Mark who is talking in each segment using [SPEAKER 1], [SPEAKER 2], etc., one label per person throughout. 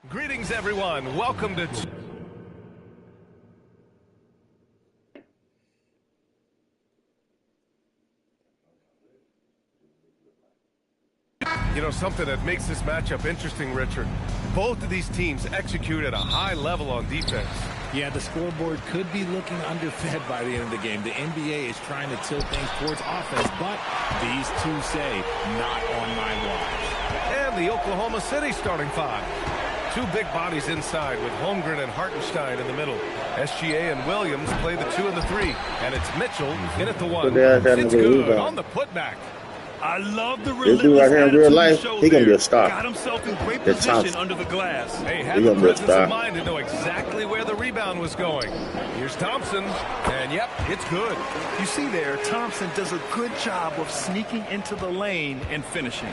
[SPEAKER 1] Greetings, everyone. Welcome to... You know, something that makes this matchup interesting, Richard. Both of these teams execute at a high level on defense.
[SPEAKER 2] Yeah, the scoreboard could be looking underfed by the end of the game. The NBA is trying to tilt things towards offense, but these two say, not on my watch.
[SPEAKER 1] And the Oklahoma City starting five. Two big bodies inside with Holmgren and Hartenstein in the middle. SGA and Williams play the 2 and the 3. And it's Mitchell in at the 1. It's good on the putback.
[SPEAKER 3] I love the
[SPEAKER 4] this dude right here in real life, he gonna be a star.
[SPEAKER 3] Got himself in great position under the glass.
[SPEAKER 1] Hey, had the presence of mind to know exactly where the rebound was going. Here's Thompson, and yep, it's good.
[SPEAKER 3] You see there, Thompson does a good job of sneaking into the lane and finishing.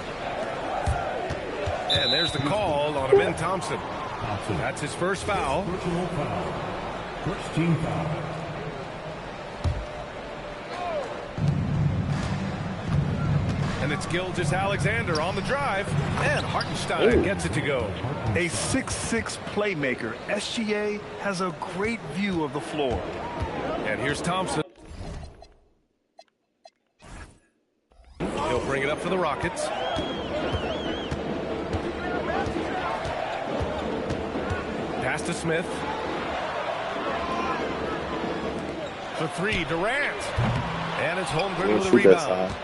[SPEAKER 1] And there's the call on Amin Thompson. That's his first foul.
[SPEAKER 5] First team foul.
[SPEAKER 1] And it's Gilgeous-Alexander on the drive. And Hartenstein gets it to go.
[SPEAKER 3] A 6'6" playmaker. SGA has a great view of the floor.
[SPEAKER 1] And here's Thompson. He'll bring it up for the Rockets. Pass to Smith. For 3, Durant. And it's Holmgren with a rebound.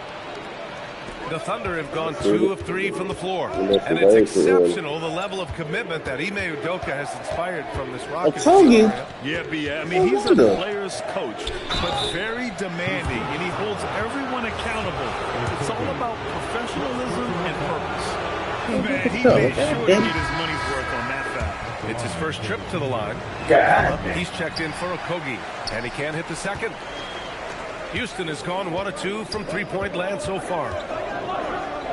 [SPEAKER 1] The Thunder have gone 2 of 3 from the floor. And it's exceptional, the level of commitment that Ime Udoka has inspired from this Rockets team.
[SPEAKER 3] Yeah, I mean, he's a player's coach, but very demanding, and he holds everyone accountable. It's all about professionalism and purpose. Man, he made sure to get his money's worth on that foul.
[SPEAKER 1] It's his first trip to the line. He's checked in for Okogie, and he can't hit the second. Houston has gone 1 of 2 from three-point land so far.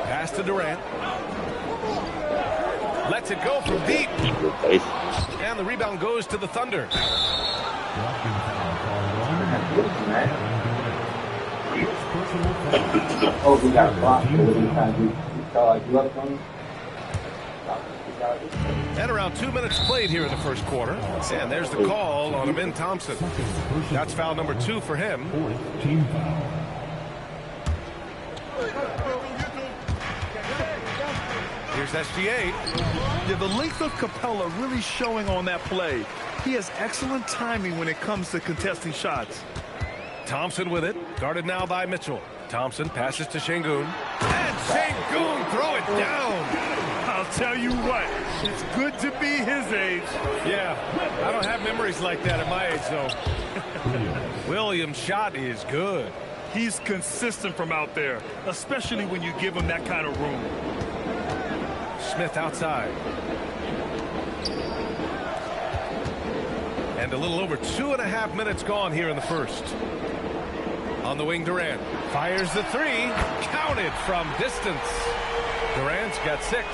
[SPEAKER 1] Pass to Durant. Lets it go from deep. And the rebound goes to the Thunder.
[SPEAKER 6] Oh, he got blocked.
[SPEAKER 1] And around 2 minutes played here in the first quarter. And there's the call on Amin Thompson. That's foul number 2 for him.
[SPEAKER 5] Team foul.
[SPEAKER 1] Here's SGA.
[SPEAKER 3] Yeah, the length of Capella really showing on that play. He has excellent timing when it comes to contesting shots.
[SPEAKER 1] Thompson with it. Guarded now by Mitchell. Thompson passes to Şengün. And Şengün throw it down.
[SPEAKER 3] I'll tell you what, it's good to be his age.
[SPEAKER 1] Yeah, I don't have memories like that at my age, though. Williams' shot is good.
[SPEAKER 3] He's consistent from out there, especially when you give him that kind of room.
[SPEAKER 1] Smith outside. And a little over 2.5 minutes gone here in the first. On the wing, Durant fires the 3. Counted from distance. Durant's got 6.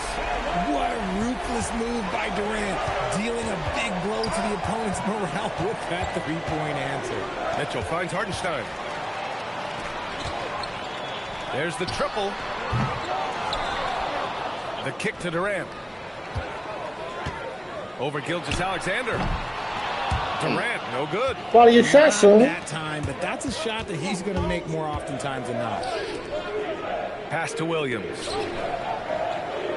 [SPEAKER 2] What a ruthless move by Durant, dealing a big blow to the opponent's morale with that three-point answer.
[SPEAKER 1] Mitchell finds Hartenstein. There's the triple. The kick to Durant. Over Gilgeous-Alexander. Durant, no good.
[SPEAKER 4] Follow your shot, son.
[SPEAKER 2] That time, but that's a shot that he's going to make more oftentimes than not.
[SPEAKER 1] Pass to Williams.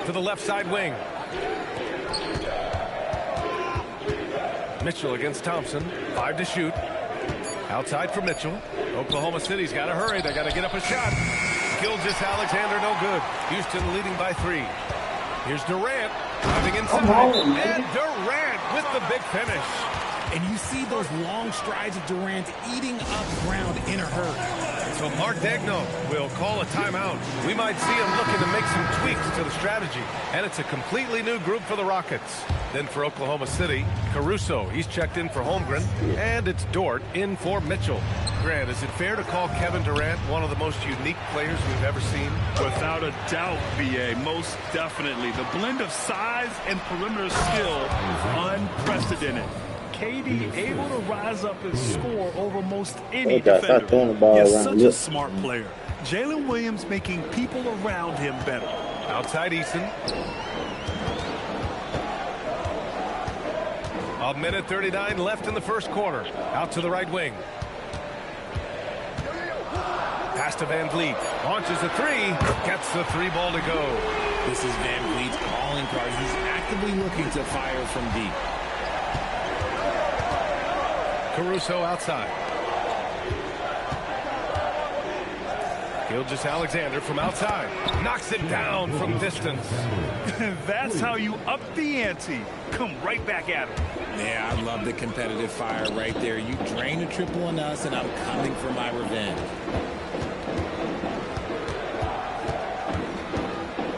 [SPEAKER 1] To the left side wing. Mitchell against Thompson. 5 to shoot. Outside for Mitchell. Oklahoma City's got to hurry. They got to get up a shot. Gilgeous-Alexander, no good. Houston leading by 3. Here's Durant driving inside. And Durant with the big finish.
[SPEAKER 2] And you see those long strides of Durant eating up ground in a hurry.
[SPEAKER 1] So Mark Daigneault will call a timeout. We might see him looking to make some tweaks to the strategy. And it's a completely new group for the Rockets. Then for Oklahoma City, Caruso. He's checked in for Holmgren. And it's Dort in for Mitchell. Grant, is it fair to call Kevin Durant one of the most unique players we've ever seen?
[SPEAKER 3] Without a doubt, B.A., most definitely. The blend of size and perimeter skill is unprecedented. KD able to rise up and score over most any defender. He's such a smart player. Jalen Williams making people around him better.
[SPEAKER 1] Outside Eason. A minute 39 left in the first quarter. Out to the right wing. Pass to Van Vliet. Launches a three. Gets the three ball to go.
[SPEAKER 2] This is Van Vliet's calling card. He's actively looking to fire from deep.
[SPEAKER 1] Caruso outside. Gilgeous-Alexander from outside. Knocks it down from distance.
[SPEAKER 3] That's how you up the ante. Come right back at him.
[SPEAKER 2] Yeah, I love the competitive fire right there. You drain a triple on us, and I'm coming for my revenge.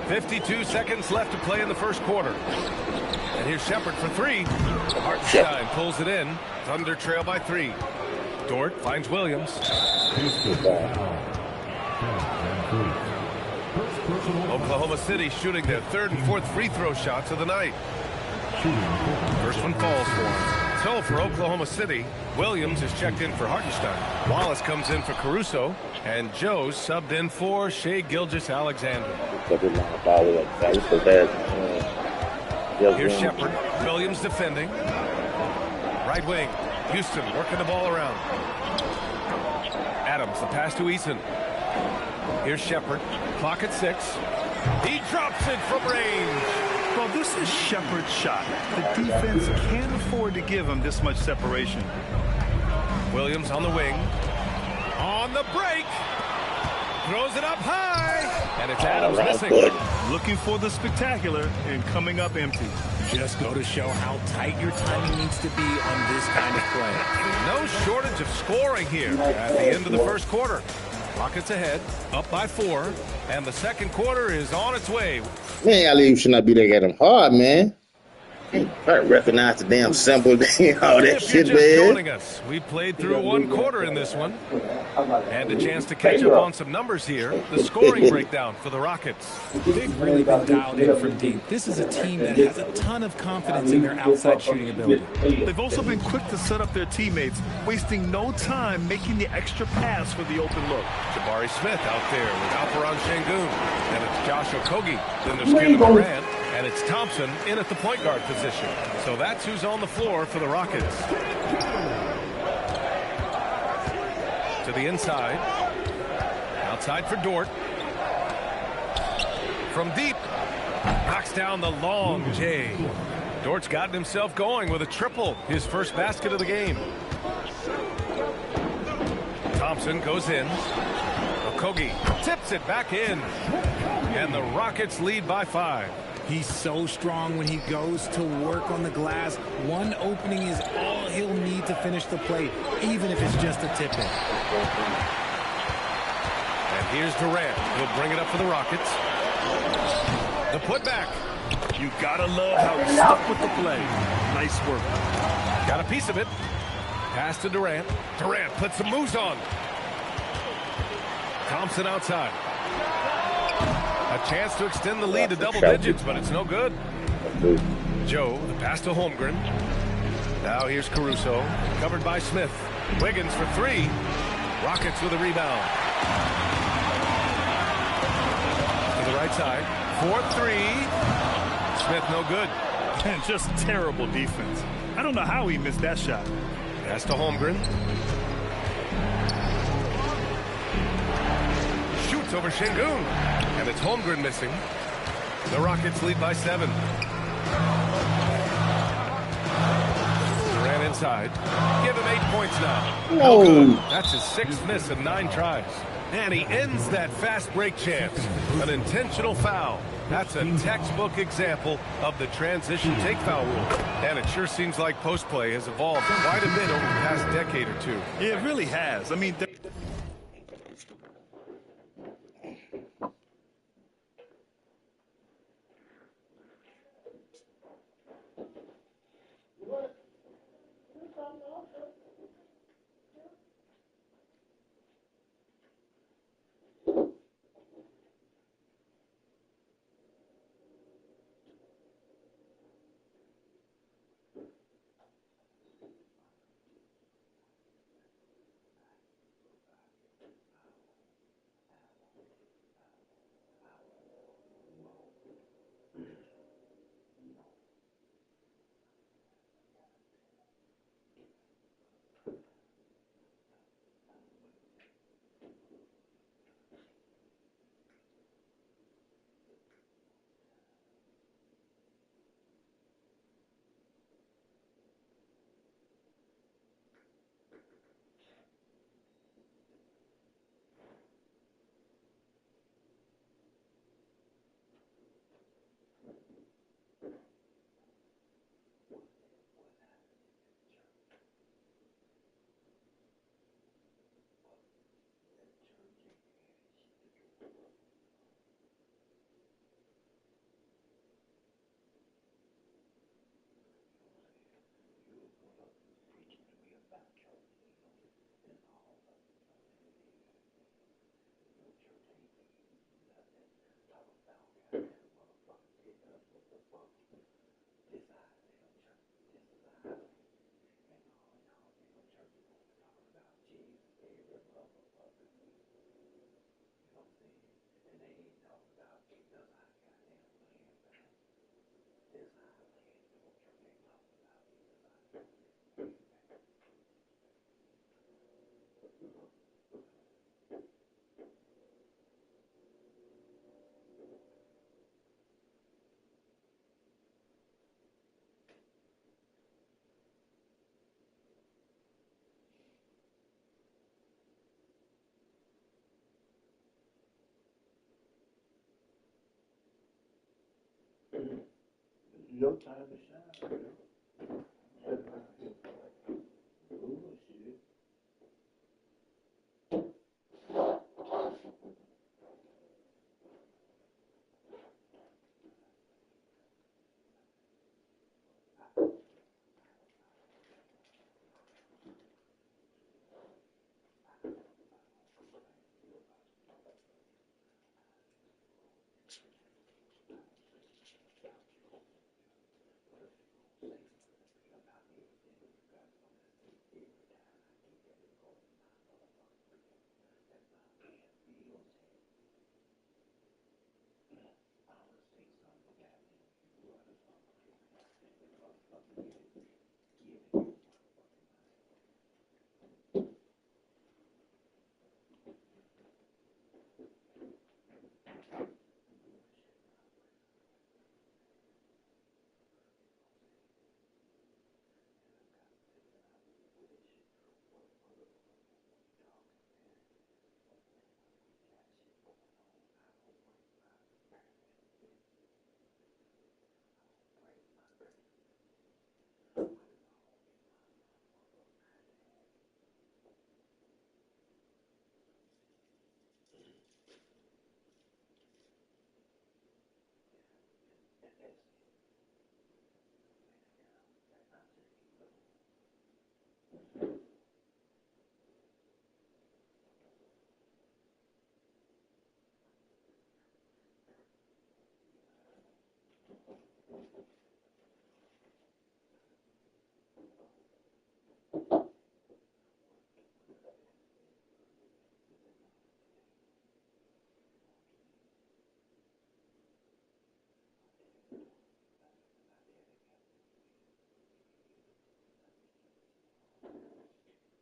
[SPEAKER 1] 52 seconds left to play in the first quarter. And here's Shepard for three. Hartenstein pulls it in. Thunder trail by 3. Dort finds Williams. Oklahoma City shooting their 3rd and 4th free throw shots of the night. First one falls for him. So for Oklahoma City, Williams is checked in for Hartenstein. Wallace comes in for Caruso. And Joe's subbed in for Shai Gilgeous-Alexander. Here's Shepard. Williams defending. Right wing. Houston working the ball around. Adams, the pass to Eason. Here's Shepard. Clock at 6. He drops it from range.
[SPEAKER 3] Well, this is Shepard's shot. The defense can't afford to give him this much separation.
[SPEAKER 1] Williams on the wing. On the break. Throws it up high. And it's Adams missing.
[SPEAKER 3] Looking for the spectacular and coming up empty.
[SPEAKER 2] Just go to show how tight your timing needs to be on this kind of play.
[SPEAKER 1] No shortage of scoring here at the end of the first quarter. Rockets ahead, up by 4, and the second quarter is on its way.
[SPEAKER 4] Man, alley should not be there at him hard, man. Can't recognize the damn symbol, all that
[SPEAKER 1] If
[SPEAKER 4] shit,
[SPEAKER 1] you're just
[SPEAKER 4] man.
[SPEAKER 1] joining us, we played through 1 quarter in this one. And a chance to catch up on some numbers here. The scoring breakdown for the Rockets.
[SPEAKER 2] They've really been dialed in from deep. This is a team that has a ton of confidence in their outside shooting ability.
[SPEAKER 3] They've also been quick to set up their teammates, wasting no time making the extra pass for the open look.
[SPEAKER 1] Jabari Smith out there with Alperon Şengün. And it's Josh Okogie. Then there's Kevin Durant. And it's Thompson in at the point guard position. So that's who's on the floor for the Rockets. To the inside. Outside for Dort. From deep. Knocks down the long J. Dort's gotten himself going with a triple. His first basket of the game. Thompson goes in. Okogie tips it back in. And the Rockets lead by 5.
[SPEAKER 2] He's so strong when he goes to work on the glass. One opening is all he'll need to finish the play, even if it's just a tip-in.
[SPEAKER 1] And here's Durant. He'll bring it up for the Rockets. The putback.
[SPEAKER 3] You gotta love how he stuck with the play. Nice work.
[SPEAKER 1] Got a piece of it. Pass to Durant. Durant puts some moves on. Thompson outside. A chance to extend the lead to double digits, but it's no good. Joe, the pass to Holmgren. Now here's Caruso, covered by Smith. Wiggins for 3. Rockets with a rebound. To the right side. 4-3. Smith no good.
[SPEAKER 3] And just terrible defense. I don't know how he missed that shot.
[SPEAKER 1] Pass to Holmgren. Shoots over Şengün. And it's Holmgren missing. The Rockets lead by 7. Durant inside. Give him 8 points now. No good. That's his 6th miss in 9 tries. And he ends that fast break chance. An intentional foul. That's a textbook example of the transition take foul rule. And it sure seems like post play has evolved quite a bit over the past decade or 2.
[SPEAKER 3] Yeah, it really has. I mean,
[SPEAKER 6] Your time to shine, bro.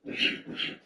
[SPEAKER 6] Bullshit.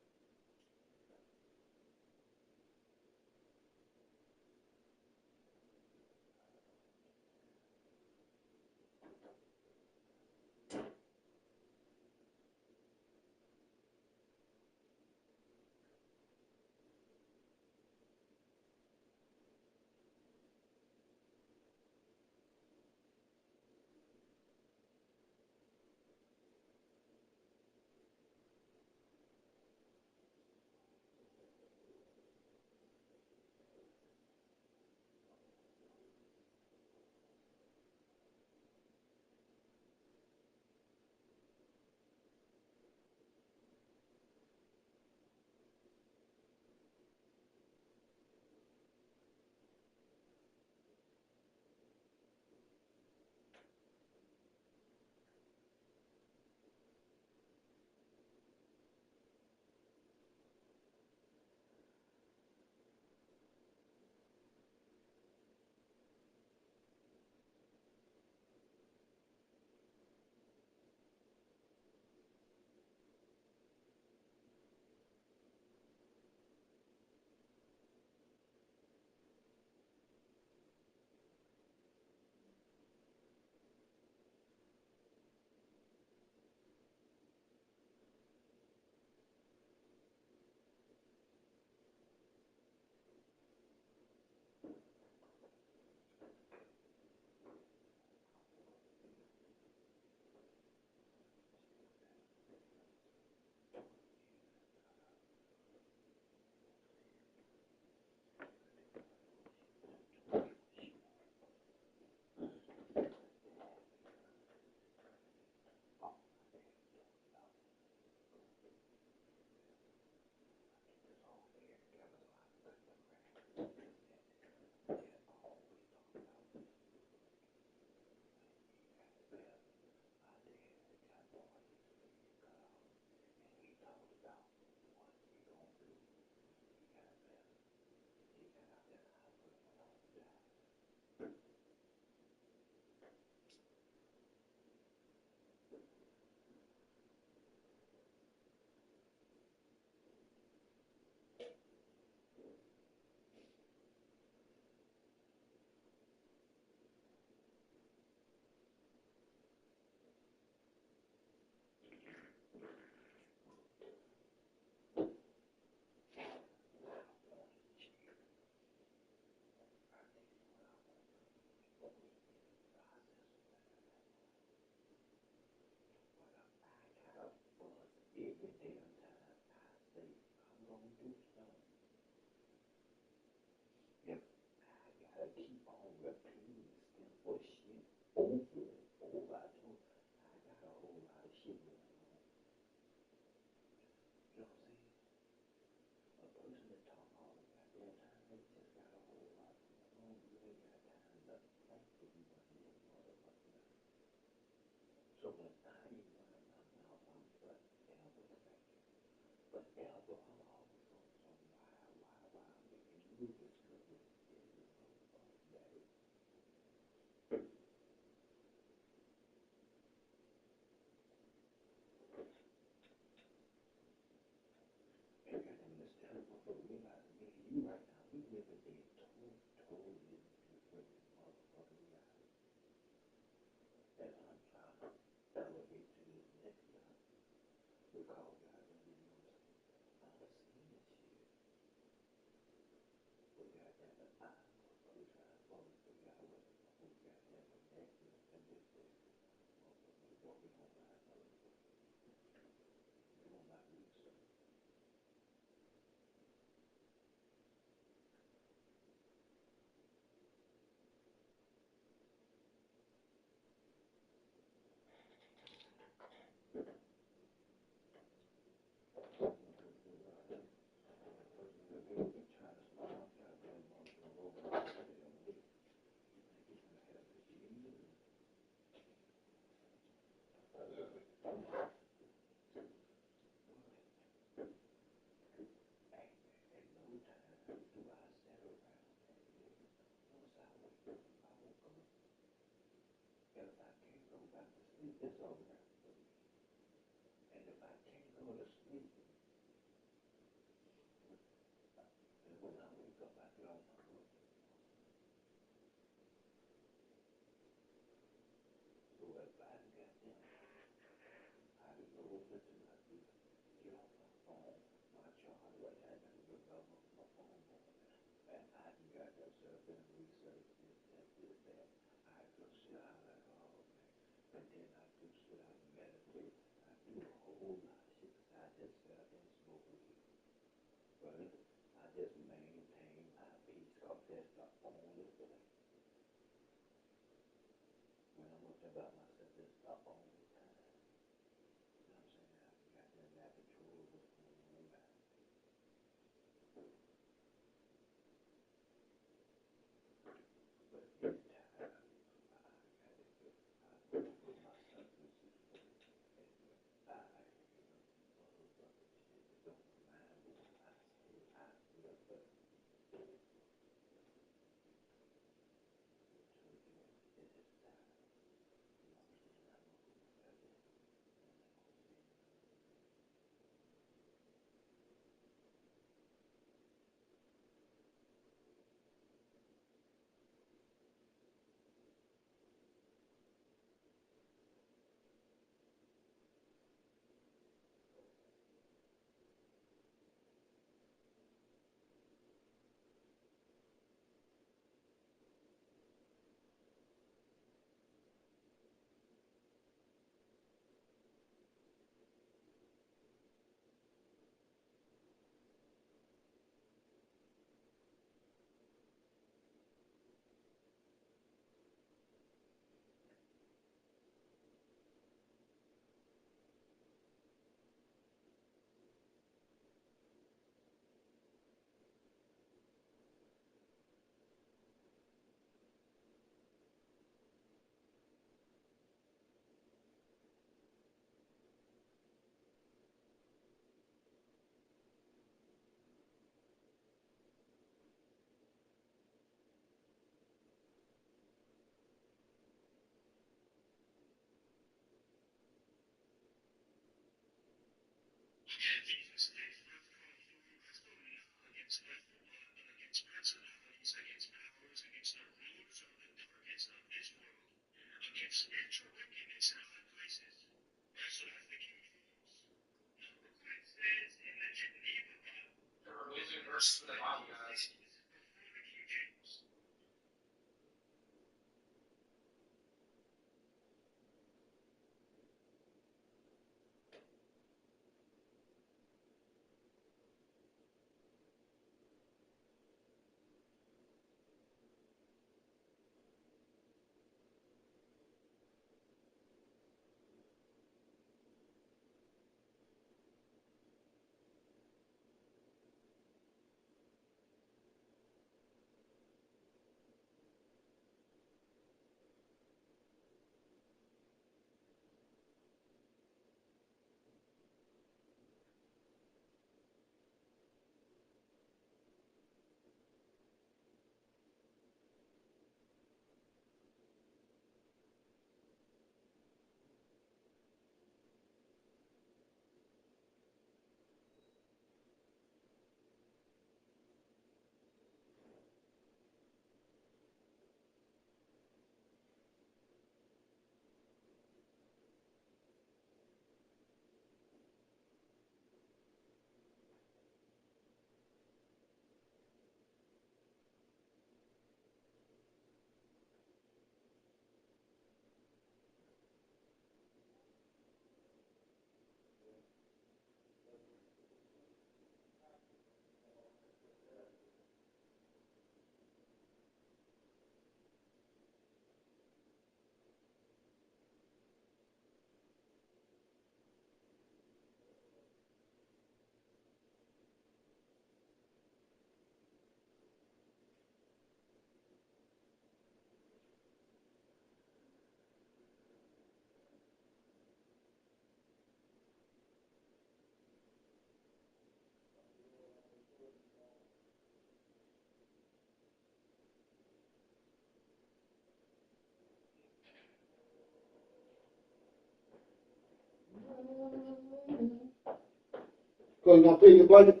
[SPEAKER 4] So you gonna pay your budget?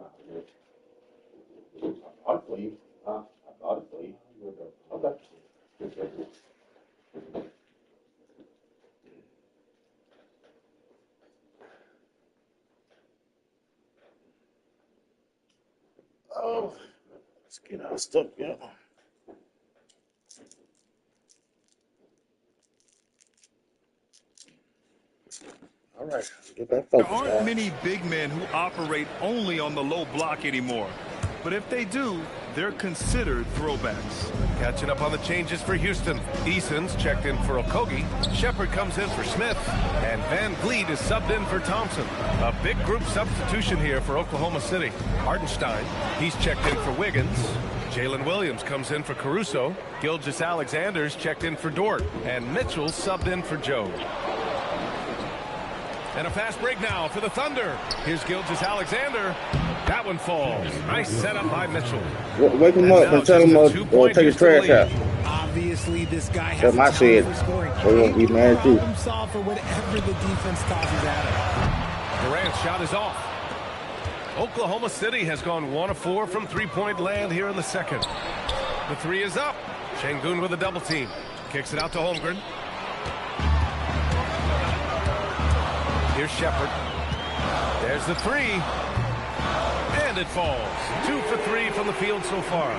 [SPEAKER 4] I bought it for you. I bought it for you. Okay. Oh, let's get our stuff, yeah. All right, get that
[SPEAKER 3] There
[SPEAKER 4] focus,
[SPEAKER 3] aren't
[SPEAKER 4] guys.
[SPEAKER 3] many big men who operate only on the low block anymore. But if they do, they're considered throwbacks.
[SPEAKER 1] Catching up on the changes for Houston. Eason's checked in for Okogie. Shepard comes in for Smith. And Van Vliet is subbed in for Thompson. A big group substitution here for Oklahoma City. Hartenstein, he's checked in for Wiggins. Jalen Williams comes in for Caruso. Gilgeous-Alexander's checked in for Dort. And Mitchell's subbed in for Joe. And a fast break now for the Thunder. Here's Gilgeous-Alexander. That one falls. Nice setup by Mitchell.
[SPEAKER 4] Wake him up and tell him to take his trash out.
[SPEAKER 2] Obviously, this guy has
[SPEAKER 4] That's my shit.
[SPEAKER 2] for scoring.
[SPEAKER 4] They won't be mad too.
[SPEAKER 2] Problem solve for whatever the defense tosses at him.
[SPEAKER 1] Durant's shot is off. Oklahoma City has gone 1 of 4 from three-point land here in the second. The three is up. Şengün with a double team. Kicks it out to Holmgren. Here's Shepard. There's the three. And it falls. 2 for 3 from the field so far.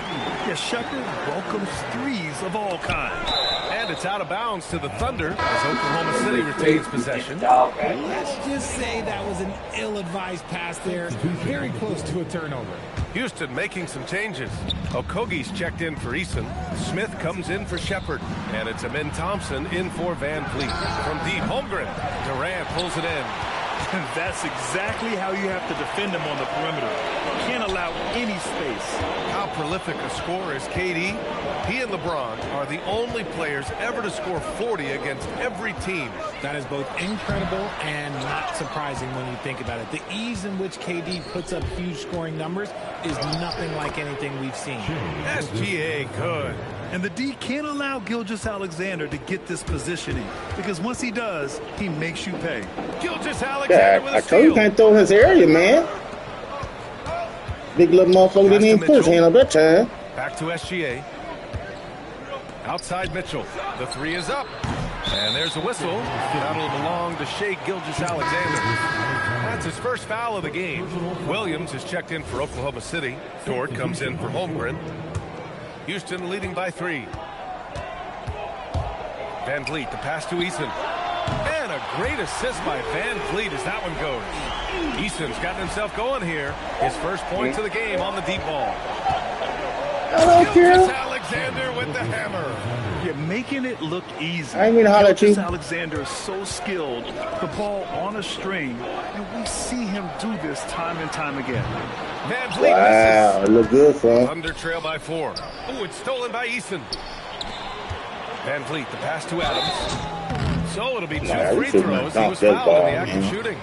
[SPEAKER 3] Yeah, Shepard welcomes threes of all kinds.
[SPEAKER 1] And it's out of bounds to the Thunder as Oklahoma City retains possession.
[SPEAKER 2] Let's just say that was an ill-advised pass there. Very close to a turnover.
[SPEAKER 1] Houston making some changes. Okogie's checked in for Eason. Smith comes in for Shepard. And it's Amin Thompson in for Van Vliet. From deep, Holmgren. Durant pulls it in.
[SPEAKER 3] And that's exactly how you have to defend him on the perimeter. You can't allow any space.
[SPEAKER 1] How prolific a scorer is KD? He and LeBron are the only players ever to score 40 against every team.
[SPEAKER 2] That is both incredible and not surprising when you think about it. The ease in which KD puts up huge scoring numbers is nothing like anything we've seen.
[SPEAKER 1] SGA good.
[SPEAKER 3] And the D can't allow Gilgeous-Alexander to get this positioning, because once he does, he makes you pay.
[SPEAKER 1] Gilgeous-Alexander
[SPEAKER 4] Yeah,
[SPEAKER 1] with
[SPEAKER 4] I
[SPEAKER 1] a
[SPEAKER 4] told you
[SPEAKER 1] steal.
[SPEAKER 4] can't throw in his area, man. Big little motherfucker didn't even put his hand up that time.
[SPEAKER 1] Back to SGA. Outside Mitchell. The three is up. And there's a whistle. That'll belong to Shai Gilgeous-Alexander. That's his first foul of the game. Williams is checked in for Oklahoma City. Dort comes in for Holmgren. Houston leading by 3. Van Vliet, the pass to Eason. And a great assist by Van Vliet as that one goes. Eason's gotten himself going here. His first points of the game on the deep ball. Gilgeous-Alexander with the hammer.
[SPEAKER 3] You're making it look easy.
[SPEAKER 4] I ain't mean to holler at you.
[SPEAKER 3] Alexander is so skilled. The ball on a string, and we see him do this time and time again.
[SPEAKER 1] Van Vliet
[SPEAKER 4] Wow,
[SPEAKER 1] misses.
[SPEAKER 4] it look good for him.
[SPEAKER 1] Under trail by 4. Oh, it's stolen by Eason. Van Vliet, the pass to Adams. So it'll be 2
[SPEAKER 4] Nah,
[SPEAKER 1] free
[SPEAKER 4] he shouldn't
[SPEAKER 1] throws.
[SPEAKER 4] have
[SPEAKER 1] He was
[SPEAKER 4] dunked that
[SPEAKER 1] fouled in
[SPEAKER 4] ball,
[SPEAKER 1] the act of
[SPEAKER 4] man.
[SPEAKER 1] shooting.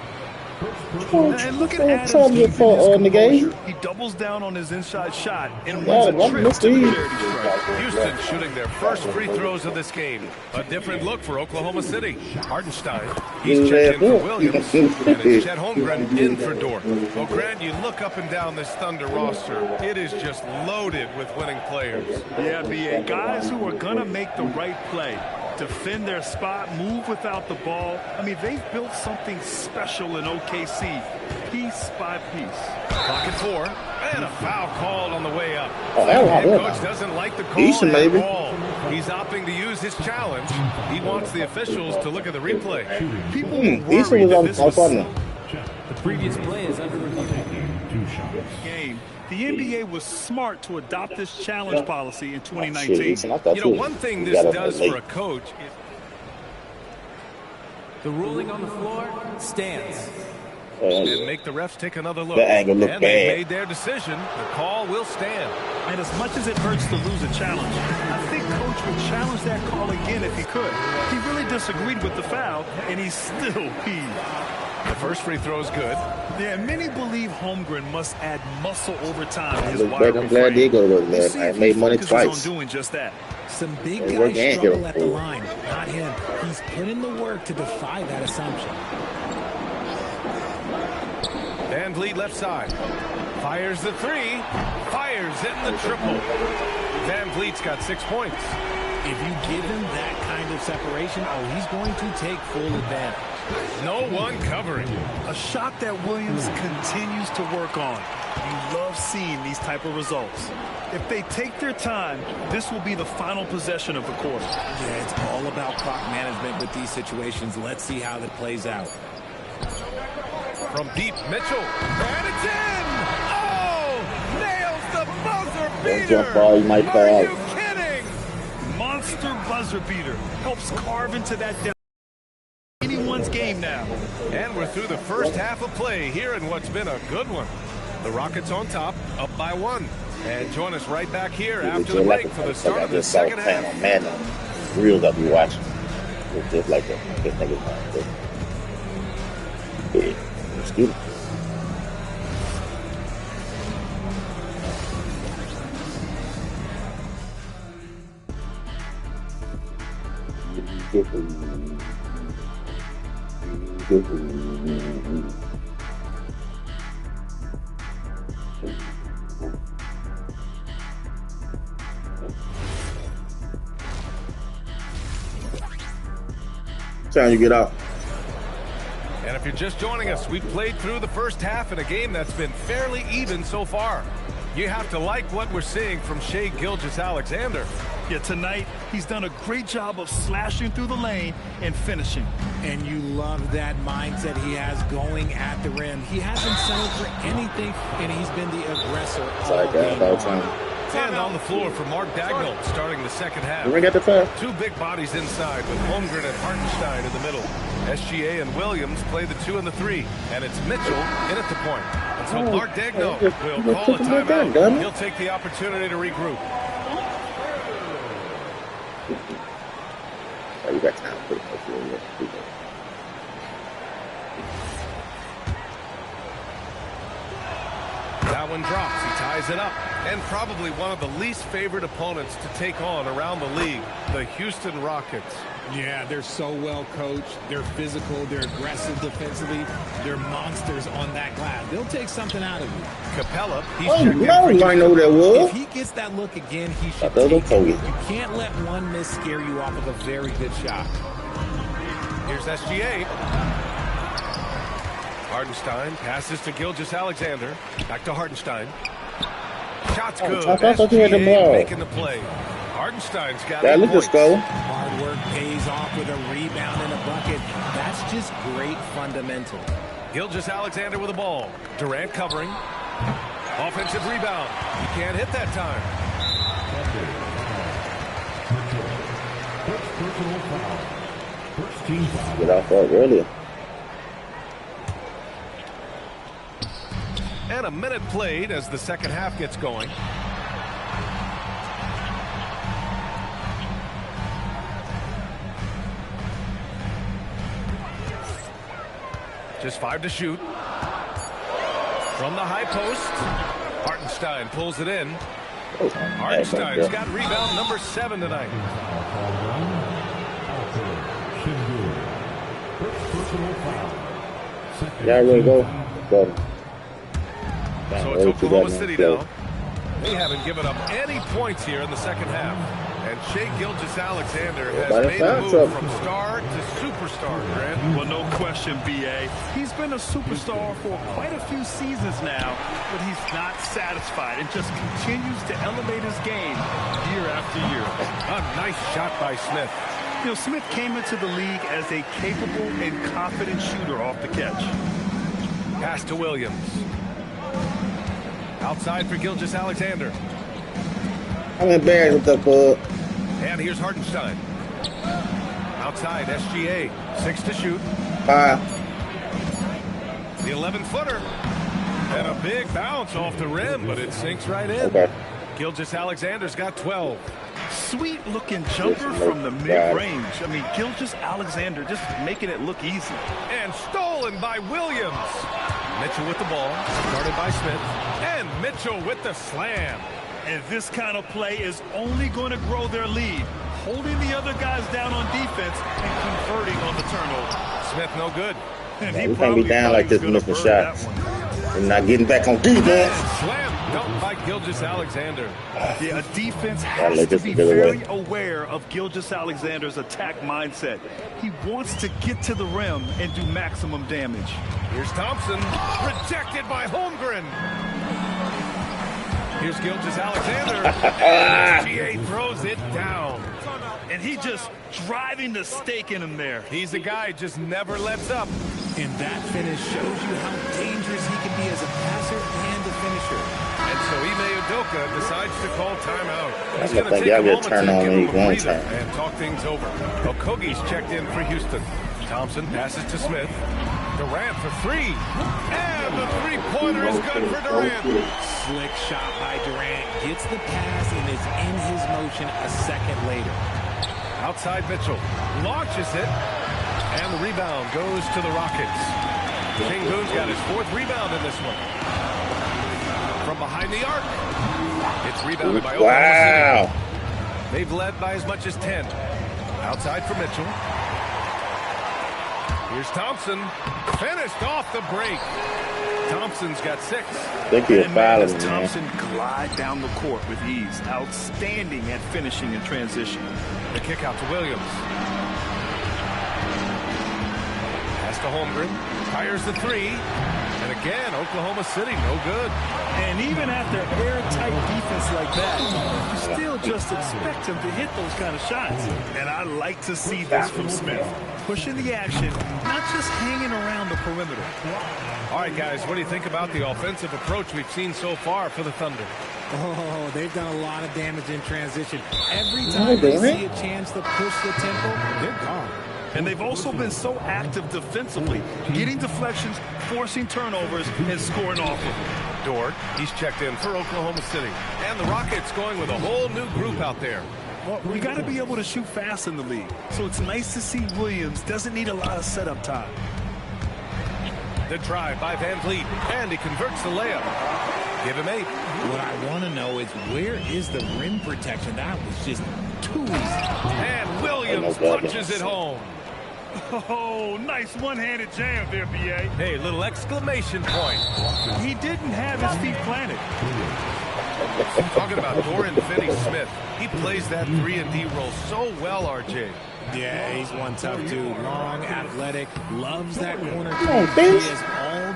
[SPEAKER 3] And look at Adams
[SPEAKER 4] Tell me
[SPEAKER 3] keeping
[SPEAKER 4] for
[SPEAKER 3] his
[SPEAKER 4] on the game.
[SPEAKER 3] composure. He doubles down on his inside shot and
[SPEAKER 4] Yeah,
[SPEAKER 3] wins a
[SPEAKER 4] I'm
[SPEAKER 3] trip
[SPEAKER 4] Mr.
[SPEAKER 3] to the
[SPEAKER 4] E.
[SPEAKER 3] charity stripe.
[SPEAKER 1] Houston shooting their first free throws of this game. A different look for Oklahoma City. Hartenstein, he's checked in for Williams. And it's Chet Holmgren in for Dort. Well, Grant, you look up and down this Thunder roster. It is just loaded with winning players.
[SPEAKER 3] Yeah, BA. Guys who are going to make the right play, defend their spot, move without the ball. I mean, they've built something special in OKC, piece by piece.
[SPEAKER 1] Clock at 4. And a foul called on the way up.
[SPEAKER 4] Oh, that was
[SPEAKER 1] Head
[SPEAKER 4] good.
[SPEAKER 1] coach doesn't like the call
[SPEAKER 4] Decent,
[SPEAKER 1] at
[SPEAKER 4] maybe.
[SPEAKER 1] all. He's opting to use his challenge. He wants the officials to look at the replay.
[SPEAKER 3] People were
[SPEAKER 4] Eason
[SPEAKER 3] worried
[SPEAKER 4] was
[SPEAKER 3] that
[SPEAKER 4] on
[SPEAKER 3] this was
[SPEAKER 4] partner.
[SPEAKER 5] The previous play is under review. 2 shots.
[SPEAKER 3] game. The NBA was smart to adopt this challenge policy in
[SPEAKER 4] Shit,
[SPEAKER 3] 2019.
[SPEAKER 4] Eason, I thought
[SPEAKER 1] You know,
[SPEAKER 4] you
[SPEAKER 1] one thing
[SPEAKER 4] you
[SPEAKER 1] this
[SPEAKER 4] got up
[SPEAKER 1] does
[SPEAKER 4] late.
[SPEAKER 1] for a coach is
[SPEAKER 7] The ruling on the floor stands.
[SPEAKER 1] and make the refs take another look.
[SPEAKER 4] The angle looked
[SPEAKER 1] and they
[SPEAKER 4] bad.
[SPEAKER 1] made their decision. The call will stand.
[SPEAKER 3] And as much as it hurts to lose a challenge, I think Coach would challenge that call again if he could. He really disagreed with the foul, and he's still peeved.
[SPEAKER 1] The first free throw is good.
[SPEAKER 3] Yeah, many believe Holmgren must add muscle over time to his
[SPEAKER 4] Look
[SPEAKER 3] wide
[SPEAKER 4] better. I'm glad they go to work
[SPEAKER 3] We'll
[SPEAKER 4] last
[SPEAKER 3] see
[SPEAKER 4] night.
[SPEAKER 3] if he
[SPEAKER 4] Made money
[SPEAKER 3] focuses
[SPEAKER 4] twice.
[SPEAKER 3] on doing just that.
[SPEAKER 2] Some big
[SPEAKER 4] They work
[SPEAKER 2] guys
[SPEAKER 4] and
[SPEAKER 2] struggle
[SPEAKER 4] get
[SPEAKER 2] at the
[SPEAKER 4] them.
[SPEAKER 2] line. Not him. He's put in the work to defy that assumption.
[SPEAKER 1] Van Van Vliet left side. Fires the three. Fires in the triple. Van Vliet's got 6 points.
[SPEAKER 2] If you give him that kind of separation, he's going to take full advantage.
[SPEAKER 1] No one covering.
[SPEAKER 3] A shot that Williams continues to work on. You love seeing these type of results. If they take their time, this will be the final possession of the quarter.
[SPEAKER 2] Yeah, it's all about clock management with these situations. Let's see how that plays out.
[SPEAKER 1] From deep, Mitchell. And it's in! Oh! Nails the buzzer beater!
[SPEAKER 4] Jump ball, you might fall
[SPEAKER 1] Are
[SPEAKER 4] out.
[SPEAKER 1] you kidding?
[SPEAKER 3] Monster buzzer beater. Helps carve into that down. Anyone's game now.
[SPEAKER 1] And we're through the first half of play here in what's been a good one. The Rockets on top, up by 1. And join us right back here after the break for the start of the second half.
[SPEAKER 4] On Madden, reels I'll be watching. It's just like a good nigga. Yeah, it's good. Time you get out.
[SPEAKER 1] And if you're just joining us, we've played through the first half in a game that's been fairly even so far. You have to like what we're seeing from Shai Gilgeous-Alexander.
[SPEAKER 3] Yeah, tonight he's done a great job of slashing through the lane and finishing.
[SPEAKER 2] And you love that mindset he has going at the rim. He hasn't settled for anything, and he's been the aggressor all game long.
[SPEAKER 1] And on the floor for Mark Dagnall starting the second half.
[SPEAKER 4] We got the foul.
[SPEAKER 1] 2 big bodies inside with Holmgren and Hartenstein in the middle. SGA and Williams play the 2 and the 3. And it's Mitchell in at the point. And so Mark Dagnall will call a timeout. He'll take the opportunity to regroup.
[SPEAKER 4] Oh, you got time to put it up.
[SPEAKER 1] That one drops. He ties it up. And probably one of the least favored opponents to take on around the league, the Houston Rockets.
[SPEAKER 2] Yeah, they're so well coached. They're physical. They're aggressive defensively. They're monsters on that glass. They'll take something out of you.
[SPEAKER 1] Capella, he's
[SPEAKER 4] Oh,
[SPEAKER 1] checked in
[SPEAKER 4] no,
[SPEAKER 1] for
[SPEAKER 4] I know that was.
[SPEAKER 2] If he gets that look again, he should
[SPEAKER 4] thought
[SPEAKER 2] take
[SPEAKER 4] they
[SPEAKER 2] it.
[SPEAKER 4] told you.
[SPEAKER 2] You can't let one miss scare you off of a very good shot.
[SPEAKER 1] Here's SGA. Hartenstein passes to Gilgeous-Alexander. Back to Hartenstein. Shots good.
[SPEAKER 4] I thought you had the ball.
[SPEAKER 1] Making the play. Hartenstein's got
[SPEAKER 4] Yeah,
[SPEAKER 1] 8
[SPEAKER 4] let's just
[SPEAKER 1] points.
[SPEAKER 4] go.
[SPEAKER 2] Hard work pays off with a rebound and a bucket. That's just great fundamental.
[SPEAKER 1] Gilgeous-Alexander with the ball. Durant covering. Offensive rebound. He can't hit that time.
[SPEAKER 4] Get off that earlier.
[SPEAKER 1] And a minute played as the second half gets going. Just 5 to shoot. From the high post. Hartenstein pulls it in.
[SPEAKER 4] Oh,
[SPEAKER 1] Hartenstein's got rebound number 7 tonight.
[SPEAKER 4] Yeah, really go. Go.
[SPEAKER 1] So it's Oklahoma City now. They haven't given up any points here in the second half. And Shai Gilgeous-Alexander has made a move from star to superstar, Grant.
[SPEAKER 3] Well, no question, B.A. He's been a superstar for quite a few seasons now, but he's not satisfied and just continues to elevate his game year after year.
[SPEAKER 1] A nice shot by Smith.
[SPEAKER 3] You know, Smith came into the league as a capable and confident shooter off the catch.
[SPEAKER 1] Pass to Williams. Outside for Gilgeous-Alexander.
[SPEAKER 4] I'm embarrassed with the ball.
[SPEAKER 1] And here's Hartenstein. Outside, SGA. 6 to shoot. The 11-footer. And a big bounce off the rim, but it sinks right in.
[SPEAKER 4] Okay.
[SPEAKER 1] Gilgeous-Alexander's got 12.
[SPEAKER 3] Sweet-looking jumper from the mid-range. I mean, Gilgeous-Alexander just making it look easy.
[SPEAKER 1] And stolen by Williams. Mitchell with the ball. Started by Smith. And Mitchell with the slam.
[SPEAKER 3] And this kind of play is only going to grow their lead, holding the other guys down on defense and converting on the turnover.
[SPEAKER 1] Smith no good.
[SPEAKER 3] And
[SPEAKER 4] We can't be down like this missing shots. I'm not getting back on defense.
[SPEAKER 1] Slam dunk by Gilgeous-Alexander.
[SPEAKER 3] Yeah, a defense
[SPEAKER 4] Gotta
[SPEAKER 3] has
[SPEAKER 4] let
[SPEAKER 3] to
[SPEAKER 4] this
[SPEAKER 3] be
[SPEAKER 4] get away.
[SPEAKER 3] very aware of Gilgeous-Alexander's attack mindset. He wants to get to the rim and do maximum damage.
[SPEAKER 1] Here's Thompson, rejected by Holmgren. Here's Gilgeous-Alexander, and GA throws it down.
[SPEAKER 3] And he just driving the stake in him there.
[SPEAKER 1] He's a guy just never lets up.
[SPEAKER 2] And that finish shows you how dangerous he can be as a passer and a finisher.
[SPEAKER 1] And so Ime Udoka decides to call timeout. He's
[SPEAKER 4] I
[SPEAKER 1] going to
[SPEAKER 4] think
[SPEAKER 1] take
[SPEAKER 4] y'all
[SPEAKER 1] a
[SPEAKER 4] get
[SPEAKER 1] moment
[SPEAKER 4] turned
[SPEAKER 1] to
[SPEAKER 4] on
[SPEAKER 1] give
[SPEAKER 4] me
[SPEAKER 1] him a
[SPEAKER 4] one
[SPEAKER 1] breather
[SPEAKER 4] time.
[SPEAKER 1] and talk things over. Okogie's checked in for Houston. Thompson passes to Smith. Durant for three. And the three-pointer is good for Durant.
[SPEAKER 2] Slick shot by Durant. Gets the pass and is in his motion a second later.
[SPEAKER 1] Outside Mitchell. Launches it. And the rebound goes to the Rockets. Sengun's got his fourth rebound in this one. From behind the arc. It's rebounded by Oklahoma City. They've led by as much as 10. Outside for Mitchell. Here's Thompson. Finished off the break. Thompson's got 6.
[SPEAKER 4] They could
[SPEAKER 3] And
[SPEAKER 4] foul
[SPEAKER 3] man,
[SPEAKER 4] him,
[SPEAKER 3] does
[SPEAKER 4] man.
[SPEAKER 3] Thompson glide down the court with ease. Outstanding at finishing in transition.
[SPEAKER 1] The kick out to Williams. Pass to Holmgren. Fires the 3. And again, Oklahoma City, no good.
[SPEAKER 3] And even after airtight defense like that, you still just expect him to hit those kind of shots. And I like to see this from Smith. Pushing the action, not just hanging around the perimeter.
[SPEAKER 1] All right, guys, what do you think about the offensive approach we've seen so far for the Thunder?
[SPEAKER 2] Oh, they've done a lot of damage in transition. Every time they see a chance to push the tempo, they're gone.
[SPEAKER 3] And they've also been so active defensively, getting deflections, forcing turnovers, and scoring off of it.
[SPEAKER 1] Dort, he's checked in for Oklahoma City. And the Rockets going with a whole new group out there.
[SPEAKER 3] Well, we got to be able to shoot fast in the league. So it's nice to see Williams doesn't need a lot of setup time.
[SPEAKER 1] The drive by Van Vliet, and he converts the layup. Give him 8.
[SPEAKER 2] What I want to know is where is the rim protection? That was just too easy.
[SPEAKER 1] And Williams punches it home.
[SPEAKER 3] Oh, nice one-handed jam there, B.A.
[SPEAKER 1] Hey, little exclamation point.
[SPEAKER 3] He didn't have his feet planted.
[SPEAKER 1] Talking about Dorian Finney-Smith. He plays that 3-and-D role so well, RJ.
[SPEAKER 2] Yeah, he's one tough dude. Long, athletic, loves that corner.
[SPEAKER 4] on,
[SPEAKER 2] He
[SPEAKER 4] Vince.
[SPEAKER 2] has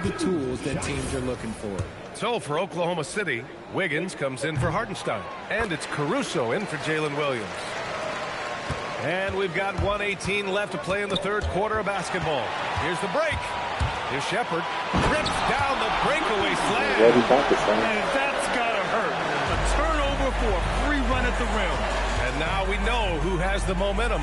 [SPEAKER 2] all the tools that teams are looking for.
[SPEAKER 1] So for Oklahoma City, Wiggins comes in for Hartenstein. And it's Caruso in for Jalen Williams. And we've got 1:18 left to play in the third quarter of basketball. Here's the break. Here's Shepard. Rips down the breakaway slam.
[SPEAKER 3] And that's got to hurt. A turnover for a free run at the rim.
[SPEAKER 1] And now we know who has the momentum.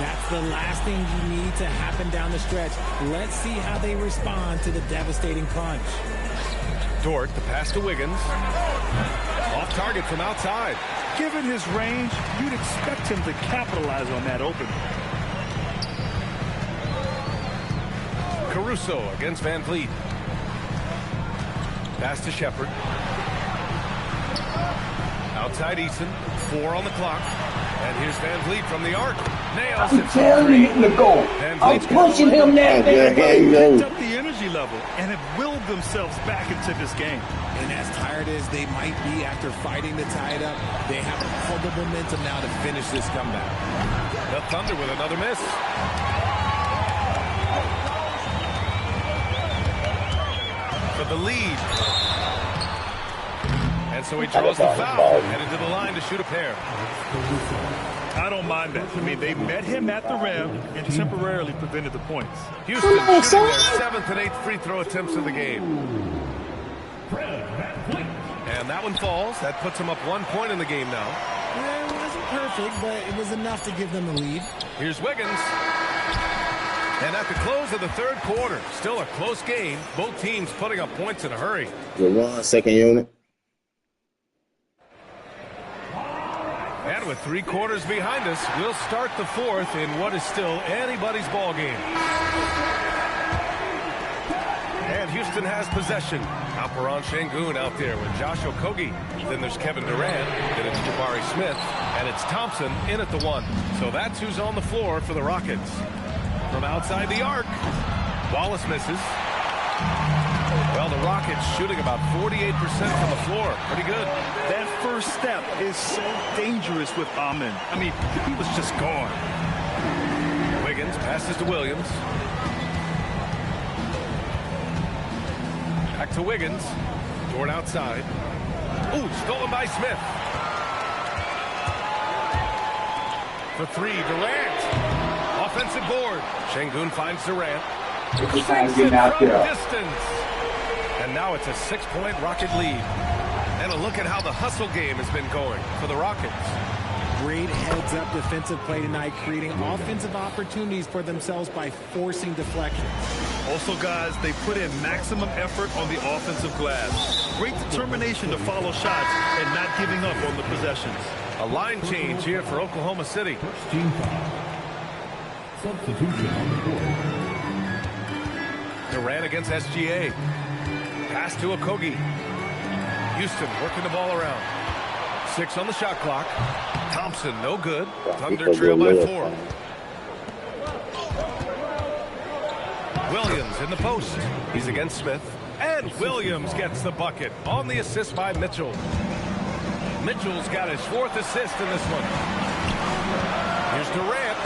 [SPEAKER 2] That's the last thing you need to happen down the stretch. Let's see how they respond to the devastating punch.
[SPEAKER 1] Dort, the pass to Wiggins. Off target from outside.
[SPEAKER 3] Given his range, you'd expect him to capitalize on that opening.
[SPEAKER 1] Caruso against Van Vliet. Pass to Shepard. Outside Eason. 4 on the clock. And here's Van Vliet from the arc. Nails it.
[SPEAKER 6] Telling him to go. I'm pushing him that
[SPEAKER 4] Yeah,
[SPEAKER 6] way.
[SPEAKER 3] Picked up the energy level and have willed themselves back into this game.
[SPEAKER 2] And as tired as they might be after fighting to tie it up, they have all the momentum now to finish this comeback.
[SPEAKER 1] The Thunder with another miss. For the lead. And so he draws the foul. Headed to the line to shoot a pair.
[SPEAKER 3] I don't mind that. I mean, they met him at the rim and temporarily prevented the points.
[SPEAKER 1] Houston shooting their 7th and 8th free throw attempts of the game. And that one falls. That puts them up 1 point in the game now.
[SPEAKER 2] Yeah, it wasn't perfect, but it was enough to give them the lead.
[SPEAKER 1] Here's Wiggins. And at the close of the third quarter, still a close game. Both teams putting up points in a hurry.
[SPEAKER 4] The 1 second unit.
[SPEAKER 1] And with 3 quarters behind us, we'll start the fourth in what is still anybody's ball game. And Houston has possession. Alperen Sengun out there with Josh Okogie. Then there's Kevin Durant. Then it's Jabari Smith. And it's Thompson in at the 1. So that's who's on the floor for the Rockets. From outside the arc, Wallace misses. Well, the Rockets shooting about 48% from the floor. Pretty good.
[SPEAKER 3] That first step is so dangerous with Amen. I mean, he was just gone.
[SPEAKER 1] Wiggins passes to Williams. Back to Wiggins. Jordan outside. Ooh, stolen by Smith. For three, Durant. Offensive board. Şengün finds Durant.
[SPEAKER 6] Time getting out there.
[SPEAKER 1] Distance. And now it's a 6-point Rocket lead. And a look at how the hustle game has been going for the Rockets.
[SPEAKER 2] Great heads-up defensive play tonight, creating offensive opportunities for themselves by forcing deflections.
[SPEAKER 3] Also, guys, they put in maximum effort on the offensive glass. Great determination to follow shots and not giving up on the possessions.
[SPEAKER 1] A line change here for Oklahoma City.
[SPEAKER 5] First team foul. Substitution on the court.
[SPEAKER 1] Durant against SGA. Pass to Okogie. Houston working the ball around. 6 on the shot clock. Thompson, no good. Thunder trail by 4. Williams in the post. He's against Smith. And Williams gets the bucket on the assist by Mitchell. Mitchell's got his 4th assist in this one. Here's Durant.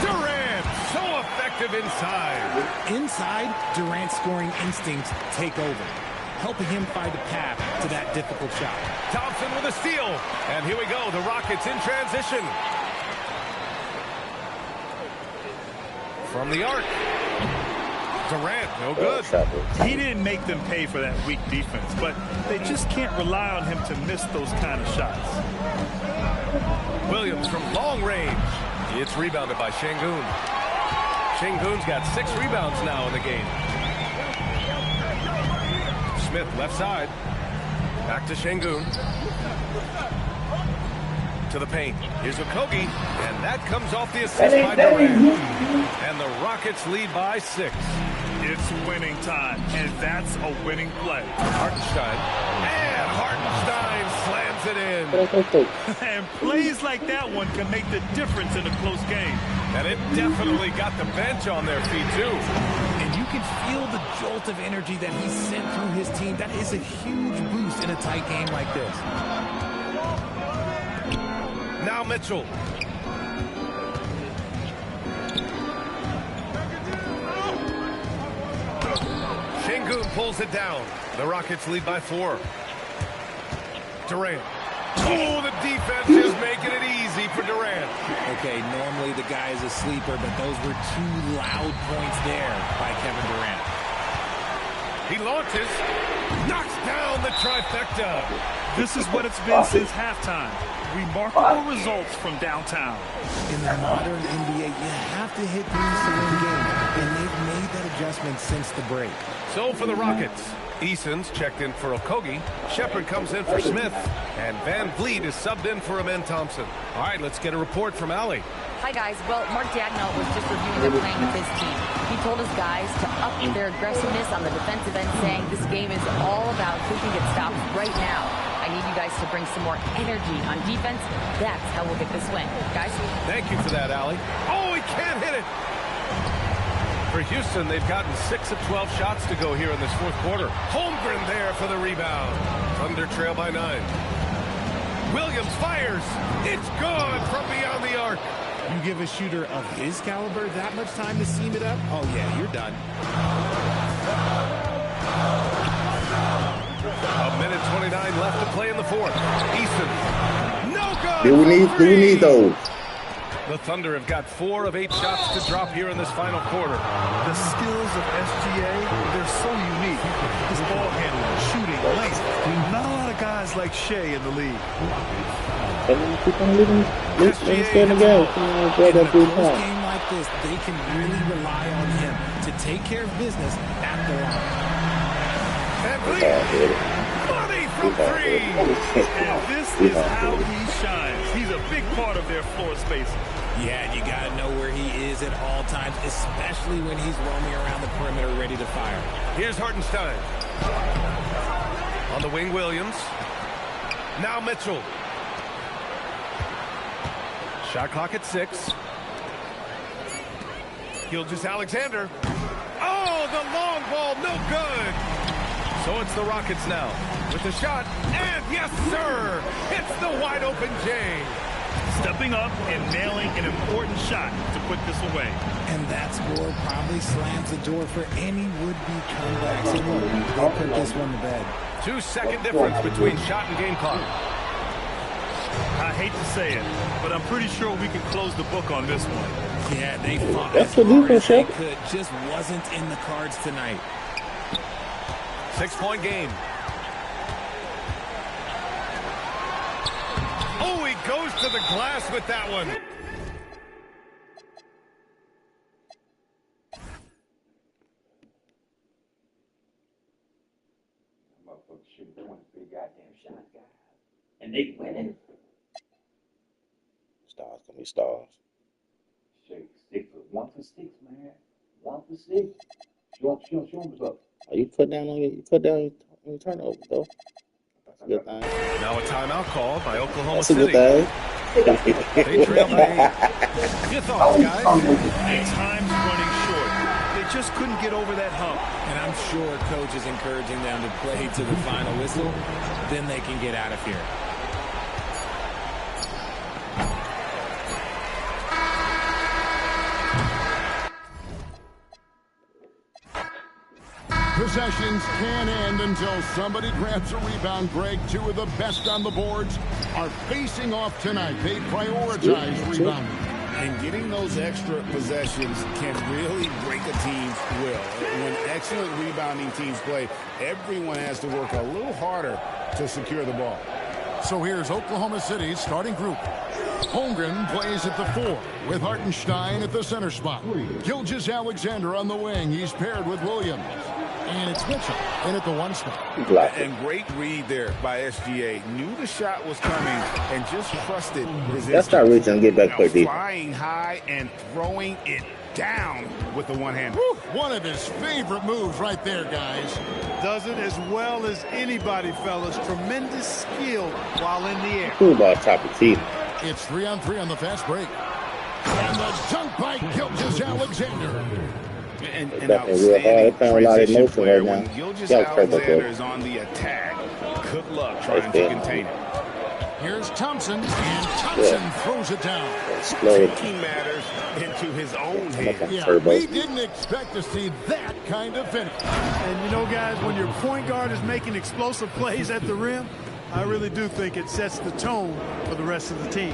[SPEAKER 1] Durant, so effective inside.
[SPEAKER 2] Inside, Durant's scoring instincts take over, helping him find a path to that difficult shot.
[SPEAKER 1] Thompson with a steal. And here we go, the Rockets in transition. From the arc. Durant, no good.
[SPEAKER 3] He didn't make them pay for that weak defense, but they just can't rely on him to miss those kind of shots.
[SPEAKER 1] Williams from long range. It's rebounded by Şengün. Şengün's got 6 rebounds now in the game. Smith left side. Back to Şengün. To the paint. Here's Okogie. And that comes off the assist by Durant. And the Rockets lead by 6.
[SPEAKER 3] It's winning time, and that's a winning play.
[SPEAKER 1] Hartenstein. And Hartenstein slams it in.
[SPEAKER 3] And plays like that one can make the difference in a close game.
[SPEAKER 1] And it definitely got the bench on their feet, too.
[SPEAKER 2] And you can feel the jolt of energy that he sent through his team. That is a huge boost in a tight game like this.
[SPEAKER 1] Now Mitchell. Şengün pulls it down. The Rockets lead by 4. Durant. Oh, the defense is making it easy for Durant.
[SPEAKER 2] Okay, normally the guy is a sleeper, but those were 2 loud points there by Kevin Durant.
[SPEAKER 1] He launches. Knocks down the trifecta.
[SPEAKER 3] This is what it's been since halftime. Remarkable results from downtown.
[SPEAKER 2] In the modern NBA, you have to hit threes to win games, and they've made that adjustment since the break.
[SPEAKER 1] So for the Rockets, Eason's checked in for Okogie. Shepard comes in for Smith. And Van Vliet is subbed in for Amen Thompson. All right, let's get a report from Allie.
[SPEAKER 8] Hi, guys. Well, Mark Dagnall was just reviewing their playing with his team. He told his guys to up their aggressiveness on the defensive end, saying this game is all about who can get stops right now. I need you guys to bring some more energy on defense. That's how we'll get this win. Guys?
[SPEAKER 1] Thank you for that, Allie. Oh, he can't hit it. For Houston, they've gotten 6 of 12 shots to go here in this 4th quarter. Holmgren there for the rebound. Thunder trail by 9. Williams fires. It's good from beyond the arc.
[SPEAKER 2] You give a shooter of his caliber that much time to seam it up? Oh, yeah, you're done.
[SPEAKER 1] A minute 29 left to play in the 4th. Easton. No good.
[SPEAKER 4] Do we need those?
[SPEAKER 1] The Thunder have got 4 of 8 shots to drop here in this final quarter.
[SPEAKER 3] The skills of SGA, they're so unique. His ball handling, shooting, length. Not a lot of guys like Shea in the league.
[SPEAKER 4] Keep on living. Let's stand again.
[SPEAKER 2] In a close game like this, they can really rely on him to take care of business at the line.
[SPEAKER 1] And money from 3.
[SPEAKER 3] And this is how he shines. He's a big part of their floor spacing.
[SPEAKER 2] Yeah, and you got to know where he is at all times, especially when he's roaming around the perimeter ready to fire.
[SPEAKER 1] Here's Hartenstein. On the wing, Williams. Now Mitchell. Shot clock at 6. Gilgeous-Alexander. Oh, the long ball, no good. So it's the Rockets now with the shot, and yes, sir, hits the wide open J.
[SPEAKER 3] Stepping up and nailing an important shot to put this away.
[SPEAKER 2] And that score probably slams the door for any would-be comebacks. And look, they'll put this one to bed.
[SPEAKER 1] 2-second difference between shot and game clock.
[SPEAKER 3] I hate to say it, but I'm pretty sure we can close the book on this one.
[SPEAKER 2] Yeah, they fought
[SPEAKER 4] That's
[SPEAKER 2] as
[SPEAKER 4] what
[SPEAKER 2] hard as they
[SPEAKER 4] defense
[SPEAKER 2] could. Just wasn't in the cards tonight.
[SPEAKER 1] 6-point game. Oh, he goes to the glass with that one.
[SPEAKER 6] Motherfuckers shooting 23 goddamn shots, guys. And they winning.
[SPEAKER 4] Stars gonna be stars.
[SPEAKER 6] Shake 6 for 1 for 6, man. 1 for 6. Show them what's up.
[SPEAKER 4] Oh, you cut down on your turnovers though. That's a good thing.
[SPEAKER 1] Now a timeout called by Oklahoma
[SPEAKER 4] That's a
[SPEAKER 1] City.
[SPEAKER 4] good thing.
[SPEAKER 1] They trail by 8. Your thoughts, guys?
[SPEAKER 3] And time's running short. They just couldn't get over that hump.
[SPEAKER 2] And I'm sure coach is encouraging them to play to the final whistle. Then they can get out of here.
[SPEAKER 9] Possessions can end until somebody grabs a rebound. Greg, 2 of the best on the boards are facing off tonight. They prioritize rebounding.
[SPEAKER 2] And getting those extra possessions can really break a team's will. When excellent rebounding teams play, everyone has to work a little harder to secure the ball.
[SPEAKER 9] So here's Oklahoma City's starting group. Holmgren plays at the 4 with Hartenstein at the center spot. Gilgeous-Alexander on the wing. He's paired with Williams. And it's Mitchell in at the 1 spot.
[SPEAKER 2] And great read there by SGA. Knew the shot was coming and just trusted his
[SPEAKER 4] That's not reaching and get back quick deep.
[SPEAKER 2] Flying high and throwing it down with the one-hander.
[SPEAKER 9] One of his favorite moves right there, guys.
[SPEAKER 10] Does it as well as anybody, fellas. Tremendous skill while in the air.
[SPEAKER 4] Cool ball top of teeth.
[SPEAKER 9] It's 3-on-3 on the fast break. And the dunk by Gilgeous-Alexander.
[SPEAKER 2] And
[SPEAKER 4] Definitely real hard. They're a lot of emotion right now.
[SPEAKER 2] When Gilgeous-Alexander is on the attack, good luck trying to contain it.
[SPEAKER 9] Here's Thompson, and Thompson throws it down.
[SPEAKER 2] Taking matters into his own hands.
[SPEAKER 9] Yeah, we didn't expect to see that kind of finish.
[SPEAKER 10] And you know, guys, when your point guard is making explosive plays at the rim, I really do think it sets the tone for the rest of the team.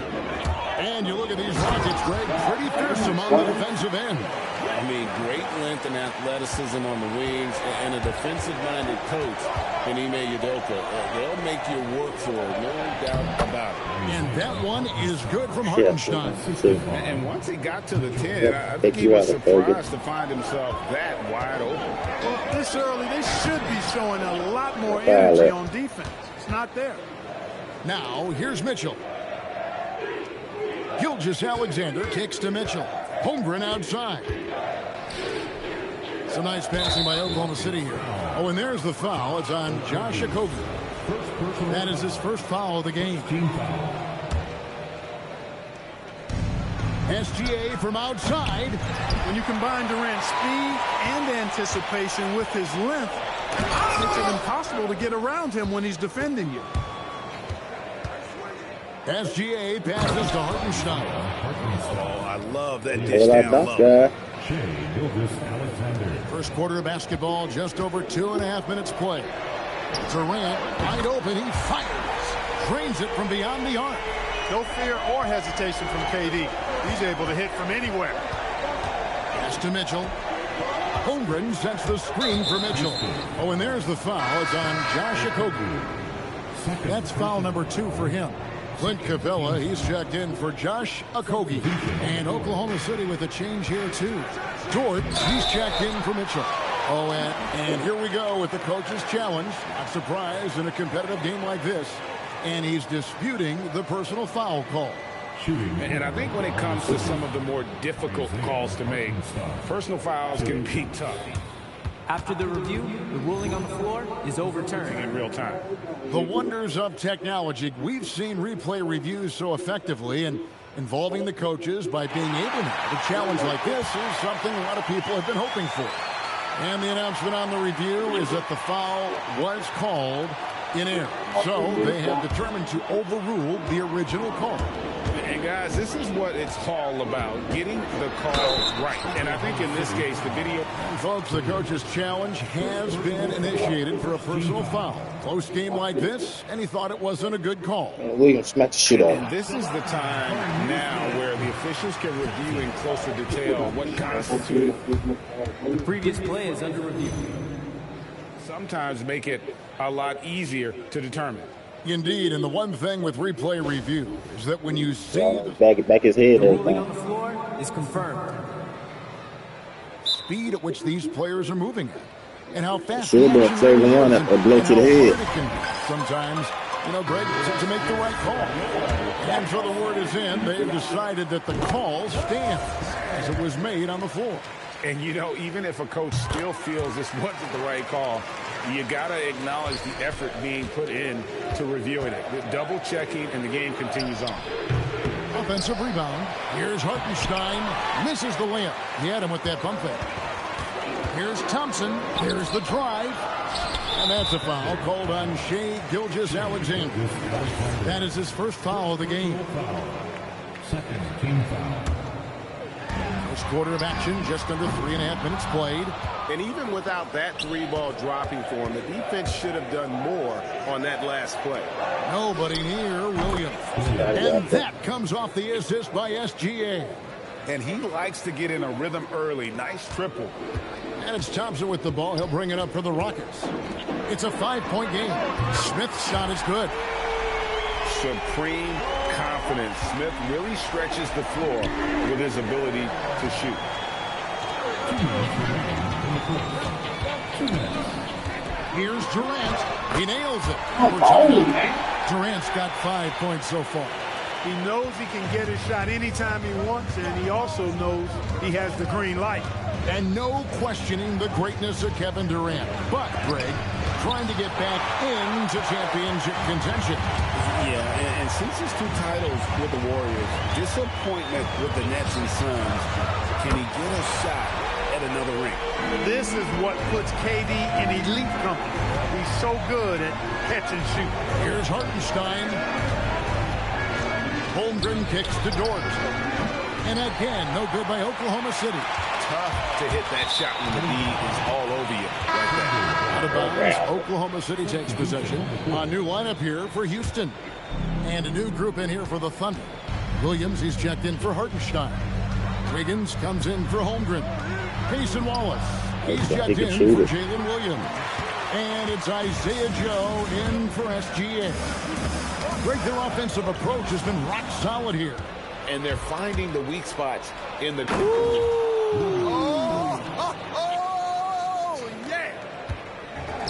[SPEAKER 9] And you look at these Rockets, Greg, pretty fearsome on the defensive end.
[SPEAKER 2] I mean, great length and athleticism on the wings, and a defensive-minded coach in Ime Udoka. They'll make you work for it, no doubt about it.
[SPEAKER 9] And that one is good from Hartenstein.
[SPEAKER 2] And once he got to the 10, I think he was surprised to find himself that wide open.
[SPEAKER 10] Well, this early, they should be showing a lot more energy on defense. It's not there.
[SPEAKER 9] Now, here's Mitchell. Gilgeous-Alexander kicks to Mitchell. Holmgren outside. Some nice passing by Oklahoma City here. Oh, and there's the foul. It's on Josh Okogie. That is his first foul of the game. SGA from outside.
[SPEAKER 10] When you combine Durant's speed and anticipation with his length, it makes it impossible to get around him when he's defending you.
[SPEAKER 9] SGA passes to Hartenstein.
[SPEAKER 2] Oh, I love that dish down low.
[SPEAKER 9] First quarter of basketball, just over 2.5 minutes play. Durant, wide open, he fires. Drains it from beyond the arc.
[SPEAKER 10] No fear or hesitation from KD. He's able to hit from anywhere.
[SPEAKER 9] Pass to Mitchell. Holmgren sets the screen for Mitchell. Oh, and there's the foul. It's on Josh Okogie. That's foul number 2 for him. Clint Capella, he's checked in for Josh Okogie. And Oklahoma City with a change here, too. Dort, he's checked in for Mitchell. Oh, and here we go with the coach's challenge. Not surprised in a competitive game like this. And he's disputing the personal foul call.
[SPEAKER 2] And I think when it comes to some of the more difficult calls to make, personal fouls can be tough.
[SPEAKER 7] After the review, the ruling on the floor is overturned
[SPEAKER 2] in real time.
[SPEAKER 9] The wonders of technology. We've seen replay reviews so effectively, and involving the coaches by being able now to challenge like this is something a lot of people have been hoping for. And the announcement on the review is that the foul was called in air. So they have determined to overrule the original call.
[SPEAKER 2] And guys, this is what it's all about, getting the call right. And I think in this case, the video...
[SPEAKER 9] And folks, the coach's challenge has been initiated for a personal foul. Close game like this, and he thought it wasn't a good call.
[SPEAKER 4] Williams smacked the shit off.
[SPEAKER 2] And this is the time now where the officials can review in closer detail what constituted.
[SPEAKER 5] The previous play is under review.
[SPEAKER 2] Sometimes make it a lot easier to determine.
[SPEAKER 9] Indeed, and the one thing with replay review is that when you see
[SPEAKER 4] back his head,
[SPEAKER 5] the ruling on the floor is confirmed.
[SPEAKER 9] Speed at which these players are moving at, and how fast
[SPEAKER 4] should have been saving one a blow to the head.
[SPEAKER 9] Sometimes, Greg, to make the right call. And so the word is in. They've decided that the call stands as it was made on the floor.
[SPEAKER 2] And, even if a coach still feels this wasn't the right call, you got to acknowledge the effort being put in to reviewing it. Double checking, and the game continues on.
[SPEAKER 9] Offensive rebound. Here's Hartenstein. Misses the layup. He had him with that bump fake. Here's Thompson. Here's the drive. And that's a foul called on Shai Gilgeous-Alexander. That is his first foul of the game.
[SPEAKER 11] Second team foul.
[SPEAKER 9] First quarter of action, just under 3.5 minutes played.
[SPEAKER 2] And even without that 3-ball dropping for him, the defense should have done more on that last play.
[SPEAKER 9] Nobody near Williams. And that comes off the assist by SGA.
[SPEAKER 2] And he likes to get in a rhythm early. Nice triple.
[SPEAKER 9] And it's Thompson with the ball. He'll bring it up for the Rockets. It's a 5-point game. Smith's shot is good.
[SPEAKER 2] Supreme confidence. Smith really stretches the floor with his ability to shoot.
[SPEAKER 11] 2 minutes remaining in the quarter. 2 minutes.
[SPEAKER 9] Here's Durant. He nails it. Durant's got 5 points so far.
[SPEAKER 10] He knows he can get his shot anytime he wants, and he also knows he has the green light.
[SPEAKER 9] And no questioning the greatness of Kevin Durant. But, Greg, trying to get back into championship contention.
[SPEAKER 2] Yeah, and since his 2 titles with the Warriors, disappointment with the Nets and Suns, can he get a shot at another ring?
[SPEAKER 10] This is what puts KD in elite company. He's so good at catch and shoot.
[SPEAKER 9] Here's Hartenstein. Holmgren kicks to Dort. And again, no good by Oklahoma City.
[SPEAKER 2] Tough to hit that shot when the lead is all over you like that.
[SPEAKER 9] Out of bounds, Oklahoma City takes possession. A new lineup here for Houston. And a new group in here for the Thunder. Williams, he's checked in for Hartenstein. Wiggins comes in for Holmgren. Payson Wallace, he's checked in for Jalen Williams. And it's Isaiah Joe in for SGA. Greg, their offensive approach has been rock solid here.
[SPEAKER 2] And they're finding the weak spots in the...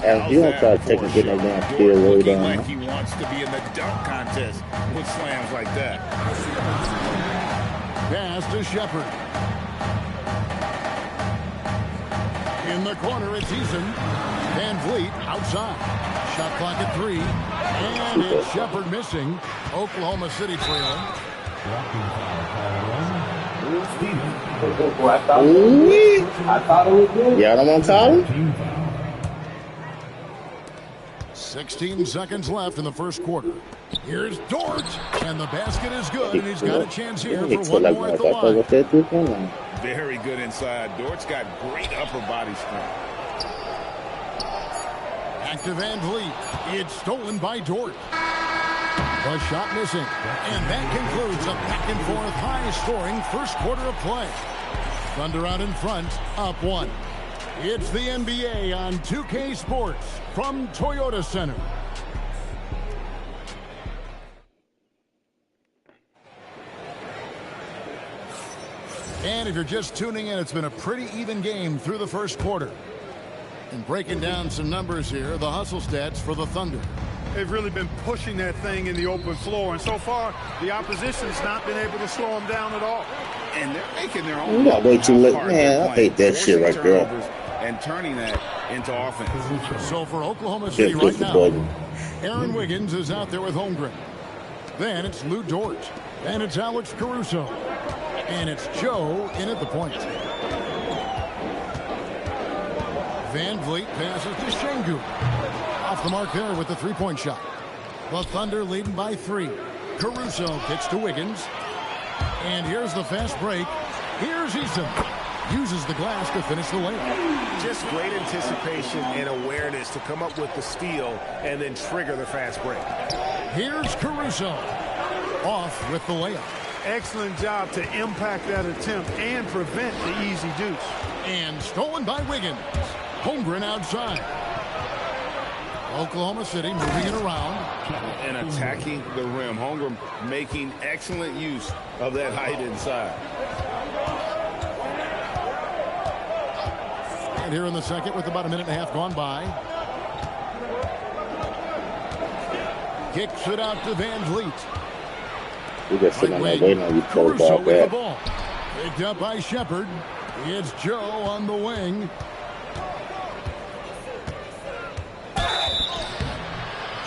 [SPEAKER 4] And you don't try to take and get no damn steal way down.
[SPEAKER 2] Like he wants to be in the dunk contest with slams like that.
[SPEAKER 9] Pass to Shepard. In the corner, it's Eason. Van Vliet outside. Shot clock at 3. And it's Shepard missing. Oklahoma City trailing.
[SPEAKER 4] Yeah, I don't want to call him.
[SPEAKER 9] 16 seconds left in the first quarter. Here's Dort, and the basket is good, and he's got a chance here for one more at the line.
[SPEAKER 2] Very good inside. Dort's got great upper body strength.
[SPEAKER 9] Back to Van Vliet. It's stolen by Dort. A shot missing. And that concludes a back-and-forth high-scoring first quarter of play. Thunder out in front, up 1. It's the NBA on 2K Sports from Toyota Center. And if you're just tuning in, it's been a pretty even game through the first quarter. And breaking down some numbers here, the hustle stats for the Thunder.
[SPEAKER 10] They've really been pushing that thing in the open floor, and so far, the opposition's not been able to slow them down at all.
[SPEAKER 2] And they're making their own.
[SPEAKER 4] You got way too late, man. I hate that shit right there.
[SPEAKER 2] And turning that into offense.
[SPEAKER 9] So for Oklahoma City right now, Aaron Wiggins is out there with Holmgren. Then it's Lou Dort. Then it's Alex Caruso. And it's Joe in at the point. Van Vliet passes to Şengün. Off the mark there with the three-point shot. The Thunder leading by 3. Caruso kicks to Wiggins. And here's the fast break. Here's Eason. Uses the glass to finish the layup.
[SPEAKER 2] Just great anticipation and awareness to come up with the steal and then trigger the fast break.
[SPEAKER 9] Here's Caruso. Off with the layup.
[SPEAKER 10] Excellent job to impact that attempt and prevent the easy deuce.
[SPEAKER 9] And stolen by Wiggins. Holmgren outside. Oklahoma City moving it around.
[SPEAKER 2] And attacking the rim. Holmgren making excellent use of that height inside.
[SPEAKER 9] And here in the second with about a minute and a half gone by. Kicks it out to Van Vliet.
[SPEAKER 4] We just sitting on there waiting on you to throw the ball
[SPEAKER 9] with the
[SPEAKER 4] back.
[SPEAKER 9] ball. Picked up by Shepard. It's Joe on the wing.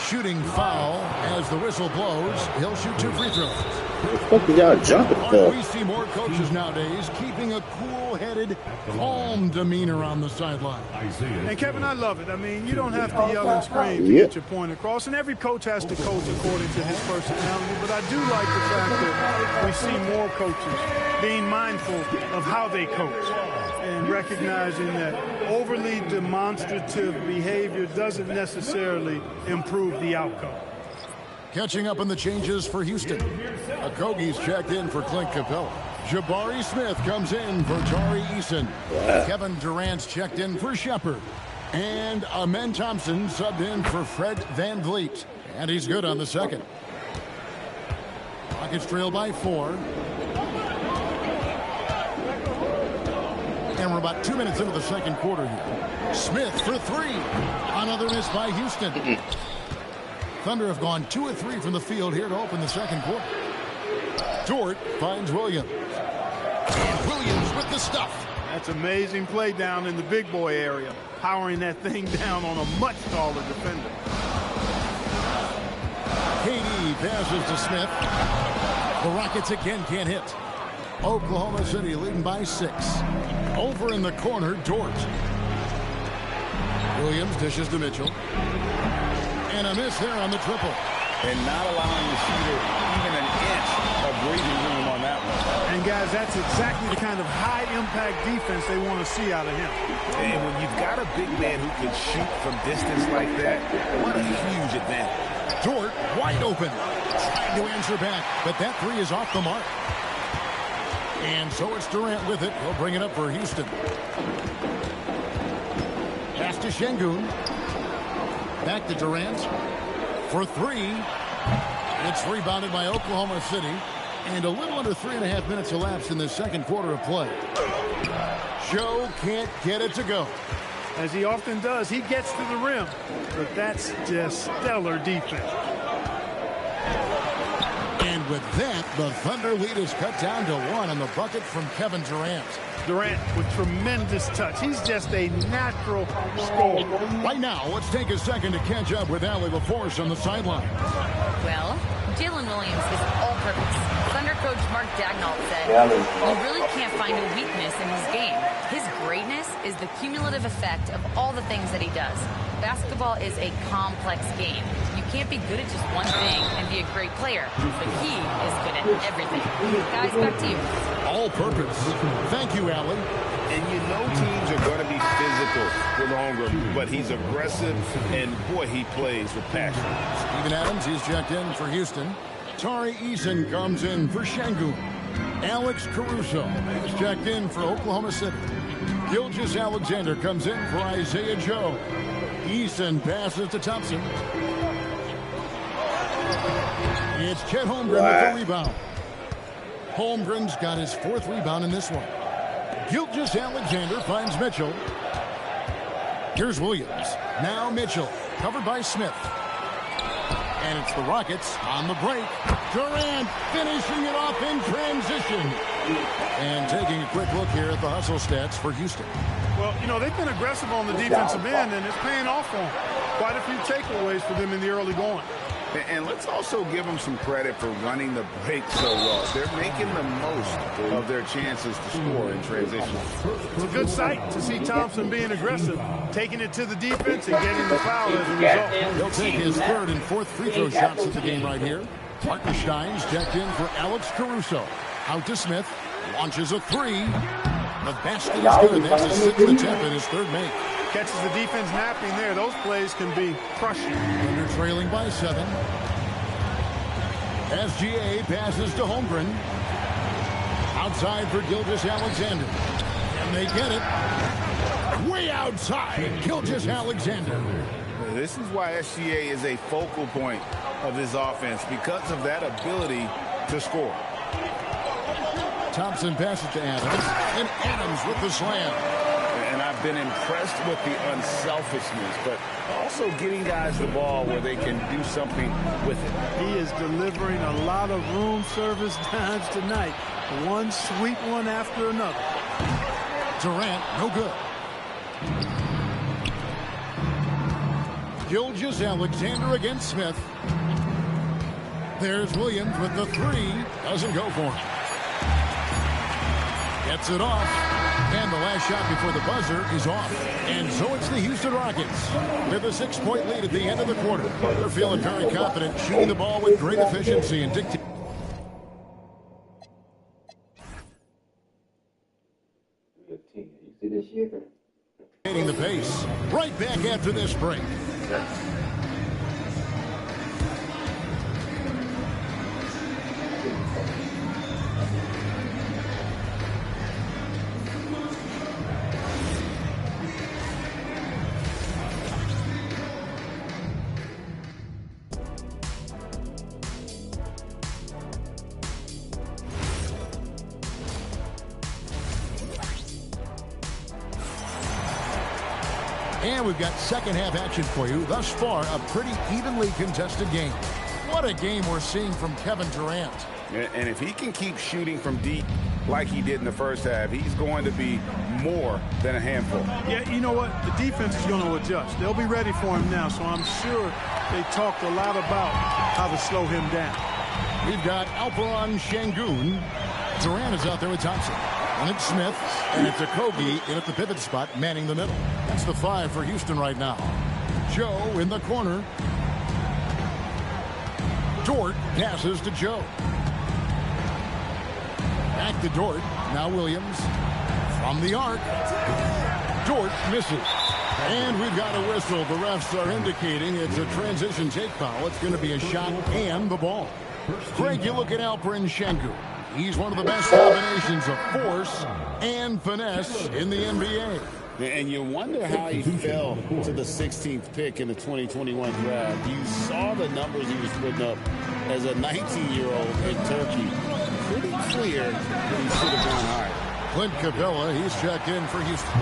[SPEAKER 9] Shooting foul as the whistle blows. He'll shoot 2 free throws.
[SPEAKER 4] What the fuck is y'all jumping for?
[SPEAKER 9] We see more coaches nowadays keeping a cool-headed, calm demeanor on the sideline.
[SPEAKER 10] And Kevin, I love it. I mean, you don't have to yell and scream to get your point across. And every coach has to coach according to his personality. But I do like the fact that we see more coaches being mindful of how they coach and recognizing that overly demonstrative behavior doesn't necessarily improve the outcome.
[SPEAKER 9] Catching up on the changes for Houston. Okogie's checked in for Clint Capella. Jabari Smith comes in for Tari Eason. Kevin Durant's checked in for Shepard. And Amen Thompson subbed in for Fred Van Vliet. And he's good on the second. Rockets trail by 4. And we're about 2 minutes into the second quarter here. Smith for 3. Another miss by Houston. Thunder have gone 2 of 3 from the field here to open the second quarter. Dort finds Williams. And Williams with the stuff.
[SPEAKER 10] That's amazing play down in the big boy area. Powering that thing down on a much taller defender.
[SPEAKER 9] KD passes to Smith. The Rockets again can't hit. Oklahoma City leading by 6. Over in the corner, Dort. Williams dishes to Mitchell. And a miss there on the triple.
[SPEAKER 2] And not allowing the shooter even an inch of breathing room on that one.
[SPEAKER 10] And guys, that's exactly the kind of high-impact defense they want to see out of him.
[SPEAKER 2] And when you've got a big man who can shoot from distance like that, what a huge advantage.
[SPEAKER 9] Dort wide open. Trying to answer back, but that 3 is off the mark. And so it's Durant with it. He'll bring it up for Houston. Pass to Şengün. Back to Durant for 3. It's rebounded by Oklahoma City. And a little under 3.5 minutes elapsed in the second quarter of play. Joe can't get it to go.
[SPEAKER 10] As he often does, he gets to the rim. But that's just stellar defense.
[SPEAKER 9] And with that, the Thunder lead is cut down to 1 on the bucket from Kevin Durant.
[SPEAKER 10] Durant with tremendous touch. He's just a natural scorer.
[SPEAKER 9] Right now, let's take a second to catch up with Allie LaForce on the sideline.
[SPEAKER 8] Well, Jalen Williams is all-purpose. Thunder coach Mark Daigneault said, "You really can't find a weakness in his game. His greatness is the cumulative effect of all the things that he does. Basketball is a complex game. You can't be good at just one thing and be a great player, but he is good at everything." Guys, back to you.
[SPEAKER 9] All purpose. Thank you, Allie.
[SPEAKER 2] And you know teams are going to be physical with Holmgren, but he's aggressive, and boy, he plays with passion.
[SPEAKER 9] Steven Adams, he's checked in for Houston. Tari Eason comes in for Şengün. Alex Caruso is checked in for Oklahoma City. Gilgeous Alexander comes in for Isaiah Joe. Eason passes to Thompson. It's Chet Holmgren with the rebound. Holmgren's got his 4th rebound in this one. Gilgeous Alexander finds Mitchell. Here's Williams. Now Mitchell, covered by Smith. And it's the Rockets on the break. Durant finishing it off in transition. And taking a quick look here at the hustle stats for Houston.
[SPEAKER 10] Well, you know, they've been aggressive on the defensive end, and it's paying off for them. Quite a few takeaways for them in the early going.
[SPEAKER 2] And let's also give them some credit for running the break so well. They're making the most of their chances to score in transition.
[SPEAKER 10] It's a good sight to see Thompson being aggressive, taking it to the defense and getting the foul as a result.
[SPEAKER 9] He'll take his third and fourth free throw shots of the game right here. Hartenstein's checked in for Alex Caruso. Out to Smith. Launches a three. The basket is good. That's his sixth attempt and his third make.
[SPEAKER 10] Catches the defense napping there. Those plays can be crushing.
[SPEAKER 9] Thunder trailing by 7. SGA passes to Holmgren. Outside for Gilgeous-Alexander. And they get it. Way outside, Gilgeous-Alexander.
[SPEAKER 2] This is why SGA is a focal point of this offense, because of that ability to score.
[SPEAKER 9] Thompson passes to Adams, and Adams with the slam.
[SPEAKER 2] And I've been impressed with the unselfishness, but also getting guys the ball where they can do something with it.
[SPEAKER 10] He is delivering a lot of room service dimes tonight. One sweet one after another.
[SPEAKER 9] Durant, no good. Gilgeous-Alexander against Smith. There's Williams with the three. Doesn't go for him. Gets it off. And the last shot before the buzzer is off. And so it's the Houston Rockets with a 6-point lead at the end of the quarter. They're feeling very confident, shooting the ball with great efficiency and dictating the pace. Right back after this break. And we've got second half action for you. Thus far, a pretty evenly contested game. What a game we're seeing from Kevin Durant.
[SPEAKER 2] And if he can keep shooting from deep like he did in the first half, he's going to be more than a handful.
[SPEAKER 10] Yeah, you know what? The defense is going to adjust. They'll be ready for him now, so I'm sure they talked a lot about how to slow him down.
[SPEAKER 9] We've got Alperen Şengün. Durant is out there with Thompson. And it's Smith, and it's Okogie in at the pivot spot, manning the middle. That's the 5 for Houston right now. Joe in the corner. Dort passes to Joe. Back to Dort. Now Williams. From the arc. Dort misses. And we've got a whistle. The refs are indicating it's a transition take foul. It's going to be a shot and the ball. Greg, you look at Alperen Şengün. He's one of the best combinations of force and finesse in the NBA.
[SPEAKER 2] And you wonder how he fell to the 16th pick in the 2021 draft. You saw the numbers he was putting up as a 19-year-old in Turkey. Pretty clear that he should have gone higher.
[SPEAKER 9] Clint Capella, he's checked in for Houston.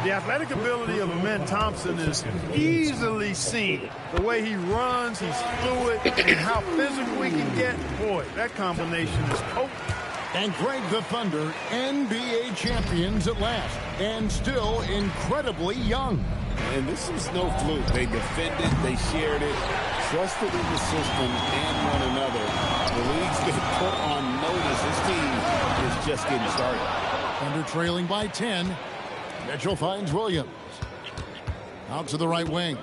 [SPEAKER 10] The athletic ability of Amen Thompson is easily seen. The way he runs, he's fluid, and how physical he can get. Boy, that combination is potent.
[SPEAKER 9] And Greg, the Thunder, NBA champions at last, and still incredibly young.
[SPEAKER 2] And this is no fluke. They defended, they shared it, trusted in the system and one another. The league's been put on notice. This team is just getting started.
[SPEAKER 9] Thunder trailing by 10. Mitchell finds Williams. Out to the right wing.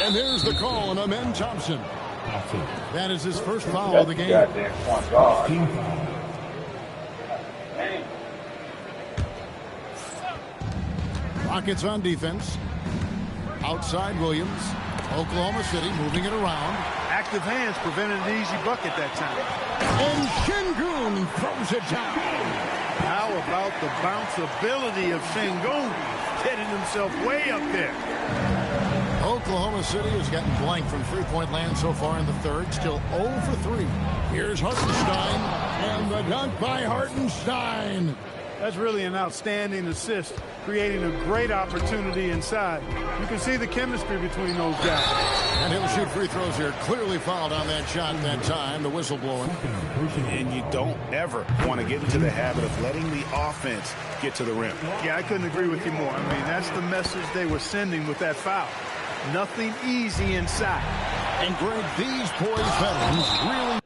[SPEAKER 9] And there's the call on Amen Thompson. That is his first foul of the game. Rockets on defense. Outside Williams. Oklahoma City moving it around.
[SPEAKER 10] Active hands prevented an easy bucket that time.
[SPEAKER 9] And Şengün throws it down.
[SPEAKER 10] How about the bounceability of Şengün getting himself way up there?
[SPEAKER 9] Oklahoma City has gotten blank from three-point land so far in the third. Still 0 for 3. Here's Hartenstein, and the dunk by Hartenstein.
[SPEAKER 10] That's really an outstanding assist, creating a great opportunity inside. You can see the chemistry between those guys.
[SPEAKER 9] And he'll shoot free throws here. Clearly fouled on that shot that time. The whistle blowing.
[SPEAKER 2] And you don't ever want to get into the habit of letting the offense get to the rim.
[SPEAKER 10] Yeah, I couldn't agree with you more. I mean, that's the message they were sending with that foul. Nothing easy inside.
[SPEAKER 9] And Greg, these poised veterans really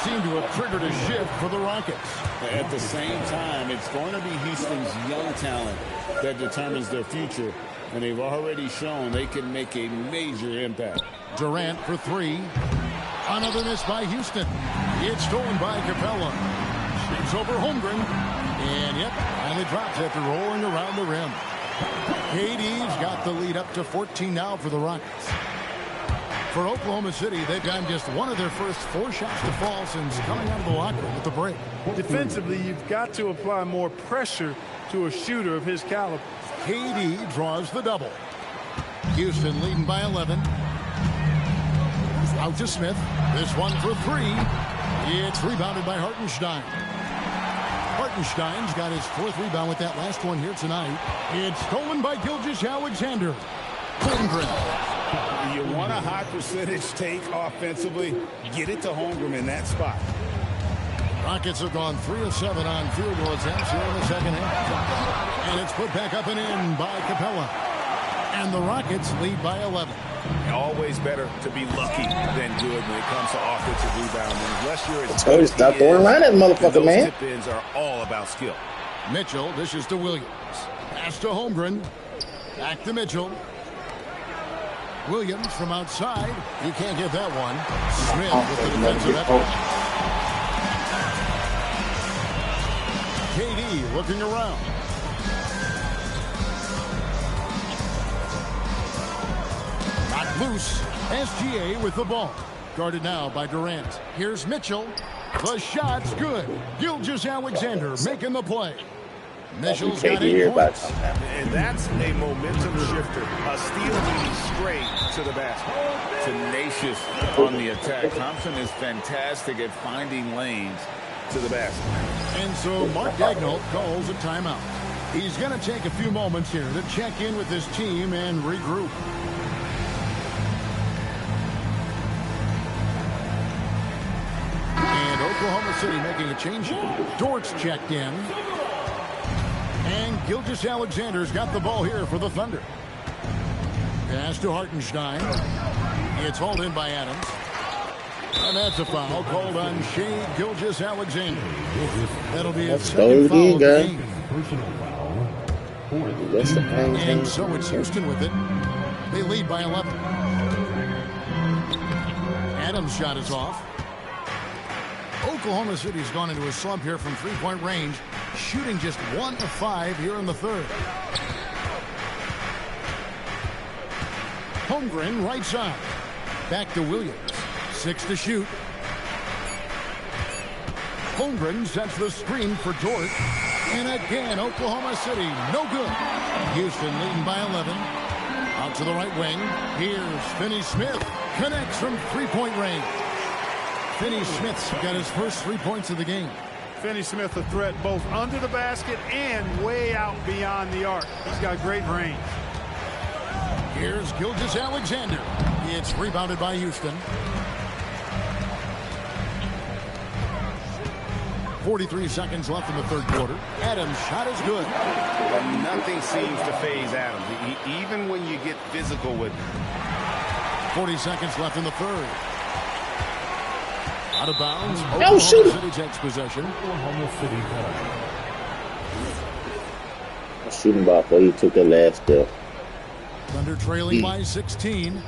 [SPEAKER 9] seem to have triggered a shift for the Rockets.
[SPEAKER 2] At the same time, it's going to be Houston's young talent that determines their future, and they've already shown they can make a major impact.
[SPEAKER 9] Durant for three. Another miss by Houston. It's stolen by Capella. Shoots over Holmgren. And yep, finally drops after rolling around the rim. KD's got the lead up to 14 now for the Rockets. For Oklahoma City, they've gotten just one of their first 4 shots to fall since coming out of the locker room at the break.
[SPEAKER 10] Defensively, you've got to apply more pressure to a shooter of his caliber.
[SPEAKER 9] KD draws the double. Houston leading by 11. Out to Smith. This one for 3. It's rebounded by Hartenstein. Hartenstein's got his 4th rebound with that last one here tonight. It's stolen by Gilgeous-Alexander. Holmgren.
[SPEAKER 2] You want a high percentage take offensively, get it to Holmgren in that spot.
[SPEAKER 9] Rockets have gone 3 of 7 on field goal attempts here in the second half. And it's put back up and in by Capella. And the Rockets lead by 11.
[SPEAKER 1] Always better to be lucky than good when it comes to offensive rebounding. Unless you're as
[SPEAKER 4] good as stop throwing around that motherfucker, man.
[SPEAKER 1] Those tip-ins are all about skill.
[SPEAKER 9] Mitchell dishes to Williams. Pass to Holmgren. Back to Mitchell. Williams from outside. He can't get that one. Smith with the defensive effort. KD looking around. Not loose. SGA with the ball. Guarded now by Durant. Here's Mitchell. The shot's good. Gilgeous-Alexander making the play. Mitchell's got 8 points.
[SPEAKER 1] And that's a momentum shifter. A steal leading straight to the basket.
[SPEAKER 12] Tenacious on the attack. Thompson is fantastic at finding lanes to the basket.
[SPEAKER 9] And so Mark Daigneault calls a timeout. He's going to take a few moments here to check in with his team and regroup. And Oklahoma City making a change here. Dort's checked in. And Gilgeous-Alexander's got the ball here for the Thunder. Pass to Hartenstein. It's hauled in by Adams. And that's a foul called on Shai Gilgeous-Alexander. That'll be his second foul of the game. And so it's Houston with it. They lead by 11. Adams' shot is off. Oklahoma City's gone into a slump here from three-point range, shooting just 1 of 5 here in the third. Holmgren right side. Back to Williams. 6 to shoot. Holmgren sets the screen for Dort. And again, Oklahoma City, no good. Houston leading by 11. Out to the right wing. Here's Finney-Smith. Connects from three-point range. Finney-Smith's got his first 3 points of the game.
[SPEAKER 10] Finney-Smith a threat both under the basket and way out beyond the arc. He's got great range.
[SPEAKER 9] Here's Gilgeous-Alexander. It's rebounded by Houston. 43 seconds left in the third quarter. Adams' shot is good.
[SPEAKER 1] And nothing seems to phase Adams, even when you get physical with him.
[SPEAKER 9] 40 seconds left in the third. Out of bounds.
[SPEAKER 4] Oh, shoot.
[SPEAKER 9] City takes possession.
[SPEAKER 4] Shooting ball for he took that last step.
[SPEAKER 9] Thunder trailing by 16.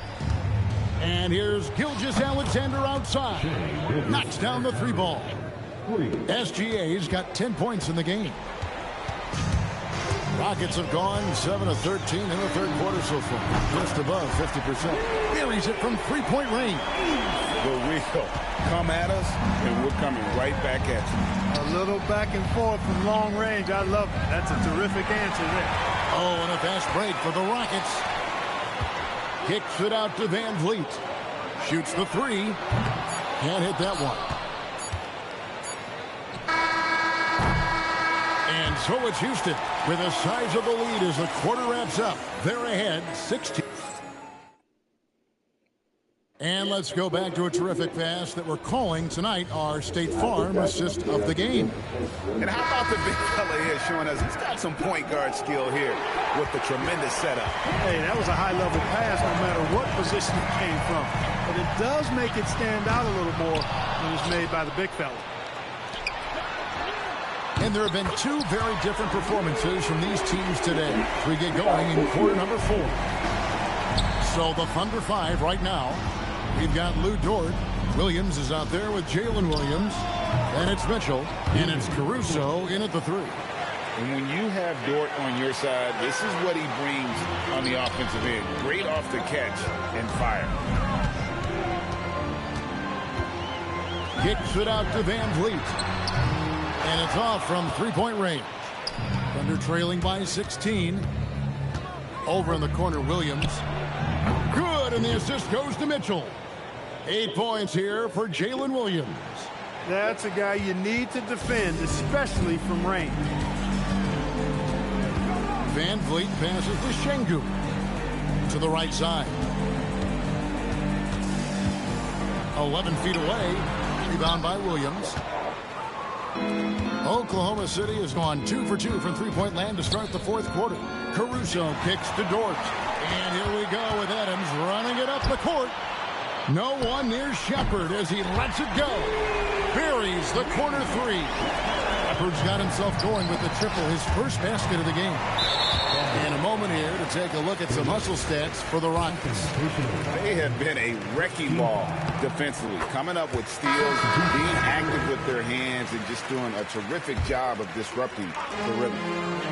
[SPEAKER 9] And here's Gilgeous-Alexander outside. Knocks down the 3 ball. SGA's got 10 points in the game. Rockets have gone 7 of 13 in the third quarter so far. Just above 50%. Buries it from three-point range.
[SPEAKER 1] Will come at us, and we're coming right back at you.
[SPEAKER 10] A little back and forth from long range. I love it. That's a terrific answer there.
[SPEAKER 9] Oh, and a fast break for the Rockets. Kicks it out to Van Vliet. Shoots the 3. Can't hit that one. And so it's Houston with a size of the lead as the quarter wraps up. They're ahead 16. And let's go back to a terrific pass that we're calling tonight our State Farm assist of the game.
[SPEAKER 12] And how about the big fella here showing us he's got some point guard skill here with the tremendous setup.
[SPEAKER 10] Hey, that was a high-level pass no matter what position it came from. But it does make it stand out a little more when it's made by the big fella.
[SPEAKER 9] And there have been two very different performances from these teams today as we get going in quarter number 4. So the Thunder 5 right now. We've got Lou Dort. Williams is out there with Jalen Williams. And it's Mitchell. And it's Caruso in at the 3.
[SPEAKER 12] And when you have Dort on your side, this is what he brings on the offensive end. Great off the catch and fire.
[SPEAKER 9] Kicks it out to Van Vliet. And it's off from three-point range. Thunder trailing by 16. Over in the corner, Williams. Good, and the assist goes to Mitchell. 8 points here for Jalen Williams.
[SPEAKER 10] That's a guy you need to defend, especially from range.
[SPEAKER 9] Van Vliet passes to Şengün. To the right side. 11 feet away. Rebound by Williams. Oklahoma City has gone 2 for 2 from three-point land to start the fourth quarter. Caruso kicks to Dort. And here we go with Adams running it up the court. No one near Shepard as he lets it go. Buries the corner 3. Shepard's got himself going with the triple, his first basket of the game. And a moment here to take a look at some hustle stats for the Rockets.
[SPEAKER 12] They have been a wrecking ball defensively, coming up with steals, being active with their hands, and just doing a terrific job of disrupting the rhythm.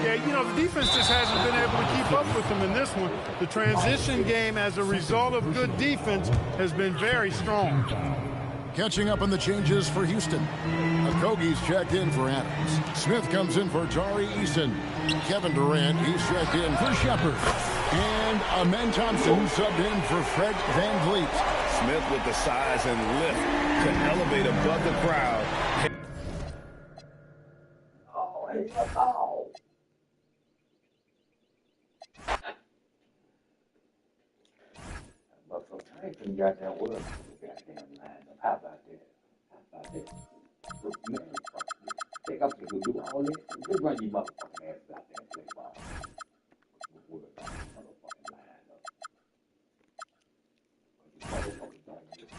[SPEAKER 10] Yeah, you know, the defense just hasn't been able to keep up with them in this one. The transition game, as a result of good defense, has been very strong.
[SPEAKER 9] Catching up on the changes for Houston. Okogie's checked in for Adams. Smith comes in for Tari Eason. Kevin Durant, he's checked in for Shepard. And Amen Thompson subbed in for Fred Van Vliet.
[SPEAKER 12] Smith with the size and lift to elevate above the crowd.
[SPEAKER 6] Oh, hey, oh. But from time to goddamn world, goddamn line. How about that? How about that? Look, man, take up to do all that. Just run your motherfucking ass out there and play ball. Word, motherfucking line up. Motherfuckers don't get it.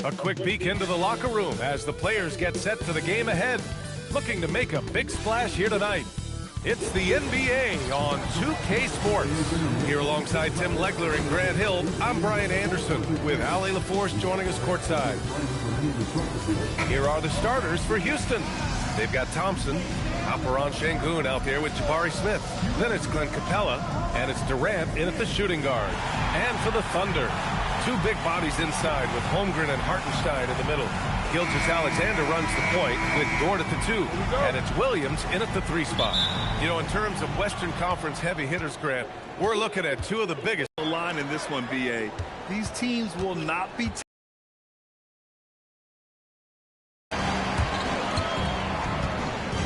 [SPEAKER 1] A quick peek into the locker room as the players get set for the game ahead. Looking to make a big splash here tonight. It's the NBA on 2K Sports. Here alongside Tim Legler and Grant Hill, I'm Brian Anderson with Allie LaForce joining us courtside. Here are the starters for Houston. They've got Thompson, Alperen Şengün out there with Jabari Smith. Then it's Clint Capella, and it's Durant in at the shooting guard. And for the Thunder, Two big bodies inside with Holmgren and Hartenstein in the middle. Gilgeous-Alexander runs the point with Dort at the 2. And it's Williams in at the 3 spot. You know, in terms of Western Conference heavy hitters, Grant, we're looking at two of the biggest.
[SPEAKER 3] Line in this one, BA. These teams will not be.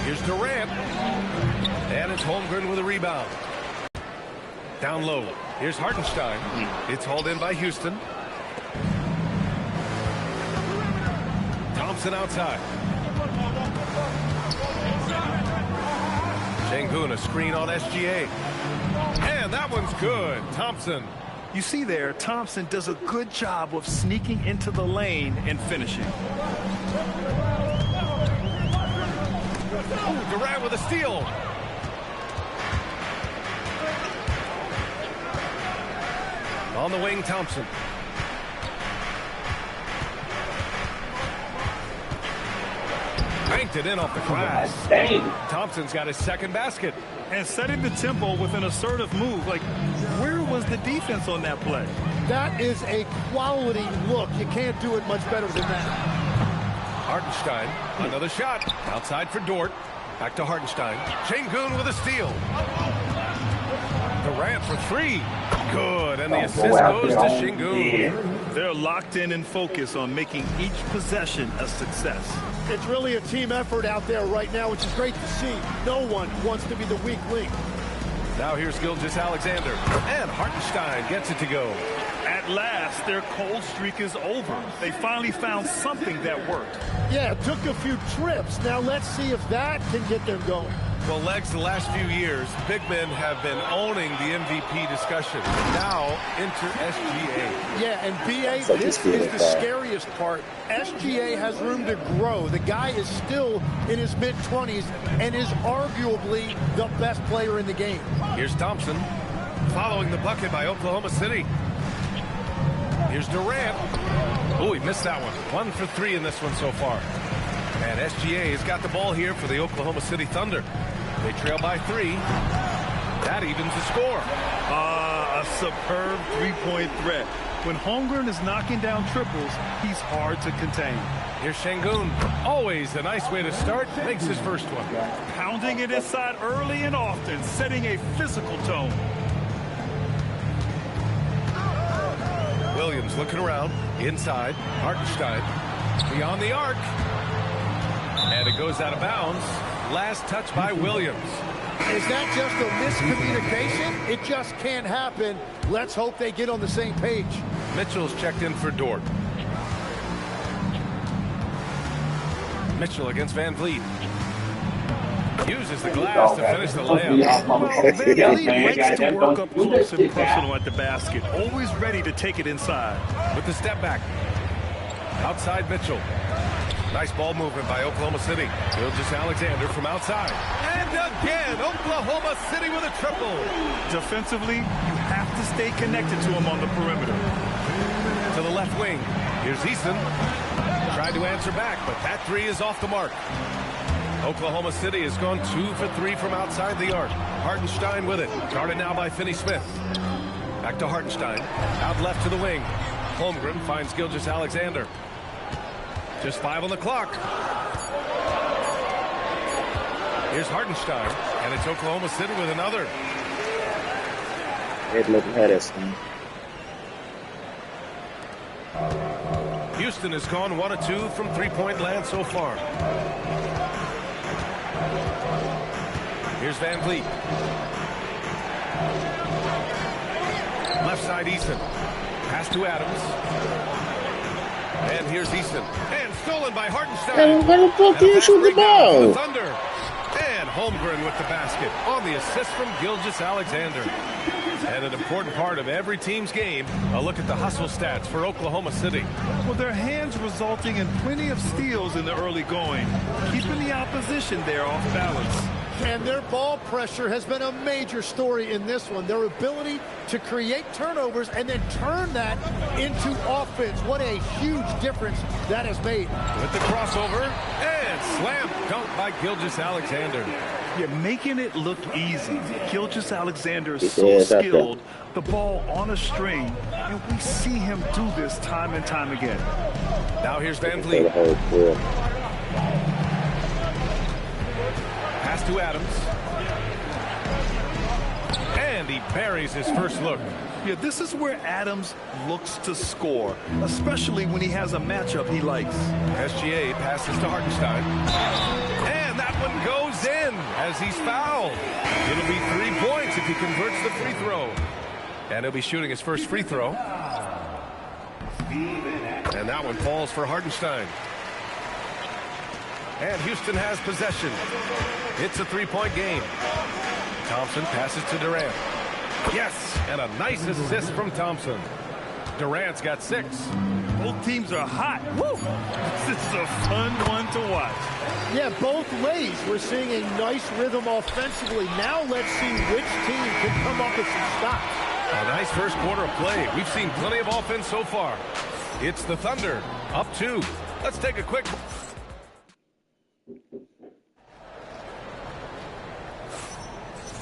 [SPEAKER 1] Here's Durant. And it's Holmgren with a rebound. Down low. Here's Hartenstein. It's hauled in by Houston. Thompson outside. Sengun, a screen on SGA. And that one's good. Thompson.
[SPEAKER 3] You see there, Thompson does a good job of sneaking into the lane and finishing.
[SPEAKER 1] Ooh, Durant with a steal. On the wing, Thompson. Banked it in off the glass. Thompson's got his second basket.
[SPEAKER 3] And setting the tempo with an assertive move. Like, where was the defense on that play?
[SPEAKER 13] That is a quality look. You can't do it much better than that.
[SPEAKER 1] Hartenstein, another shot. Outside for Dort. Back to Hartenstein. Sengun with a steal. Durant for 3. Good, and the assist goes to Sengun.
[SPEAKER 3] They're locked in and focused on making each possession a success.
[SPEAKER 13] It's really a team effort out there right now, which is great to see. No one wants to be the weak link.
[SPEAKER 1] Now here's Gilgeous-Alexander, and Hartenstein gets it to go.
[SPEAKER 3] At last, their cold streak is over. They finally found something that worked.
[SPEAKER 13] Yeah, it took a few trips. Now let's see if that can get them going.
[SPEAKER 1] Well, Legs, the last few years, big men have been owning the MVP discussion. Now, enter SGA.
[SPEAKER 13] Yeah, and BA, this is the scariest part. SGA has room to grow. The guy is still in his mid-20s and is arguably the best player in the game.
[SPEAKER 1] Here's Thompson, following the bucket by Oklahoma City. Here's Durant. Oh, he missed that one. 1 for 3 in this one so far. And SGA has got the ball here for the Oklahoma City Thunder. They trail by 3. That evens the score.
[SPEAKER 3] A superb three-point threat. When Holmgren is knocking down triples, he's hard to contain.
[SPEAKER 1] Here's Sengun. Always a nice way to start. Makes his first one.
[SPEAKER 3] Pounding it inside early and often, setting a physical tone.
[SPEAKER 1] Williams looking around. Inside. Hartenstein. Beyond the arc. And it goes out of bounds. Last touch by Williams.
[SPEAKER 13] Is that just a miscommunication? It just can't happen. Let's hope they get on the same page.
[SPEAKER 1] Mitchell's checked in for Dort. Mitchell against Van Vliet. Uses the glass to finish the layup.
[SPEAKER 3] Well, Van Vliet likes to work up close and personal at the basket. Always ready to take it inside.
[SPEAKER 1] With the step back. Outside Mitchell. Nice ball movement by Oklahoma City. Gilgeous-Alexander from outside. And again, Oklahoma City with a triple.
[SPEAKER 3] Defensively, you have to stay connected to him on the perimeter.
[SPEAKER 1] To the left wing. Here's Eason. Tried to answer back, but that 3 is off the mark. Oklahoma City has gone 2 for 3 from outside the arc. Hartenstein with it. Guarded now by Finney-Smith. Back to Hartenstein. Out left to the wing. Holmgren finds Gilgeous-Alexander. Just 5 on the clock. Here's Hartenstein, and it's Oklahoma City with another. Houston has gone 1 of 2 from three-point land so far. Here's Van Vliet. Left side, Eason. Pass to Adams. And here's Eason. And stolen by Hartenstein.
[SPEAKER 4] And where the fuck do you shoot the ball?
[SPEAKER 1] Thunder. And Holmgren with the basket on the assist from Gilgeous-Alexander. And an important part of every team's game, a look at the hustle stats for Oklahoma City.
[SPEAKER 3] Well, their hands resulting in plenty of steals in the early going, keeping the opposition there off balance.
[SPEAKER 13] And their ball pressure has been a major story in this one. Their ability to create turnovers and then turn that into offense. What a huge difference that has made.
[SPEAKER 1] With the crossover, and Slam dunk by Gilgeous-Alexander.
[SPEAKER 3] Yeah, making it look easy. Gilgeous-Alexander is so skilled. The ball on a string, and we see him do this time and time again.
[SPEAKER 1] Now here's Van Vliet. Pass to Adams. And he buries his first look.
[SPEAKER 3] Yeah, this is where Adams looks to score, especially when he has a matchup he likes.
[SPEAKER 1] SGA passes to Hartenstein. And that one goes in as he's fouled. It'll be 3 points if he converts the free throw. And he'll be shooting his first free throw. And that one falls for Hartenstein. And Houston has possession. It's a 3-point game. Thompson passes to Durant. Yes, and a nice assist from Thompson. Durant's got 6.
[SPEAKER 3] Both teams are hot. Woo! This is a fun one to watch.
[SPEAKER 13] Yeah, both ways. We're seeing a nice rhythm offensively. Now let's see which team can come up with some stops.
[SPEAKER 1] A nice first quarter of play. We've seen plenty of offense so far. It's the Thunder, up 2. Let's take a quick...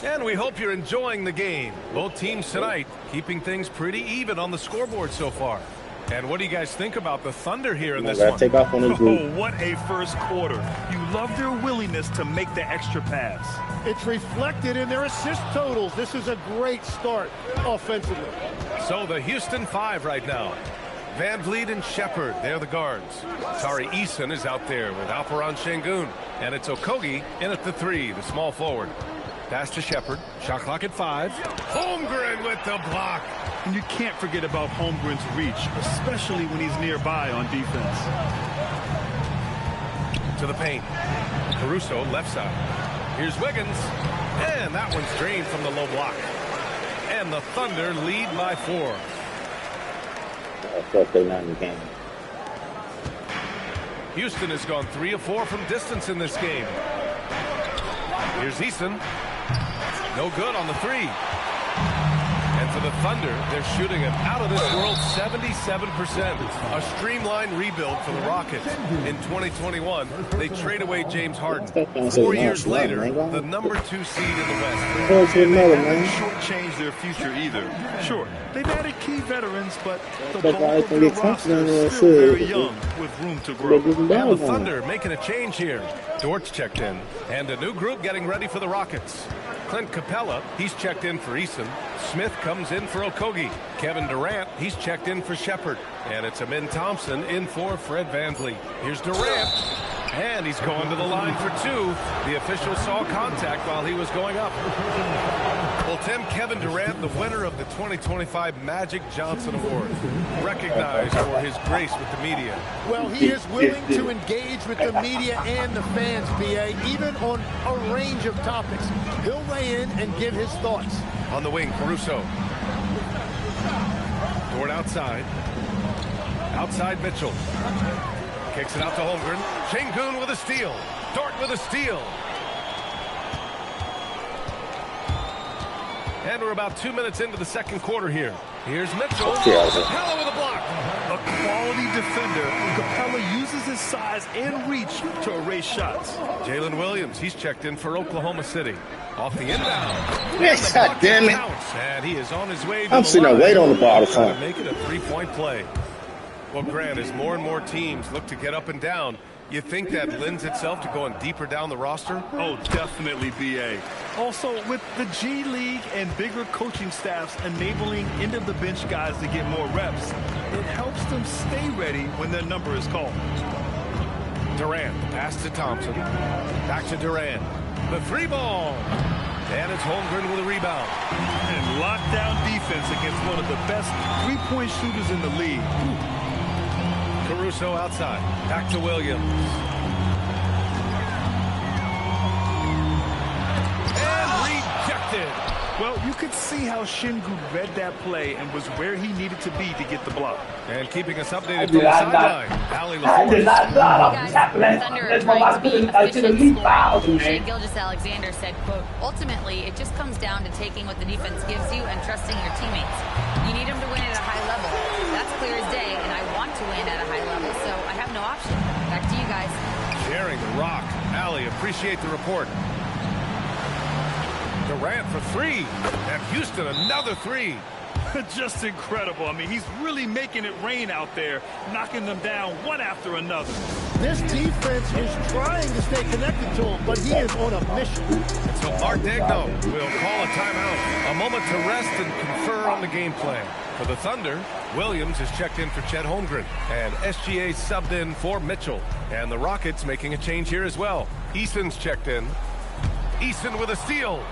[SPEAKER 1] And we hope you're enjoying the game. Both teams tonight keeping things pretty even on the scoreboard so far. And what do you guys think about the Thunder here in this one?
[SPEAKER 4] Take off on
[SPEAKER 3] oh, what a first quarter. You love their willingness to make the extra pass.
[SPEAKER 13] It's reflected in their assist totals. This is a great start offensively.
[SPEAKER 1] So the Houston 5 right now. Van Vliet and Shepard, they're the guards. Tari Eason is out there with Alperen Sengun. And it's Okogie in at the 3, the small forward. Pass to Shepard. Shot clock at 5. Holmgren with the block.
[SPEAKER 3] And you can't forget about Holmgren's reach, especially when he's nearby on defense.
[SPEAKER 1] To the paint. Caruso, left side. Here's Wiggins. And that one's drained from the low block. And the Thunder lead by 4.
[SPEAKER 4] Of course, they're not in the game.
[SPEAKER 1] Houston has gone 3 of 4 from distance in this game. Here's Eason. No good on the 3. And for the Thunder, they're shooting an out-of-this-world 77%. A streamlined rebuild for the Rockets. In 2021, they trade away James Harden. 4 years later, the number 2 seed in the West.
[SPEAKER 3] They haven't shortchanged their future either. Sure, they've added key veterans, but the bulk of their roster is still very young with room to grow.
[SPEAKER 1] And the Thunder making a change here. Dortch checked in, and a new group getting ready for the Rockets. Clint Capella, he's checked in for Eason. Smith comes in for Okogie. Kevin Durant, he's checked in for Shepard. And it's Amin Thompson in for Fred VanVleet. Here's Durant, and he's going to the line for 2. The official saw contact while he was going up. Well, Tim, Kevin Durant, the winner of the 2025 Magic Johnson Award, recognized for his grace with the media.
[SPEAKER 13] Well, he is willing to engage with the media and the fans, B.A., even on a range of topics. He'll weigh in and give his thoughts.
[SPEAKER 1] On the wing, Caruso. Dort outside. Outside Mitchell. Kicks it out to Holmgren. Sengun with a steal. Dort with a steal. And we're about 2 minutes into the second quarter here. Here's Mitchell. Capella with a block.
[SPEAKER 3] A quality defender. Capella uses his size and reach to erase shots.
[SPEAKER 1] Jalen Williams, he's checked in for Oklahoma City. Off the inbound.
[SPEAKER 4] Yes, God damn it.
[SPEAKER 1] And he is on his way to
[SPEAKER 4] I'm sitting there waiting on the ball to
[SPEAKER 1] make it a 3-point play. Well, Grant, as more and more teams look to get up and down, you think that lends itself to going deeper down the roster?
[SPEAKER 3] Oh, definitely, B.A. Also, with the G League and bigger coaching staffs enabling end-of-the-bench guys to get more reps, it helps them stay ready when their number is called.
[SPEAKER 1] Durant, pass to Thompson. Back to Durant. The 3-ball. And it's Holmgren with a rebound.
[SPEAKER 3] And lockdown defense against one of the best three-point shooters in the league.
[SPEAKER 1] Caruso outside. Back to Williams. And rejected.
[SPEAKER 3] Well, you could see how Sengun read that play and was where he needed to be to get the block.
[SPEAKER 1] And keeping us updated from the sideline, Allie LaForce.
[SPEAKER 8] Thunder are trying to be efficient scoring. Shai Gilgeous-Alexander said, quote, ultimately, it just comes down to taking what the defense gives you and trusting your teammates. You need them to win at a high level. That's clear as day, and I want to win at a high level, so I have no option. Back to you guys.
[SPEAKER 1] Sharing the rock. Allie, appreciate the report. Durant for three. And Houston, another three.
[SPEAKER 3] Just incredible. I mean, he's really making it rain out there, knocking them down one after another.
[SPEAKER 13] This defense is trying to stay connected to him, but he is on a mission.
[SPEAKER 1] So Art Dagno will call a timeout. A moment to rest and confer on the game plan. For the Thunder, Williams is checked in for Chet Holmgren. And SGA subbed in for Mitchell. And the Rockets making a change here as well. Eason's checked in. Eason with a steal.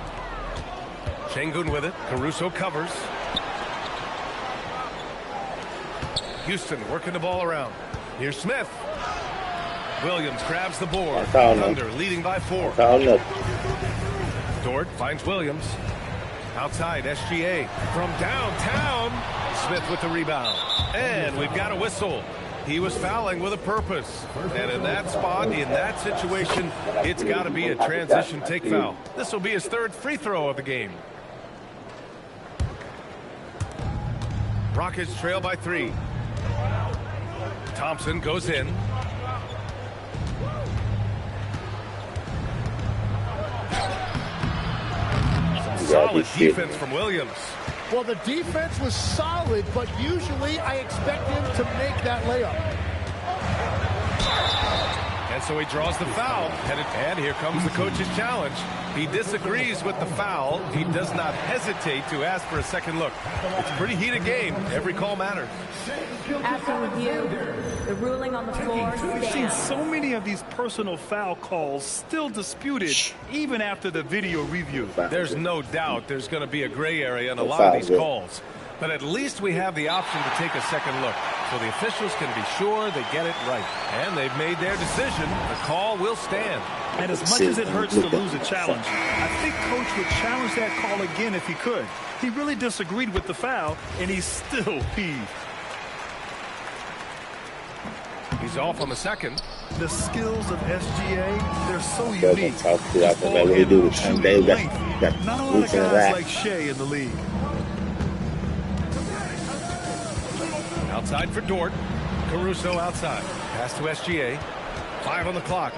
[SPEAKER 1] Şengün with it. Caruso covers. Houston working the ball around. Here's Smith. Williams grabs the board. Thunder leading by 4. Dort finds Williams. Outside, SGA from downtown. Smith with the rebound. And we've got a whistle. He was fouling with a purpose. And in that spot, in that situation, it's got to be a transition take foul. This will be his 3rd free throw of the game. Rockets trail by 3. Thompson goes in. Solid defense from Williams.
[SPEAKER 13] Well, the defense was solid, but usually I expect him to make that layup.
[SPEAKER 1] And so he draws the foul. And here comes the coach's challenge. He disagrees with the foul. He does not hesitate to ask for a second look. It's a pretty heated game. Every call matters.
[SPEAKER 8] After review, the ruling on the floor
[SPEAKER 3] We've seen
[SPEAKER 8] stands.
[SPEAKER 3] so many of these personal foul calls still disputed, even after the video review.
[SPEAKER 1] There's no doubt there's going to be a gray area in a lot of these calls. But at least we have the option to take a second look. So the officials can be sure they get it right. And they've made their decision. The call will stand.
[SPEAKER 3] And as much as it hurts to lose a challenge, I think Coach would challenge that call again if he could. He really disagreed with the foul, and he's still peeved.
[SPEAKER 1] He's off on the second.
[SPEAKER 3] The skills of SGA, they're so unique. Not a lot of guys like Shea in the league.
[SPEAKER 1] Outside for Dort. Caruso outside. Pass to SGA. 5 on the clock.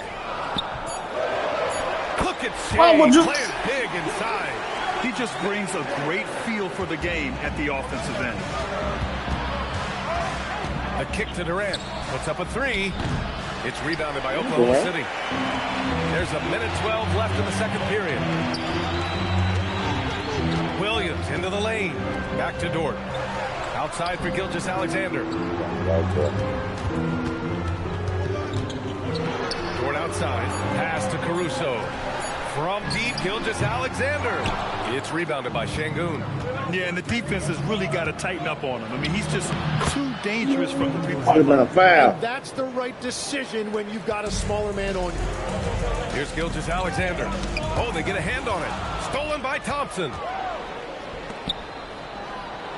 [SPEAKER 1] Look at Shea playing big inside.
[SPEAKER 3] He just brings a great feel for the game at the offensive end.
[SPEAKER 1] A kick to Durant. Puts up a 3. It's rebounded by Oklahoma City. There's a minute 12 left in the second period. Williams into the lane. Back to Dort. Outside for Gilgeous-Alexander. Dort outside. Pass to Caruso. From deep, Gilgeous-Alexander. It's rebounded by Şengün.
[SPEAKER 3] Yeah, and the defense has really got to tighten up on him. I mean, he's just too dangerous from the three-point line.
[SPEAKER 13] And that's the right decision when you've got a smaller man on you.
[SPEAKER 1] Here's Gilgeous-Alexander. Oh, they get a hand on it. Stolen by Thompson.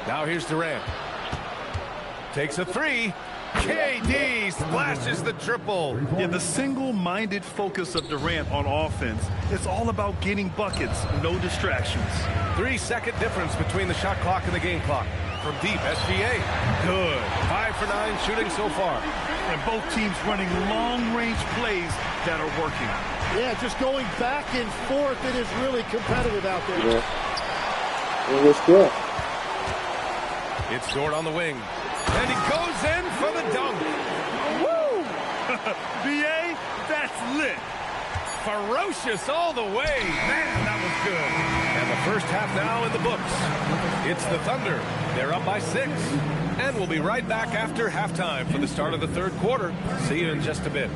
[SPEAKER 1] Now here's Durant. Takes a 3. KD splashes the triple.
[SPEAKER 3] Yeah, the single-minded focus of Durant on offense. It's all about getting buckets, no distractions.
[SPEAKER 1] 3-second difference between the shot clock and the game clock. From deep, SGA. Good. 5 for 9 shooting so far.
[SPEAKER 3] And both teams running long-range plays that are working.
[SPEAKER 13] Yeah, just going back and forth. It is really competitive out there.
[SPEAKER 4] Yeah. It was good.
[SPEAKER 1] It's Dort on the wing. And he goes in for the dunk.
[SPEAKER 3] Woo! B.A., that's lit.
[SPEAKER 1] Ferocious all the way. Man, that was good. And the first half now in the books. It's the Thunder. They're up by 6. And we'll be right back after halftime for the start of the third quarter. See you in just a bit.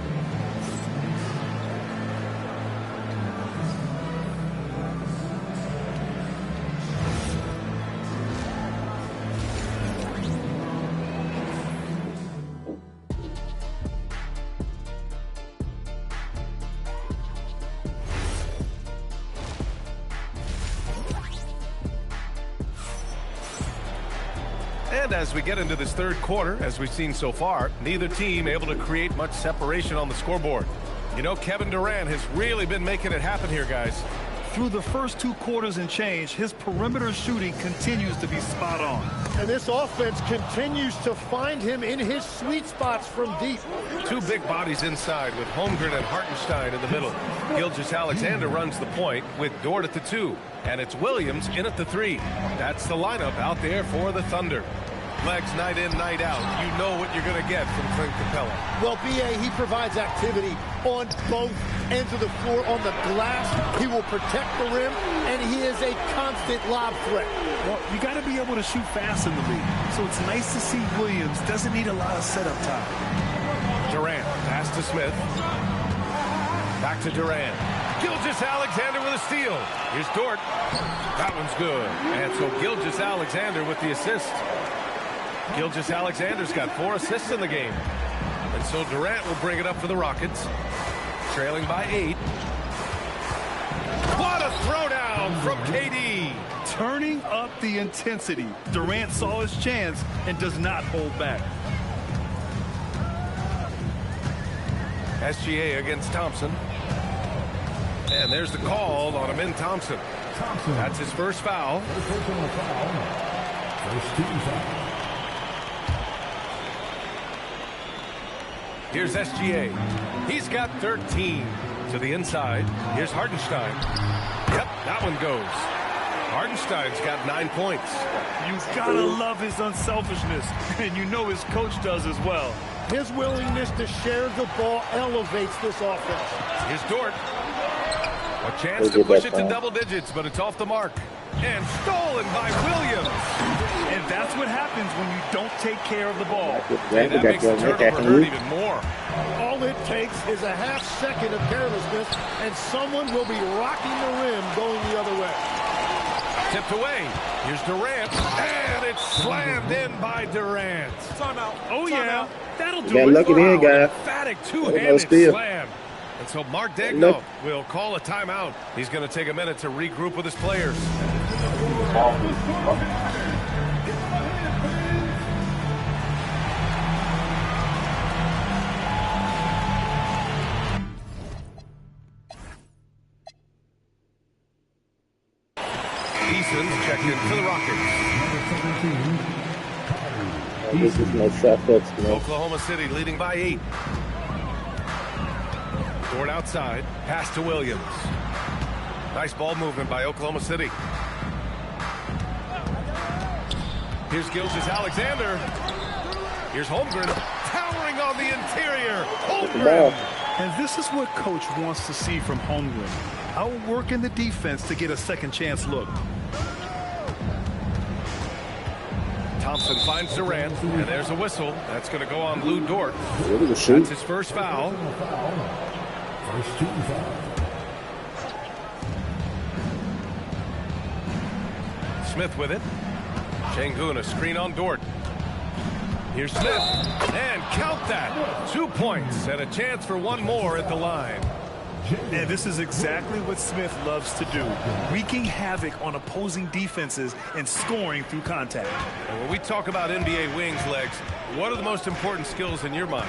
[SPEAKER 1] And as we get into this third quarter, as we've seen so far, neither team able to create much separation on the scoreboard. You know, Kevin Durant has really been making it happen here, guys.
[SPEAKER 3] Through the first 2 quarters and change, his perimeter shooting continues to be spot on.
[SPEAKER 13] And this offense continues to find him in his sweet spots from deep.
[SPEAKER 1] 2 big bodies inside with Holmgren and Hartenstein in the middle. Gilgeous-Alexander runs the point with Dort at the 2. And it's Williams in at the 3. That's the lineup out there for the Thunder. Legs night in, night out. You know what you're going to get from Clint Capella.
[SPEAKER 13] Well, B.A., he provides activity on both ends of the floor. On the glass, he will protect the rim, and he is a constant lob threat.
[SPEAKER 3] Well, you got to be able to shoot fast in the league. So it's nice to see Williams doesn't need a lot of setup time.
[SPEAKER 1] Durant, pass to Smith. Back to Durant. Gilgeous-Alexander with a steal. Here's Dort. That one's good. And so Gilgeous-Alexander with the assist. Gilgeous-Alexander's got 4 assists in the game. And so Durant will bring it up for the Rockets. Trailing by 8. What a throwdown from KD.
[SPEAKER 3] Turning up the intensity. Durant saw his chance and does not hold back.
[SPEAKER 1] SGA against Thompson. And there's the call on Amin Thompson. That's his first foul. Here's SGA. He's got 13 to the inside. Here's Hartenstein. Yep, that one goes. Hartenstein's got 9 points.
[SPEAKER 3] You gotta love his unselfishness, and you know his coach does as well.
[SPEAKER 13] His willingness to share the ball elevates this offense.
[SPEAKER 1] Here's Dort. A chance to push it to double digits, but it's off the mark. And stolen by Williams.
[SPEAKER 3] And that's what happens when you don't take care of the ball.
[SPEAKER 1] And that makes the turnover hurt even more.
[SPEAKER 13] All it takes is a half second of carelessness, and someone will be rocking the rim going the other way.
[SPEAKER 1] Tipped away. Here's Durant. And it's slammed in by Durant.
[SPEAKER 10] Timeout.
[SPEAKER 3] Oh, yeah. That'll do
[SPEAKER 4] it. Look at here, guys.
[SPEAKER 1] Emphatic two-handed slam. And so Mark Daigneault will call a timeout. He's going to take a minute to regroup with his players. Eason's checked in for the Rockets.
[SPEAKER 4] This is no shot that's
[SPEAKER 1] Oklahoma City leading by 8. Dort outside. Pass to Williams. Nice ball movement by Oklahoma City. Here's Gilgeous-Alexander. Here's Holmgren. Towering on the interior. Holmgren.
[SPEAKER 3] And this is what coach wants to see from Holmgren. Outworking the defense to get a second chance look.
[SPEAKER 1] Thompson finds Durant, and there's a whistle. That's going to go on Lou Dort. That's his first foul. Smith with it. Sengun, a screen on Dort. Here's Smith, and count that. 2 points and a chance for one more at the line.
[SPEAKER 3] And this is exactly what Smith loves to do, wreaking havoc on opposing defenses and scoring through contact.
[SPEAKER 1] And when we talk about NBA wings, Legs, what are the most important skills in your mind?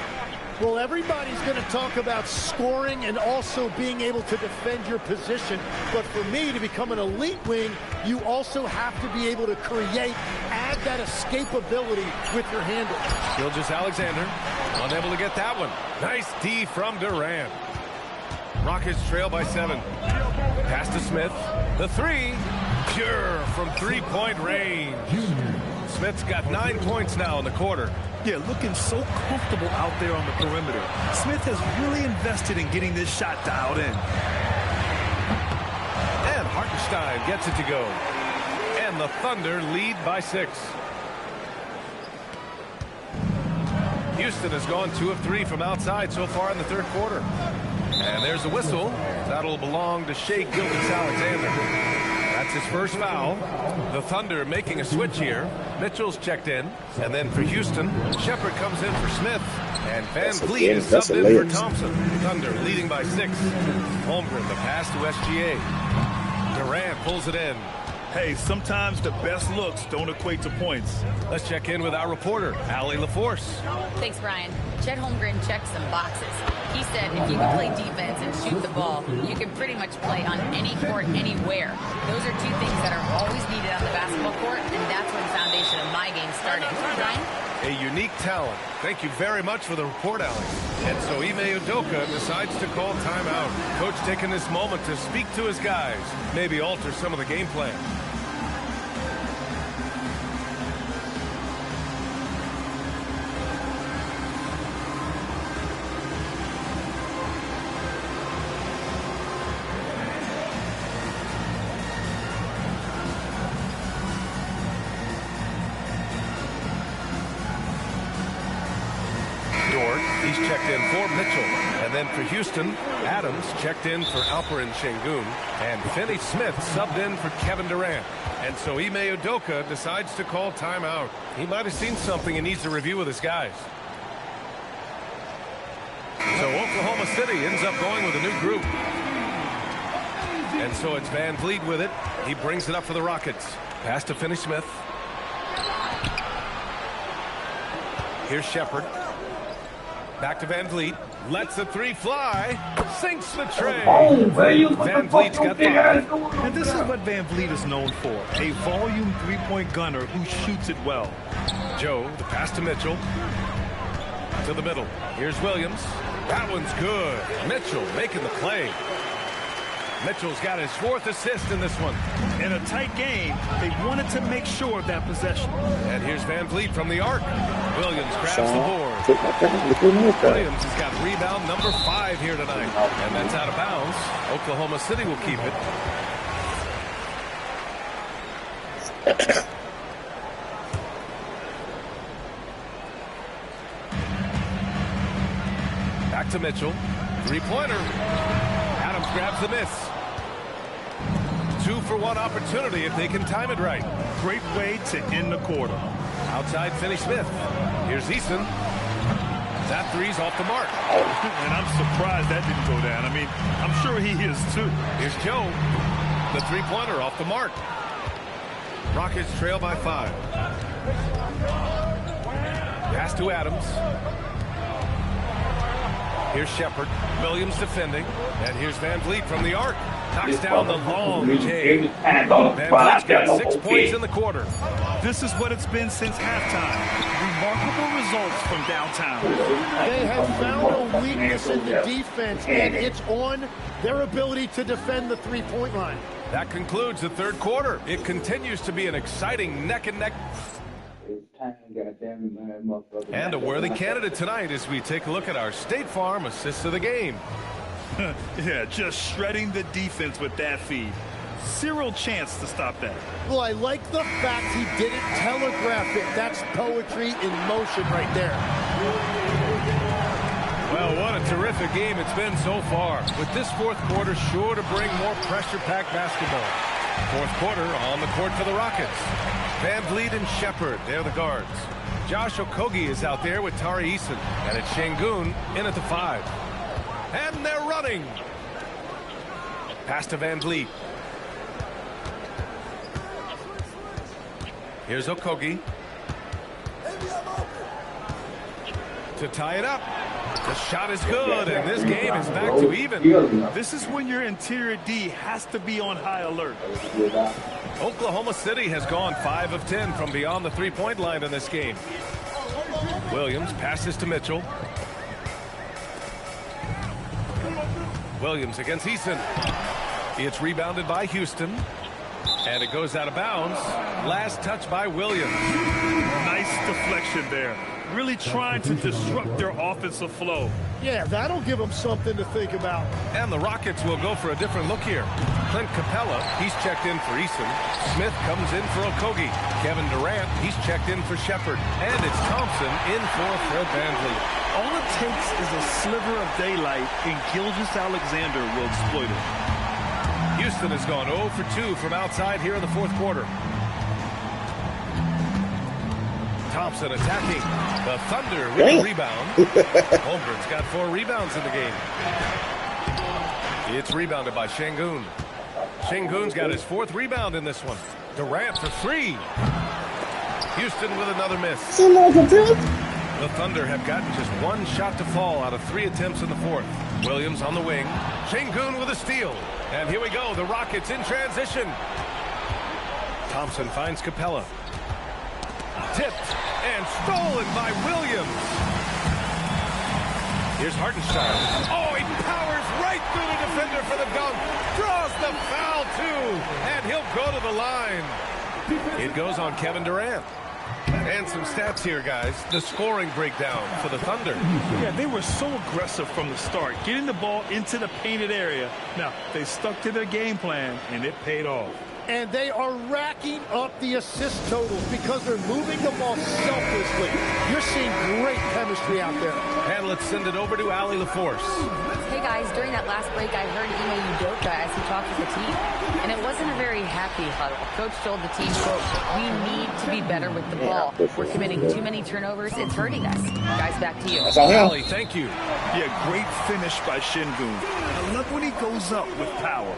[SPEAKER 13] Well, everybody's going to talk about scoring and also being able to defend your position. But for me, to become an elite wing, you also have to be able to create, add that escapability with your handle.
[SPEAKER 1] Gilgeous-Alexander, unable to get that one. Nice D from Durant. Rockets trail by 7. Pass to Smith. The 3. Pure from three-point range. Smith's got 9 points now in the quarter.
[SPEAKER 3] Yeah, looking so comfortable out there on the perimeter. Smith has really invested in getting this shot dialed in.
[SPEAKER 1] And Hartenstein gets it to go. And the Thunder lead by 6. Houston has gone 2 of 3 from outside so far in the third quarter. And there's a whistle. That'll belong to Shai Gilgeous-Alexander. That's his first foul. The Thunder making a switch here. Mitchell's checked in. And then for Houston, Shepherd comes in for Smith. And Van Vliet is subbed in for Thompson. Thunder leading by 6. Holmgren, the pass to SGA. Durant pulls it in.
[SPEAKER 3] Hey, sometimes the best looks don't equate to points.
[SPEAKER 1] Let's check in with our reporter, Allie LaForce.
[SPEAKER 8] Thanks, Brian. Chet Holmgren checked some boxes. He said if you can play defense and shoot the ball, you can pretty much play on any court, anywhere. Those are two things that are always needed on the basketball court, and that's where the foundation of my game started. Brian?
[SPEAKER 1] A unique talent. Thank you very much for the report, Allie. And so Ime Udoka decides to call timeout. Coach taking this moment to speak to his guys, maybe alter some of the game plan. He's checked in for Mitchell. And then for Houston, Adams checked in for Alperen Şengün. And Finney Smith subbed in for Kevin Durant. And so Ime Udoka decides to call timeout. He might have seen something and needs to review with his guys. So Oklahoma City ends up going with a new group. And so it's Van Vliet with it. He brings it up for the Rockets. Pass to Finney Smith. Here's Shepherd. Back to Van Vliet. Lets the three fly. Sinks the tray. Van Vliet's got 5.
[SPEAKER 3] And this is what Van Vliet is known for. A volume three-point gunner who shoots it well.
[SPEAKER 1] Joe, the pass to Mitchell. To the middle. Here's Williams. That one's good. Mitchell making the play. Mitchell's got his 4th assist in this one.
[SPEAKER 3] In a tight game, they wanted to make sure of that possession.
[SPEAKER 1] And here's Van Vliet from the arc. Williams grabs the board. Williams has got rebound number 5 here tonight. And that's out of bounds. Oklahoma City will keep it. Back to Mitchell. 3-pointer. Adams grabs the miss. 2-for-1 opportunity if they can time it right.
[SPEAKER 3] Great way to end the quarter.
[SPEAKER 1] Outside Finney Smith. Here's Eason. That three's off the mark.
[SPEAKER 3] And I'm surprised that didn't go down. I mean, I'm sure he is too.
[SPEAKER 1] Here's Joe. The 3-pointer off the mark. Rockets trail by 5. Pass to Adams. Here's Shepherd. Williams defending. And here's Van Vliet from the arc. Knocks down the long J. Van Vliet's got 6 points in the quarter.
[SPEAKER 3] This is what it's been since halftime. Remarkable results from downtown.
[SPEAKER 13] They have found a weakness in the defense, and it's on their ability to defend the three-point line.
[SPEAKER 1] That concludes the third quarter. It continues to be an exciting neck-and-neck. And a worthy candidate tonight as we take a look at our State Farm assists of the game.
[SPEAKER 3] Yeah, just shredding the defense with that feed. Zero chance to stop that.
[SPEAKER 13] Well, I like the fact he didn't telegraph it. That's poetry in motion right there.
[SPEAKER 1] Well, what a terrific game it's been so far. With this fourth quarter sure to bring more pressure-packed basketball. Fourth quarter on the court for the Rockets. Van Vliet and Shepherd, they're the guards. Josh Okogie is out there with Tari Eason. And it's Şengün in at the 5. And they're running. Pass to Van Vliet. Here's Okogie. To tie it up. The shot is good, and this game is back to even.
[SPEAKER 3] This is when your interior D has to be on high alert.
[SPEAKER 1] Oklahoma City has gone 5 of 10 from beyond the three-point line in this game. Williams passes to Mitchell. Williams against Eason. It's rebounded by Houston. And it goes out of bounds. Last touch by Williams.
[SPEAKER 3] Nice deflection there. Really trying to disrupt their offensive flow.
[SPEAKER 13] Yeah, that'll give them something to think about.
[SPEAKER 1] And the Rockets will go for a different look here. Clint Capella, he's checked in for Eason. Smith comes in for Okogie. Kevin Durant, he's checked in for Shepherd. And it's Thompson in for Fred VanVleet.
[SPEAKER 3] All it takes is a sliver of daylight, and Gilgeous-Alexander will exploit it.
[SPEAKER 1] Houston has gone 0 for 2 from outside here in the fourth quarter. Thompson attacking. The Thunder with the rebound. Holmgren's got 4 rebounds in the game. It's rebounded by Şengün. Şengün's got his 4th rebound in this one. Durant for 3. Houston with another miss. The Thunder have gotten just 1 shot to fall out of 3 attempts in the 4th. Williams on the wing. Şengün with a steal. And here we go. The Rockets in transition. Thompson finds Capella. Tipped and stolen by Williams. Here's Hartenstein. Oh, he powers right through the defender for the dunk. Draws the foul, too. And he'll go to the line. It goes on Kevin Durant. And some stats here, guys. The scoring breakdown for the Thunder.
[SPEAKER 3] Yeah, they were so aggressive from the start, getting the ball into the painted area. Now, they stuck to their game plan, and it paid off.
[SPEAKER 13] And they are racking up the assist totals because they're moving the ball selflessly. You're seeing great chemistry out there.
[SPEAKER 1] And let's send it over to Allie LaForce.
[SPEAKER 8] Hey, guys, during that last break, I heard Ime Udoka as he talked with the team, and it wasn't a very happy huddle. Coach told the team, quote, "We need to be better with the ball. We're committing too many turnovers. It's hurting us." Guys, back to you.
[SPEAKER 1] Allie, thank you.
[SPEAKER 3] Yeah, great finish by Şengün. I love when he goes up with power.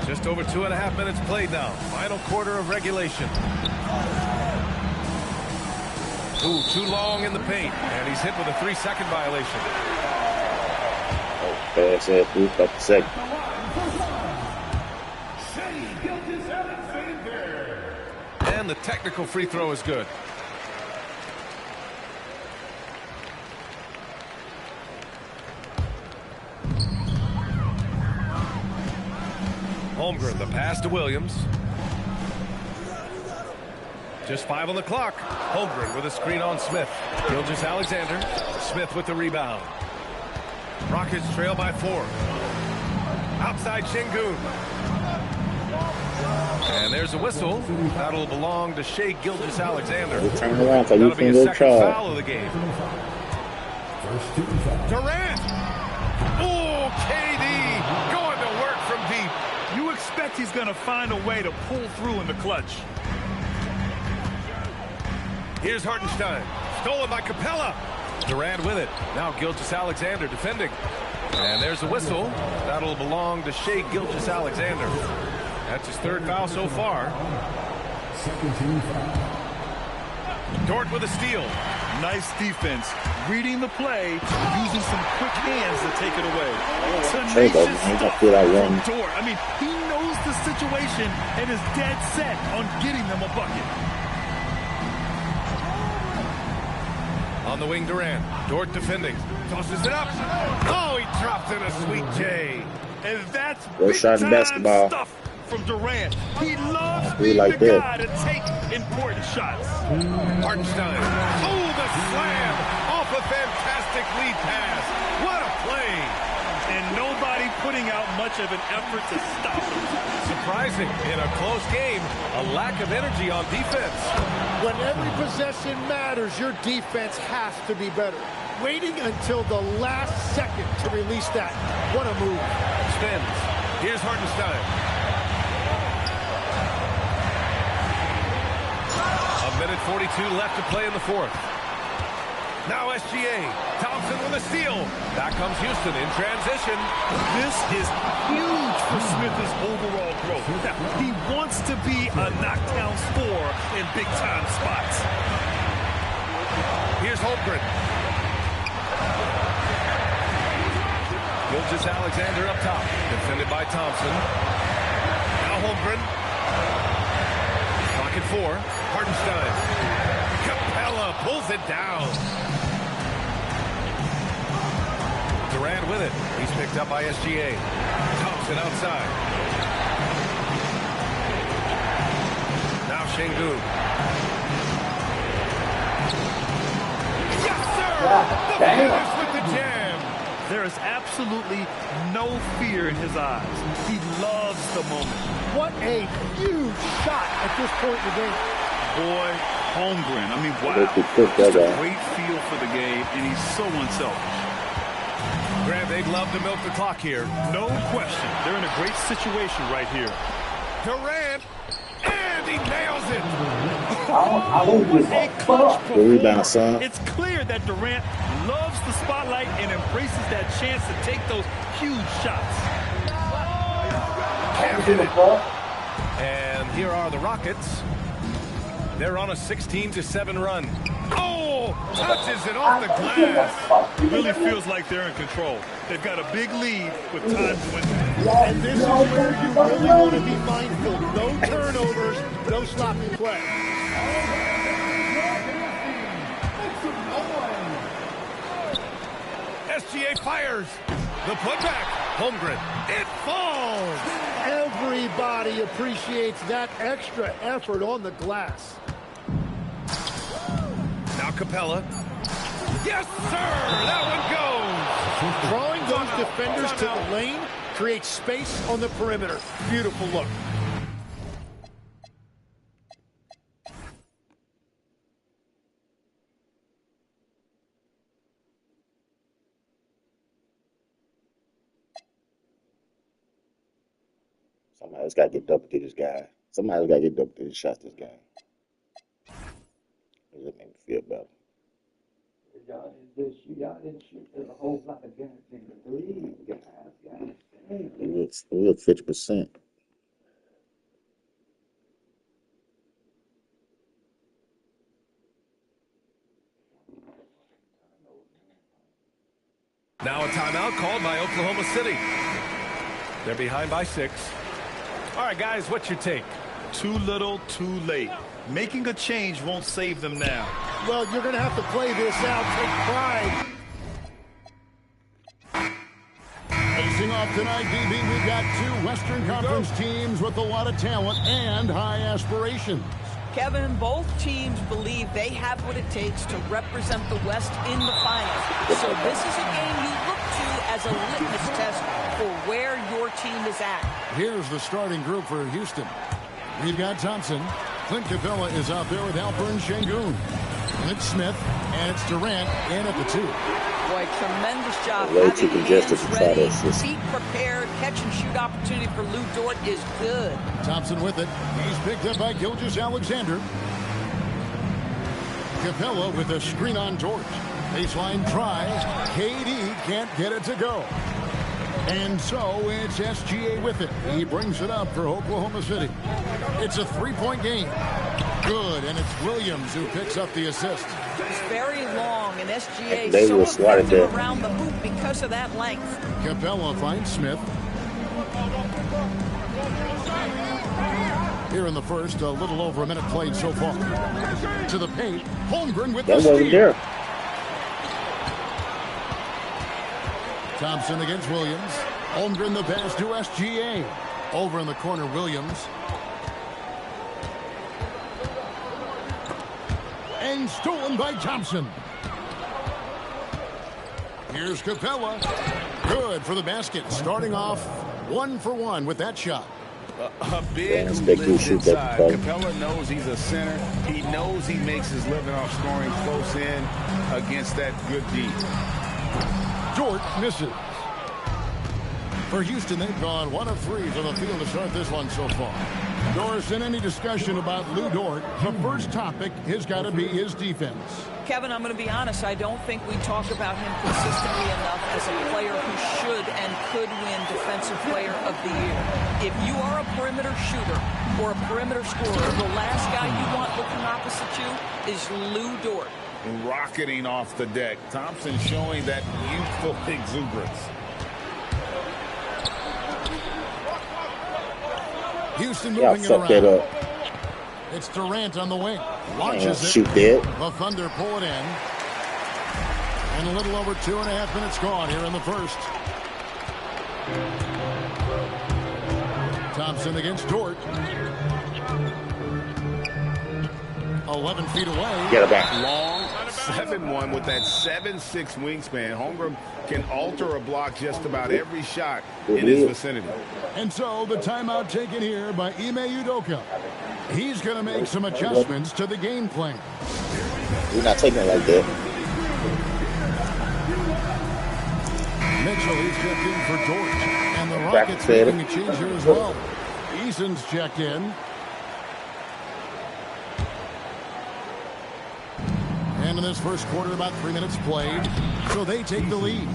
[SPEAKER 1] Just over 2.5 minutes played now. Final quarter of regulation. Ooh, too long in the paint. And he's hit with a 3-second violation.
[SPEAKER 4] Oh, pass that through 30 seconds.
[SPEAKER 1] And the technical free throw is good. Holmgren, the pass to Williams. Just 5 on the clock. Holmgren with a screen on Smith. Gilgeous-Alexander. Smith with the rebound. Rockets trail by 4. Outside Şengün. And there's a whistle. That'll belong to Shai Gilgeous-Alexander.
[SPEAKER 4] Turn around so you
[SPEAKER 1] That'll be
[SPEAKER 4] can
[SPEAKER 1] his
[SPEAKER 4] go
[SPEAKER 1] 2nd
[SPEAKER 4] try.
[SPEAKER 1] foul of the game. Durant. Oh, KD going to work from deep.
[SPEAKER 3] You expect he's going to find a way to pull through in the clutch.
[SPEAKER 1] Here's Hartenstein. Stolen by Capella. Durant with it. Now Gilgeous-Alexander defending. And there's a whistle. That'll belong to Shai Gilgeous-Alexander. That's his 3rd foul so far. Dort with a steal.
[SPEAKER 3] Nice defense. Reading the play, using some quick hands to take it away. Tenacious stuff from Dort. I mean, he knows the situation and is dead set on getting them a bucket.
[SPEAKER 1] On the wing, Durant. Dort defending. Tosses it up. Oh, he drops in a sweet J.
[SPEAKER 3] And that's
[SPEAKER 4] shot basketball
[SPEAKER 3] stuff from Durant. He loves
[SPEAKER 4] being
[SPEAKER 3] like the
[SPEAKER 4] that.
[SPEAKER 3] guy to take important shots.
[SPEAKER 1] Hartenstein. Oh, the slam off a fantastic lead pass. What a play.
[SPEAKER 3] And nobody putting out much of an effort to stop him.
[SPEAKER 1] Surprising. In a close game, a lack of energy on defense.
[SPEAKER 13] When every possession matters, your defense has to be better. Waiting until the last second to release that. What a move.
[SPEAKER 1] Spins. Here's Hartenstein. A minute 42 left to play in the 4th. Now SGA. Thompson with a steal. Back comes Houston in transition.
[SPEAKER 3] This is huge for Smith's overall growth. Now, he wants to be a knockdown scorer in big-time spots.
[SPEAKER 1] Here's Holmgren. Gilgeous-Alexander up top. Defended by Thompson. Now Holmgren. Pocket 4. Hartenstein. Capella pulls it down. Durant with it. He's picked up by SGA. Thompson outside. Now Şengün. Yes, sir! The finish with the jam.
[SPEAKER 3] There is absolutely no fear in his eyes. He loves the moment.
[SPEAKER 13] What a huge shot at this point in the game.
[SPEAKER 3] Boy, Holmgren. I mean, wow. Just a great feel for the game, and he's so unselfish.
[SPEAKER 1] Grant, they'd love to milk the clock here.
[SPEAKER 3] No question. They're in a great situation right here.
[SPEAKER 1] Durant, and he nails it.
[SPEAKER 3] What a clutch
[SPEAKER 4] rebound, son.
[SPEAKER 3] performer. It's clear that Durant loves the spotlight and embraces that chance to take those huge shots.
[SPEAKER 1] And here are the Rockets. They're on a 16-7 run. Oh, touches it off the glass.
[SPEAKER 3] It really feels like they're in control. They've got a big lead with time to win.
[SPEAKER 13] And this is where you really want to be mindful. No turnovers, no sloppy play.
[SPEAKER 1] SGA fires. The putback. Holmgren. It falls.
[SPEAKER 13] Everybody appreciates that extra effort on the glass.
[SPEAKER 1] Now Capella. Yes, sir. That one goes.
[SPEAKER 13] Drawing those defenders to the lane creates space on the perimeter. Beautiful look.
[SPEAKER 4] Somebody's got to get double digits, guy. Somebody's got to get double digits shots this game. It make me feel better.
[SPEAKER 6] Y'all didn't shoot. There's a whole lot of guys in the league, guys.
[SPEAKER 4] We look 50%.
[SPEAKER 1] Now a timeout called by Oklahoma City. They're behind by 6. All right, guys, what's your take?
[SPEAKER 3] Too little, too late. Making a change won't save them now.
[SPEAKER 13] Well, you're going to have to play this out. Take pride.
[SPEAKER 9] Facing off tonight, DB, we've got 2 Western Conference teams with a lot of talent and high aspirations.
[SPEAKER 14] Kevin, both teams believe they have what it takes to represent the West in the finals. So this is a game you look to as a litmus test for where your team is at.
[SPEAKER 9] Here's the starting group for Houston. We've got Thompson. Clint Capella is out there with Alperen Şengün. Clint Smith, and it's Durant in at the 2.
[SPEAKER 14] Boy, tremendous job.
[SPEAKER 4] Way too
[SPEAKER 14] Having
[SPEAKER 4] congested
[SPEAKER 14] hands
[SPEAKER 4] to try to
[SPEAKER 14] ready,
[SPEAKER 4] assist.
[SPEAKER 14] feet prepared, catch and shoot opportunity for Lou Dort is good.
[SPEAKER 9] Thompson with it. He's picked up by Gilgeous-Alexander. Capella with a screen on Dort. Baseline try. KD can't get it to go. And so it's SGA with it. He brings it up for Oklahoma City. It's a 3-point game. Good, and it's Williams who picks up the assist.
[SPEAKER 14] It's very long, and SGA
[SPEAKER 4] They
[SPEAKER 14] so
[SPEAKER 4] were swatted
[SPEAKER 14] effective
[SPEAKER 4] there.
[SPEAKER 14] around the hoop because of that length.
[SPEAKER 9] Capella finds Smith. Here in the first, a little over a minute played so far. To the paint, Holmgren with
[SPEAKER 4] That
[SPEAKER 9] the
[SPEAKER 4] wasn't
[SPEAKER 9] steal.
[SPEAKER 4] there.
[SPEAKER 9] Thompson against Williams. Holmgren the pass to SGA. Over in the corner, Williams. And stolen by Thompson. Here's Capella. Good for the basket. Starting off 1 for 1 with that shot.
[SPEAKER 12] A big
[SPEAKER 4] Yeah,
[SPEAKER 12] who
[SPEAKER 4] they do
[SPEAKER 12] lives
[SPEAKER 4] shoot that
[SPEAKER 12] inside.
[SPEAKER 4] play.
[SPEAKER 12] Capella knows he's a center. He knows he makes his living off scoring close in against that good D.
[SPEAKER 9] Dort misses. For Houston, they've gone 1 of 3 from the field to start this one so far. Doris, in any discussion about Lou Dort, the first topic has got to be his defense.
[SPEAKER 14] Kevin, I'm going to be honest, I don't think we talk about him consistently enough as a player who should and could win Defensive Player of the Year. If you are a perimeter shooter or a perimeter scorer, the last guy you want looking opposite you is Lou Dort.
[SPEAKER 12] Rocketing off the deck. Thompson showing that youthful exuberance.
[SPEAKER 9] Houston
[SPEAKER 4] Yeah,
[SPEAKER 9] moving it
[SPEAKER 4] fuck that
[SPEAKER 9] around.
[SPEAKER 4] up.
[SPEAKER 9] It's Durant on the wing.
[SPEAKER 4] Yeah,
[SPEAKER 9] Launches it.
[SPEAKER 4] shoot dead.
[SPEAKER 9] The Thunder pull it in. And a little over 2.5 minutes gone here in the first. Thompson against Dort. 11 feet away.
[SPEAKER 4] Get it back.
[SPEAKER 12] Long 7-1 with that 7'6" wingspan. Holmgren can alter a block just about every shot in his vicinity.
[SPEAKER 9] And so the timeout taken here by Ime Udoka. He's going to make some adjustments to the game plan.
[SPEAKER 4] We're not taking it like that.
[SPEAKER 9] Mitchell, he's checked in for Dort. And the
[SPEAKER 4] Back
[SPEAKER 9] Rockets
[SPEAKER 4] to it.
[SPEAKER 9] making a change here as well. Eason's checked in. And in this first quarter, about 3 minutes played, so they take the lead.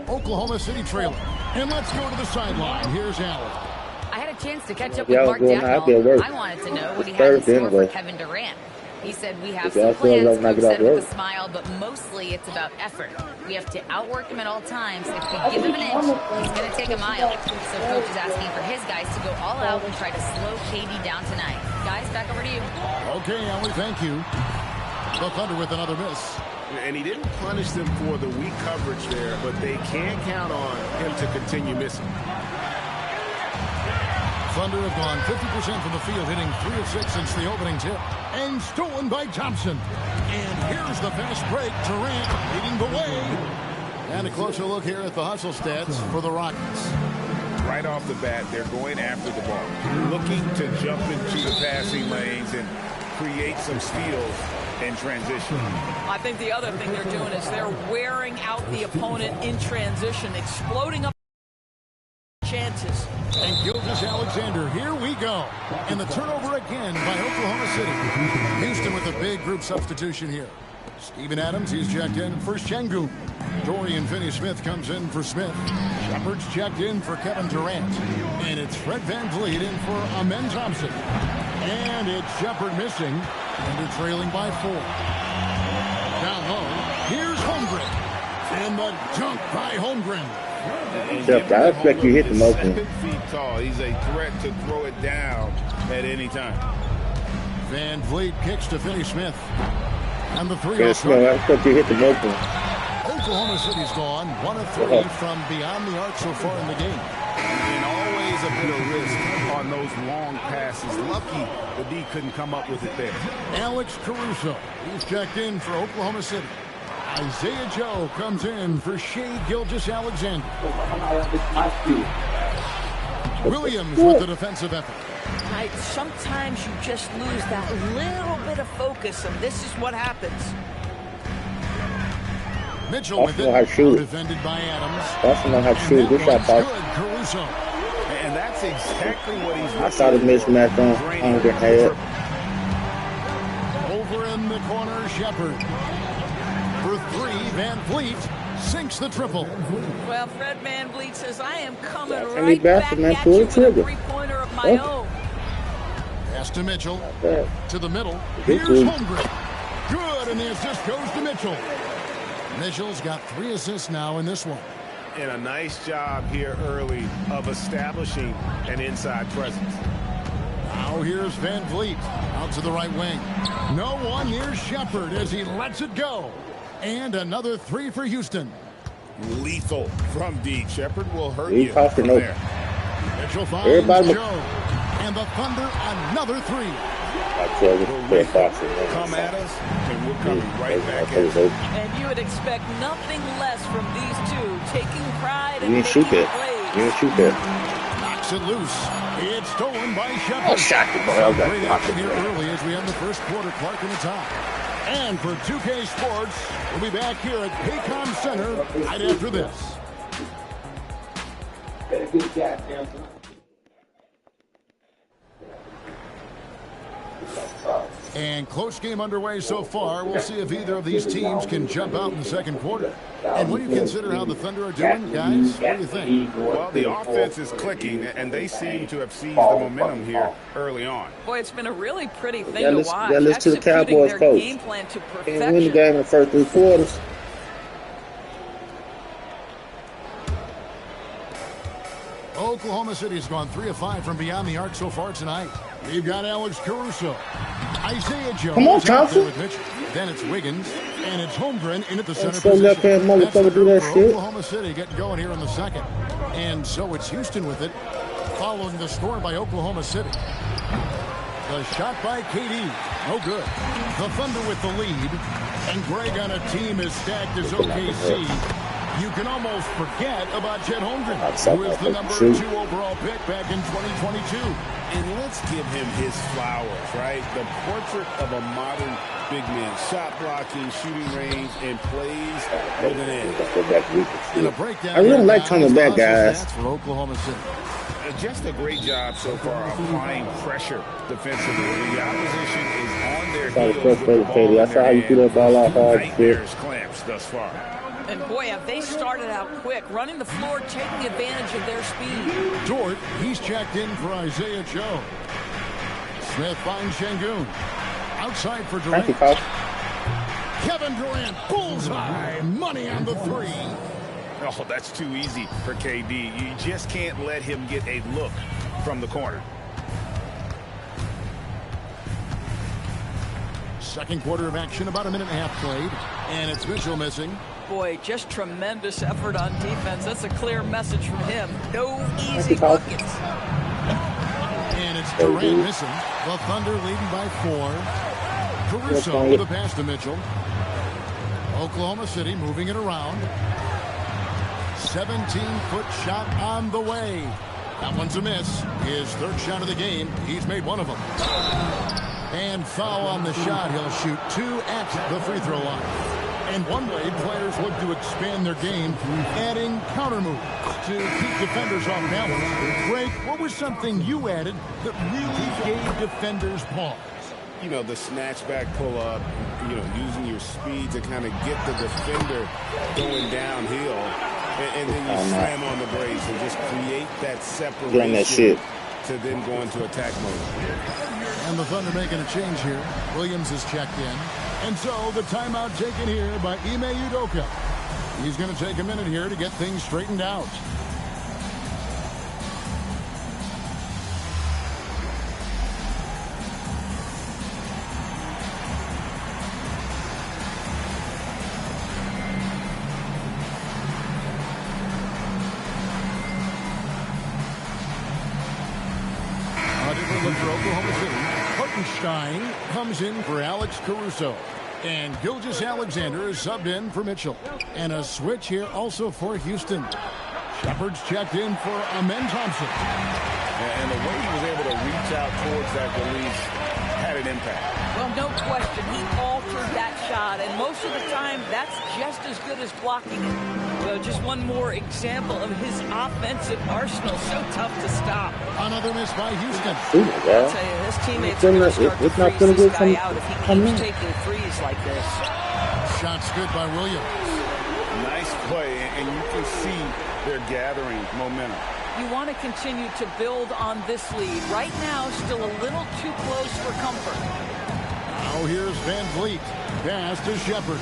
[SPEAKER 9] Oklahoma City trailer. And let's go to the sideline. Here's Allen.
[SPEAKER 8] I had a chance to catch up with Mark Dagnall. I wanted to know what he had in store for Kevin Durant. He said, we have some plans, Coach said with a smile, but mostly it's about effort. We have to outwork him at all times. If we give him an inch, he's going to take a mile. So Coach is asking for his guys to go all out and try to slow KD down tonight. Guys, back over to you.
[SPEAKER 9] Okay, Allen, thank you. The Thunder with another miss.
[SPEAKER 12] And he didn't punish them for the weak coverage there, but they can't count on him to continue missing.
[SPEAKER 9] Thunder have gone 50% from the field, hitting 3 of 6 since the opening tip. And stolen by Thompson. And here's the fast break. Durant leading the way. And a closer look here at the hustle stats for the Rockets.
[SPEAKER 12] Right off the bat, they're going after the ball, looking to jump into the passing lanes and create some steals in transition.
[SPEAKER 14] I think the other thing they're doing is they're wearing out the opponent in transition, exploding up chances.
[SPEAKER 9] And Gilgeous-Alexander, here we go. And the turnover again by Oklahoma City. Houston with a big group substitution here. Steven Adams, he's checked in for Şengün. Dorian Finney-Smith comes in for Smith. Shepard's checked in for Kevin Durant. And it's Fred VanVleet in for Amen Thompson. And it's Shepard missing. And they're trailing by 4. Down low, here's Holmgren. And the dunk by Holmgren.
[SPEAKER 4] I expect you hit the most.
[SPEAKER 12] 7 feet tall. He's a threat to throw it down at any time.
[SPEAKER 9] VanVleet kicks to Finney-Smith. And the 3
[SPEAKER 4] I expect you hit the most.
[SPEAKER 9] Oklahoma City's gone 1 of 3 from beyond the arc so far in the game.
[SPEAKER 12] And always a bit of risk on those long passes. Lucky the D couldn't come up with it there. Alex
[SPEAKER 9] Caruso, he's checked in for Oklahoma City. Isaiah Joe comes in for Shai Gilgeous-Alexander. Williams with the defensive effort.
[SPEAKER 14] Right, sometimes you just lose that little bit of focus, and this is what happens.
[SPEAKER 9] Mitchell with it, defended by Adams.
[SPEAKER 4] That's not how to shoot. Good shot,
[SPEAKER 9] Caruso.
[SPEAKER 12] And that's exactly what he's
[SPEAKER 4] I saw the mismatch on the head.
[SPEAKER 9] Over in the corner, Shepard. For 3, VanVleet sinks the triple.
[SPEAKER 14] Well, Fred VanVleet says, I am coming right back at you with a three-pointer of my own.
[SPEAKER 9] Pass to Mitchell. To the middle. Here's Holmgren. Good, and the assist goes to Mitchell. Mitchell's got 3 assists now in this one.
[SPEAKER 12] And a nice job here early of establishing an inside presence.
[SPEAKER 9] Now here's VanVleet out to the right wing. No one near Shepard as he lets it go. And another 3 for Houston.
[SPEAKER 12] Lethal from D. Shepard will hurt you from there.
[SPEAKER 9] Mitchell finds Joe. And the Thunder another 3.
[SPEAKER 12] Come at us, and we're coming right back at you.
[SPEAKER 14] And you would expect nothing less from these two, taking pride in
[SPEAKER 4] making plays. You didn't shoot that.
[SPEAKER 9] Knocks it loose. It's stolen by Shepard.
[SPEAKER 4] Oh, shot the ball.
[SPEAKER 9] Great action here early as we end the first quarter. Clark in the top. And for 2K Sports, we'll be back here at Paycom Center right after this. And close game underway so far. We'll see if either of these teams can jump out in the second quarter. And what do you consider how the Thunder are doing, guys? What do you think?
[SPEAKER 12] Well, the offense is clicking, and they seem to have seized the momentum here early on.
[SPEAKER 14] Boy, it's been a really pretty thing to watch.
[SPEAKER 4] Let's to the Cowboys coach.
[SPEAKER 14] Game plan to perfection.
[SPEAKER 4] And win the game in the first 3 quarters.
[SPEAKER 9] Oklahoma City's gone 3 of 5 from beyond the arc so far tonight. We've got Alex Caruso. Isaiah Joe.
[SPEAKER 4] Come on, Thompson.
[SPEAKER 9] Then it's Wiggins. And it's Holmgren in at the center
[SPEAKER 4] position. That's the do that shit.
[SPEAKER 9] Oklahoma City getting going here in the second. And so it's Houston with it, following the score by Oklahoma City. The shot by KD. No good. The Thunder with the lead. And Greg on a team as stacked as OKC. You can almost forget about Chet Holmgren, who is the number 2 overall pick back in 2022.
[SPEAKER 12] And let's give him his flowers, right? The portrait of a modern big man. Shot blocking, shooting range, and plays with an edge.
[SPEAKER 9] And a breakdown.
[SPEAKER 4] I really like coming back, guys.
[SPEAKER 9] For Oklahoma City.
[SPEAKER 12] Just a great job so far applying pressure defensively. When the opposition is on their heels with the ball in their hand, nightmares clamps thus far.
[SPEAKER 14] And boy, have they started out quick, running the floor, taking advantage of their speed.
[SPEAKER 9] Dort, he's checked in for Isaiah Joe. Smith finds Şengün. Outside for Durant. Kevin Durant, bullseye, money on the three.
[SPEAKER 12] Oh, that's too easy for KD. You just can't let him get a look from the corner.
[SPEAKER 9] Second quarter of action, about a minute and a half played. And it's Mitchell missing.
[SPEAKER 14] Boy, just tremendous effort on defense. That's a clear message from him. No easy buckets.
[SPEAKER 9] And it's Durant missing. The Thunder leading by 4. Caruso with a pass to Mitchell. Oklahoma City moving it around. 17-foot shot on the way. That one's a miss. His third shot of the game. He's made one of them. And foul on the shot. He'll shoot 2 at the free throw line. And one way players look to expand their game, adding counter moves to keep defenders off balance. Greg, what was something you added that really gave defenders pause?
[SPEAKER 12] You know, the snatchback pull-up, you know, using your speed to kind of get the defender going downhill. And then you slam on the brakes and just create that separation to then go into attack mode.
[SPEAKER 9] And the Thunder making a change here. Williams is checked in. And so the timeout taken here by Ime Udoka. He's going to take a minute here to get things straightened out. For Oklahoma City, Hartenstein comes in for Alex Caruso. And Gilgeous-Alexander is subbed in for Mitchell. And a switch here also for Houston. Shepard's checked in for Amen Thompson.
[SPEAKER 12] And the way he was able to reach out towards that release had an impact.
[SPEAKER 14] Well, no question. He altered that shot. And most of the time, that's just as good as blocking it. So just one more example of his offensive arsenal. So tough to stop.
[SPEAKER 9] Another miss by Houston.
[SPEAKER 14] I'll tell you, his teammates are going to start to freeze this guy out if he keeps taking threes like this.
[SPEAKER 9] Shot's good by Williams.
[SPEAKER 12] Nice play, and you can see they're gathering momentum.
[SPEAKER 14] You want to continue to build on this lead. Right now, still a little too close for comfort.
[SPEAKER 9] Now here's Van Vliet. Pass to Shepard.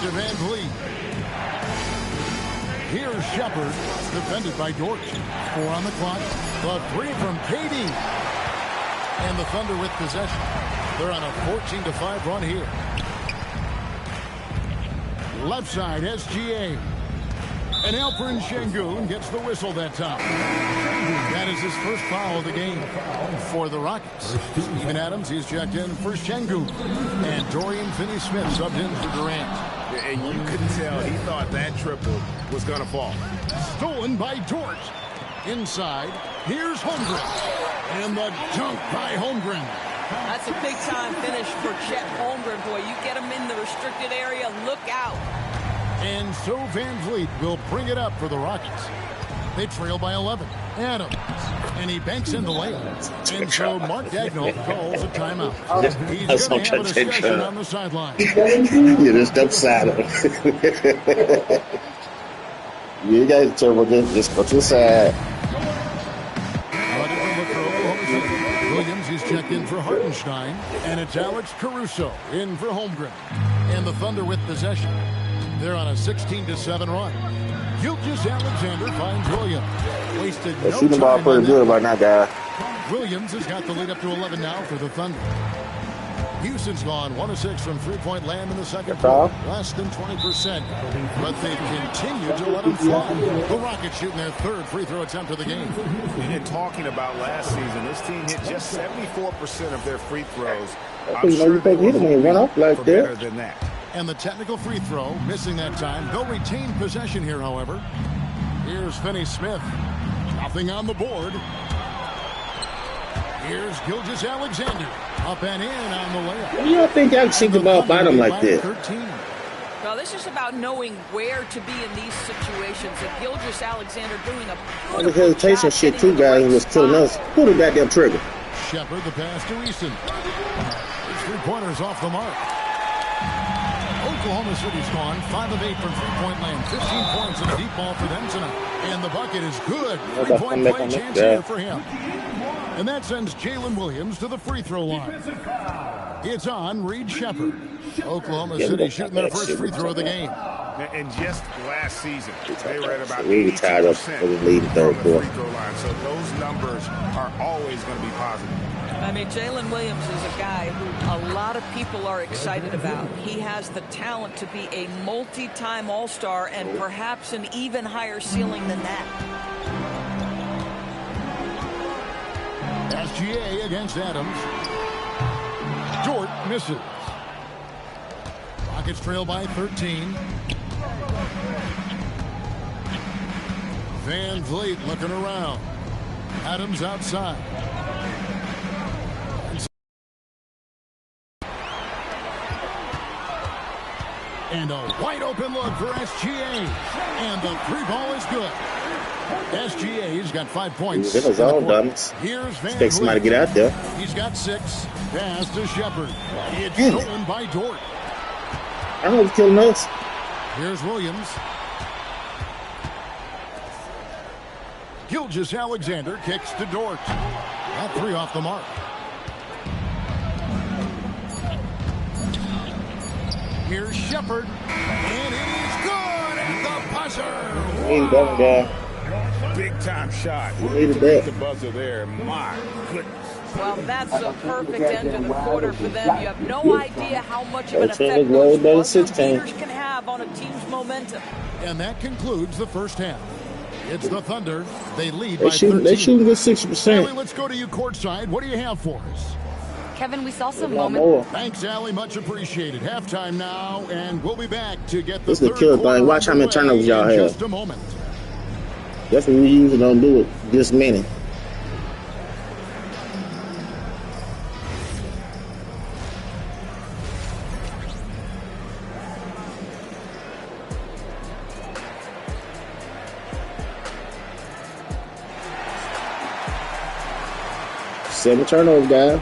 [SPEAKER 9] To Van Vliet. Here's Shepard, defended by Dort. 4 on the clock. The 3 from KD. And the Thunder with possession. They're on a 14-5 run here. Left side, SGA. And Alperen Şengün gets the whistle that time. That is his first foul of the game for the Rockets. Steven Adams, he's checked in for Şengün. And Dorian Finney-Smith subbed in for Durant.
[SPEAKER 12] And you could tell he thought that triple was going to fall.
[SPEAKER 9] Stolen by Dort. Inside, here's Holmgren. And the dunk by Holmgren.
[SPEAKER 14] That's a big-time finish for Chet Holmgren. Boy, you get him in the restricted area, look out.
[SPEAKER 9] And so Van Vliet will bring it up for the Rockets. They trail by 11. Adams. And he banks in the lane. And so Mark Daigneault calls a timeout. He's going to have a discussion on the sideline.
[SPEAKER 4] You just upside him. You guys turbo, just go to the side.
[SPEAKER 9] Williams is checked in for Hartenstein. And it's Alex Caruso in for Holmgren. And the Thunder with possession. They're on a 16-7 run. Gilgeous-Alexander finds Williams. Wasted no
[SPEAKER 4] shooting the ball pretty good right now, guys.
[SPEAKER 9] Williams has got the lead up to 11 now for the Thunder. Houston's gone 1 of 6 from three-point land in the second quarter. Less than 20%. But they continue to let them fly. The Rockets shooting their third free throw attempt of the game.
[SPEAKER 12] And talking about last season, this team hit just 74% of their free throws.
[SPEAKER 4] I'm sure they will run up like
[SPEAKER 12] better than that.
[SPEAKER 9] And the technical free throw, missing that time. They'll retain possession here, however. Here's Finney-Smith. Nothing on the board. Here's Gilgeous-Alexander. Up and in on the layup.
[SPEAKER 4] You don't think I can sink the ball bottom like that?
[SPEAKER 9] 13.
[SPEAKER 14] Well, this is about knowing where to be in these situations. And Gilgeous-Alexander doing a
[SPEAKER 4] the hesitation shit, too, guys, was killing us. Pull the goddamn trigger.
[SPEAKER 9] Shepard, the pass to Easton. It's 3 pointers off the mark. Oklahoma City's gone 5 of 8 from three-point land. 15 points and a deep ball for them tonight. And the bucket is good. 3-point play chance here for him. And that sends Jalen Williams to the free throw line. It's on Reed Shepard. Oklahoma City shooting their first free throw of the game.
[SPEAKER 12] And just last season, they were at about
[SPEAKER 4] really tired of the lead third quarter.
[SPEAKER 12] So those numbers are always going to be positive.
[SPEAKER 14] I mean, Jalen Williams is a guy who a lot of people are excited about. He has the talent to be a multi-time All-Star and perhaps an even higher ceiling than that.
[SPEAKER 9] SGA against Adams. Dort misses. Rockets trail by 13. Van Vliet looking around. Adams outside. And a wide open look for SGA. And the 3-ball is good. SGA's got 5 points.
[SPEAKER 4] It was all dummies.
[SPEAKER 9] Here's Van
[SPEAKER 4] Expect somebody to get out there.
[SPEAKER 9] He's got 6. Pass to Shepard. It's stolen by Dort.
[SPEAKER 4] I know he's killing us.
[SPEAKER 9] Here's Williams. Gilgeous-Alexander kicks to Dort. That 3 off the mark. Here's Shepard. And it is good at the buzzer.
[SPEAKER 4] Ain't done, guy.
[SPEAKER 12] Big time shot.
[SPEAKER 4] Needed that.
[SPEAKER 12] The buzzer there. My goodness.
[SPEAKER 14] Well, that's a perfect end to the quarter for them. You have no idea how much of an
[SPEAKER 4] They're
[SPEAKER 14] effect
[SPEAKER 4] low,
[SPEAKER 14] those
[SPEAKER 4] better
[SPEAKER 14] buzzer
[SPEAKER 4] 16.
[SPEAKER 14] beaters can have on a team's momentum.
[SPEAKER 9] And that concludes the first half. It's the Thunder. They lead
[SPEAKER 4] They
[SPEAKER 9] by
[SPEAKER 4] shoot
[SPEAKER 9] 13.
[SPEAKER 4] a good 60%.
[SPEAKER 9] Allie, let's go to you courtside. What do you have for us?
[SPEAKER 8] Kevin, we saw some
[SPEAKER 4] A lot
[SPEAKER 8] moments.
[SPEAKER 4] more.
[SPEAKER 9] Thanks, Allie. Much appreciated. Halftime now, and we'll be back to get the
[SPEAKER 4] This is the
[SPEAKER 9] third
[SPEAKER 4] killer
[SPEAKER 9] quarter
[SPEAKER 4] thing. Watch how many
[SPEAKER 9] underway
[SPEAKER 4] turnovers y'all
[SPEAKER 9] in
[SPEAKER 4] have.
[SPEAKER 9] just a moment.
[SPEAKER 4] That's what we usually don't do it this minute. Seven turnovers, guys.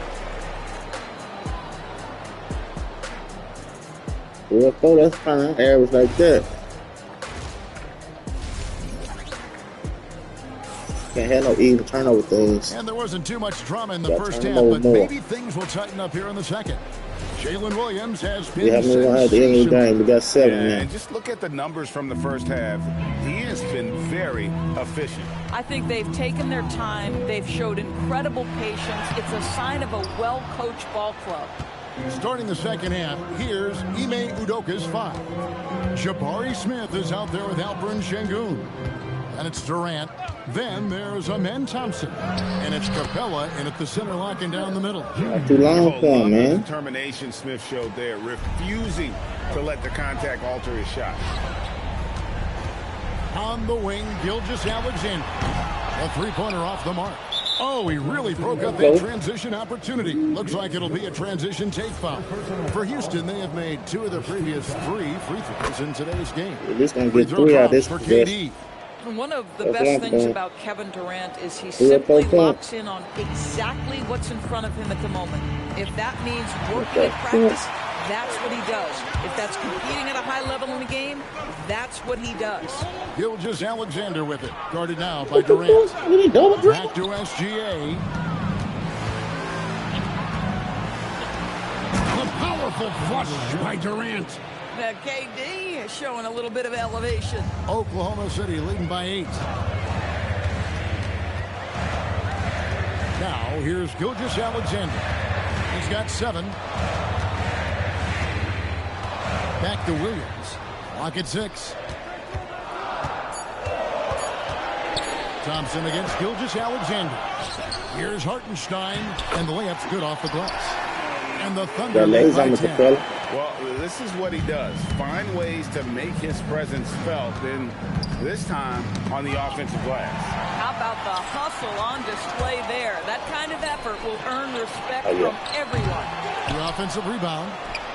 [SPEAKER 4] 4-4, that's fine. Average like that. Can't have no even turnover things.
[SPEAKER 9] And there wasn't too much drama in the
[SPEAKER 4] Got
[SPEAKER 9] first
[SPEAKER 4] turn
[SPEAKER 9] half,
[SPEAKER 4] over
[SPEAKER 9] but
[SPEAKER 4] more.
[SPEAKER 9] maybe things will tighten up here in the second. Jalen Williams has been
[SPEAKER 4] We haven't even had the end of the game. We got 7
[SPEAKER 12] Yeah,
[SPEAKER 4] now.
[SPEAKER 12] and just look at the numbers from the first half. He has been very efficient.
[SPEAKER 14] I think they've taken their time. They've showed incredible patience. It's a sign of a well-coached ball club.
[SPEAKER 9] Starting the second half, here's Ime Udoka's 5. Jabari Smith is out there with Alperen Şengün. And it's Durant. Then there's Amen Thompson. And it's Capella in at the center, locking down the middle.
[SPEAKER 4] Not too long for him, man.
[SPEAKER 12] Determination Smith showed there, refusing to let the contact alter his shot.
[SPEAKER 9] On the wing, Gilgeous-Alexander. A 3-pointer off the mark. Oh, he really broke up that transition opportunity. Looks like it'll be a transition take foul. For Houston, they have made 2 of their previous 3 free throws in today's game.
[SPEAKER 4] This gonna
[SPEAKER 9] Free
[SPEAKER 4] get
[SPEAKER 9] throw
[SPEAKER 4] 3 out of
[SPEAKER 9] drops
[SPEAKER 4] this
[SPEAKER 9] for
[SPEAKER 4] possession.
[SPEAKER 9] KD.
[SPEAKER 14] One of the
[SPEAKER 4] That's
[SPEAKER 14] best
[SPEAKER 4] what I'm
[SPEAKER 14] things
[SPEAKER 4] saying.
[SPEAKER 14] about Kevin Durant is he
[SPEAKER 4] Three or
[SPEAKER 14] simply
[SPEAKER 4] four
[SPEAKER 14] locks in on exactly what's in front of him at the moment. If that means working at practice, that's what he does. If that's competing at a high level in the game, that's what he does.
[SPEAKER 9] Gilgeous-Alexander with it. Guarded now by Durant. Back to SGA. A powerful flush by Durant.
[SPEAKER 14] Now KD is showing a little bit of elevation.
[SPEAKER 9] Oklahoma City leading by 8. Now here's Gilgeous-Alexander. He's got 7. Back to Williams. Clock at 6. Thompson against Gilgeous-Alexander. Here's Hartenstein, and the layup's good off the glass. And the Thunder lead by 10.
[SPEAKER 12] Well, this is what he does. Find ways to make his presence felt, and this time on the offensive glass.
[SPEAKER 14] How about the hustle on display there? That kind of effort will earn respect from everyone.
[SPEAKER 9] The offensive rebound.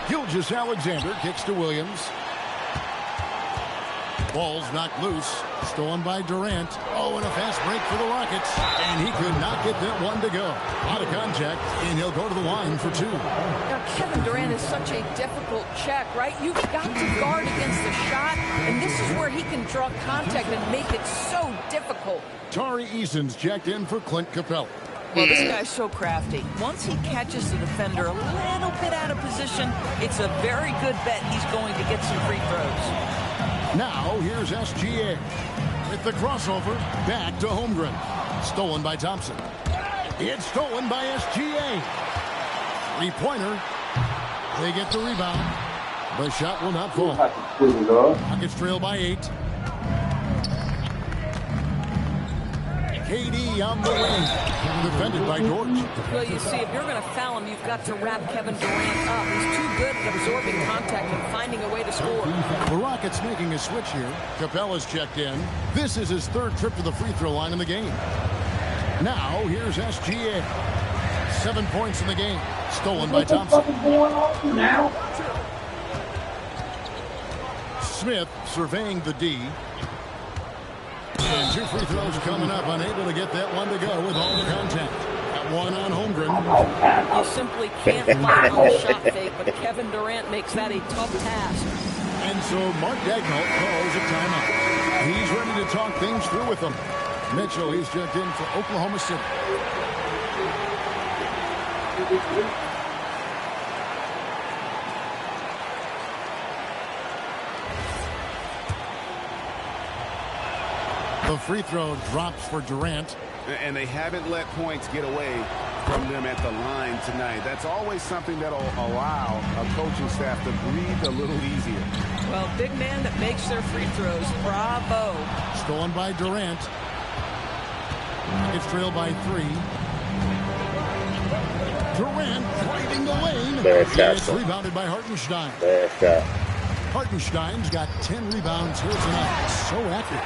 [SPEAKER 9] Gilgeous-Alexander kicks to Williams. Ball's knocked loose. Stolen by Durant. Oh, and a fast break for the Rockets. And he could not get that one to go. Out of contact, and he'll go to the line for 2.
[SPEAKER 14] Now, Kevin Durant is such a difficult check, right? You've got to guard against the shot, and this is where he can draw contact and make it so difficult.
[SPEAKER 9] Tari Eason's checked in for Clint Capella.
[SPEAKER 14] Well, this guy's so crafty. Once he catches the defender a little bit out of position, it's a very good bet he's going to get some free throws.
[SPEAKER 9] Now, here's SGA. With the crossover, back to Holmgren. Stolen by Thompson. It's stolen by SGA. Three-pointer. They get the rebound. The shot will not fall. Rockets trail by 8. KD on the wing. Defended by George.
[SPEAKER 14] Well, you see, if you're going to foul him, you've got to wrap Kevin Durant up. He's too good at absorbing contact and finding a way to score.
[SPEAKER 9] The Rockets making a switch here. Capella's checked in. This is his 3rd trip to the free throw line in the game. Now, here's SGA. 7 points in the game. Stolen by Thompson. Smith surveying the D. And 2 free throws coming up. Unable to get that one to go with all the contact. That one on Holmgren.
[SPEAKER 14] You simply can't find the shot fake, but Kevin Durant makes that a tough task.
[SPEAKER 9] And so Mark Daigneault calls a timeout. He's ready to talk things through with them. Mitchell, he's checked in for Oklahoma City. The free throw drops for Durant.
[SPEAKER 12] And they haven't let points get away from them at the line tonight. That's always something that'll allow a coaching staff to breathe a little easier.
[SPEAKER 14] Well, big man that makes their free throws. Bravo.
[SPEAKER 9] Stolen by Durant. It's trailed by 3. Durant driving the lane. It's rebounded by Hartenstein. Hartenstein's got 10 rebounds here tonight. So accurate.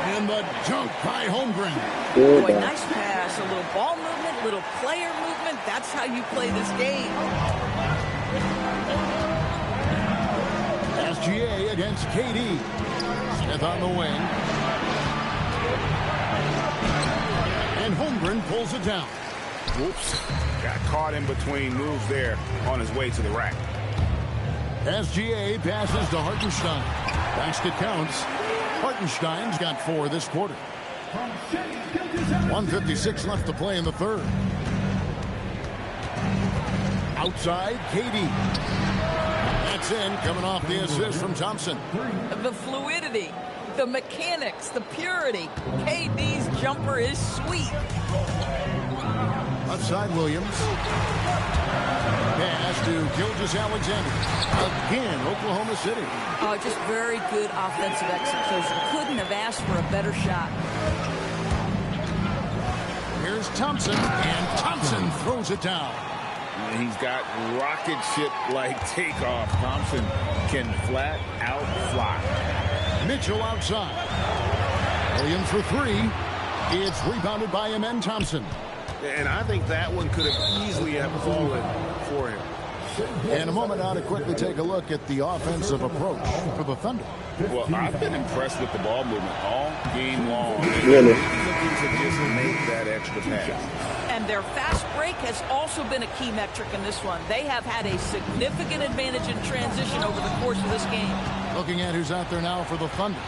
[SPEAKER 9] And the dunk by Holmgren.
[SPEAKER 14] Boy, nice pass. A little ball movement, little player movement. That's how you play this game.
[SPEAKER 9] SGA against KD. Smith on the wing. And Holmgren pulls it down.
[SPEAKER 12] Whoops. Got caught in between moves there on his way to the rack.
[SPEAKER 9] SGA passes to Hartenstein. Basket counts. Hartenstein's got 4 this quarter. 1:56 left to play in the 3rd. Outside, KD. That's in, coming off the assist from Thompson.
[SPEAKER 14] The fluidity, the mechanics, the purity. KD's jumper is sweet.
[SPEAKER 9] Outside, Williams. Pass to Gilgeous-Alexander. Again, Oklahoma City.
[SPEAKER 14] Just very good offensive execution. Couldn't have asked for a better shot.
[SPEAKER 9] Here's Thompson, and Thompson throws it down.
[SPEAKER 12] He's got rocket ship-like takeoff. Thompson can flat out fly.
[SPEAKER 9] Mitchell outside. Williams for 3. It's rebounded by Amen Thompson.
[SPEAKER 12] And I think that one could have easily have fallen for him.
[SPEAKER 9] In a moment now to quickly take a look at the offensive approach for the Thunder.
[SPEAKER 12] Well, I've been impressed with the ball movement all game long. Really? Looking to just make that extra pass.
[SPEAKER 14] And their fast break has also been a key metric in this one. They have had a significant advantage in transition over the course of this game.
[SPEAKER 9] Looking at who's out there now for the Thunder.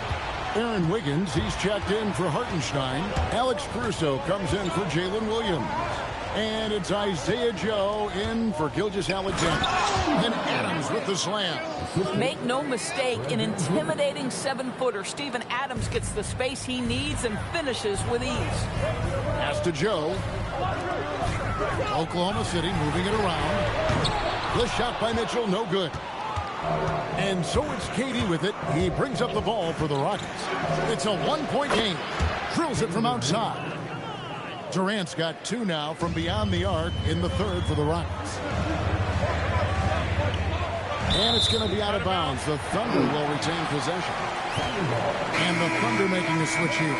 [SPEAKER 9] Aaron Wiggins, he's checked in for Hartenstein. Alex Caruso comes in for Jalen Williams. And it's Isaiah Joe in for Gilgeous-Alexander. And Adams with the slam.
[SPEAKER 14] Make no mistake, an intimidating 7-footer. Steven Adams gets the space he needs and finishes with ease.
[SPEAKER 9] Pass to Joe. Oklahoma City moving it around. The shot by Mitchell, no good. And so it's KD with it. He brings up the ball for the Rockets. It's a 1-point game. Drills it from outside. Durant's got 2 now from beyond the arc in the 3rd for the Rockets. And it's going to be out of bounds. The Thunder will retain possession. And the Thunder making a switch here.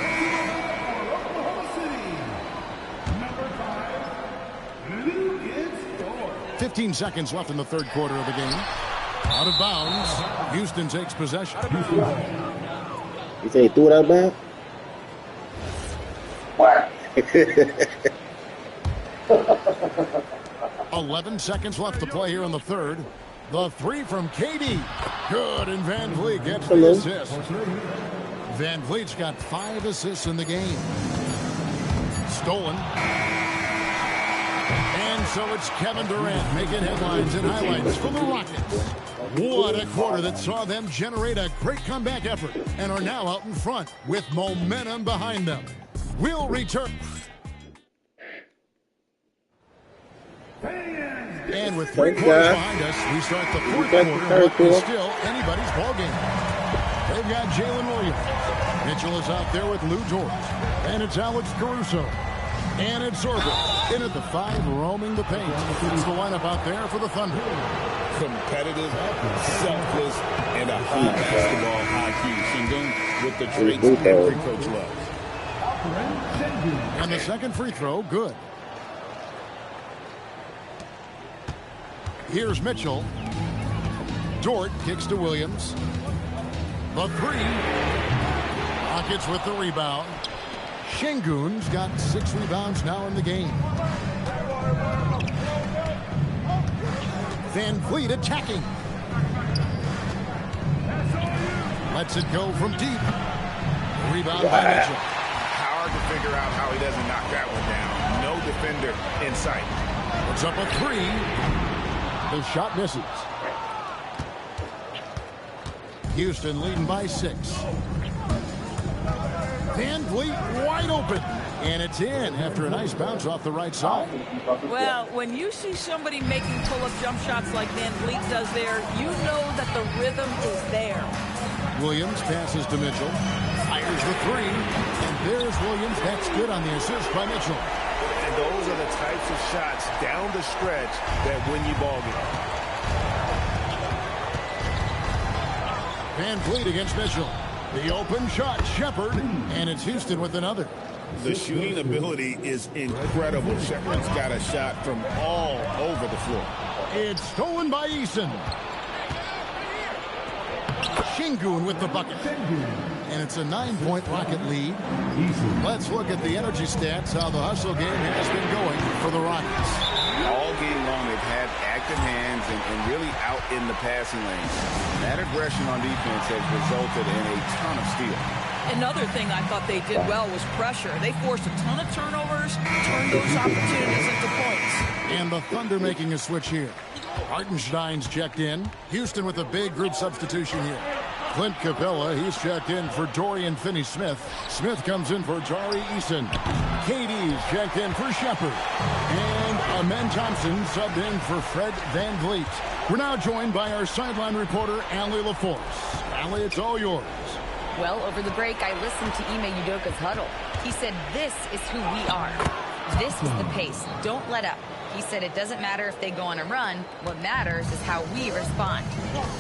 [SPEAKER 9] 15 seconds left in the 3rd quarter of the game. Out of bounds. Houston takes possession.
[SPEAKER 4] You say he threw it out of bounds?
[SPEAKER 6] What?
[SPEAKER 9] 11 seconds left to play here in the third. The three from KD. Good, and Van Vliet gets the assist. Van Vliet's got 5 assists in the game. Stolen. And so it's Kevin Durant making headlines and highlights for the Rockets. What a quarter that saw them generate a great comeback effort and are now out in front with momentum behind them. We'll return. And with 3 quarters behind us, we start the fourth quarter. What is still anybody's ballgame. They've got Jalen Williams. Mitchell is out there with Lou George. And it's Alex Caruso. And it's Sorbo. In at the 5, roaming the paint. It's the lineup out there for the Thunder.
[SPEAKER 12] Competitive, selfless, and a high basketball IQ. Shingun with the traits every coach loves.
[SPEAKER 9] And the second free throw, good. Here's Mitchell. Dort kicks to Williams. The 3. Rockets with the rebound. Şengün's got 6 rebounds now in the game. Van Vliet attacking. Lets it go from deep. Rebound by Mitchell.
[SPEAKER 12] Hard to figure out how he doesn't knock that one down. No defender in sight.
[SPEAKER 9] Puts up a 3. The shot misses. Houston leading by 6. Van Vliet wide open. And it's in after a nice bounce off the right side.
[SPEAKER 14] Well, when you see somebody making pull-up jump shots like Van Vliet does there, you know that the rhythm is there.
[SPEAKER 9] Williams passes to Mitchell. Fires the 3. And there's Williams. That's good on the assist by Mitchell.
[SPEAKER 12] And those are the types of shots down the stretch that win you ball games.
[SPEAKER 9] Van Vliet against Mitchell. The open shot, Shepherd, and it's Houston with another.
[SPEAKER 12] The shooting ability is incredible. Shepherd's got a shot from all over the floor.
[SPEAKER 9] It's stolen by Eason. Şengün with the bucket. And it's a 9-point Rocket lead. Let's look at the energy stats, how the hustle game has been going for the Rockets.
[SPEAKER 12] All game long, they've had active hands and really out in the passing lane. That aggression on defense has resulted in a ton of steals.
[SPEAKER 14] Another thing I thought they did well was pressure. They forced a ton of turnovers, turned those opportunities into points.
[SPEAKER 9] And the Thunder making a switch here. Hartenstein's checked in. Houston with a big group substitution here. Clint Capella, he's checked in for Dorian Finney-Smith. Smith comes in for Tari Eason. KD's checked in for Shepherd. And Amen Thompson subbed in for Fred Van Vliet. We're now joined by our sideline reporter, Allie LaForce. Allie, it's all yours.
[SPEAKER 8] Well, over the break, I listened to Ime Udoka's huddle. He said, this is who we are. This is the pace. Don't let up. He said it doesn't matter if they go on a run. What matters is how we respond.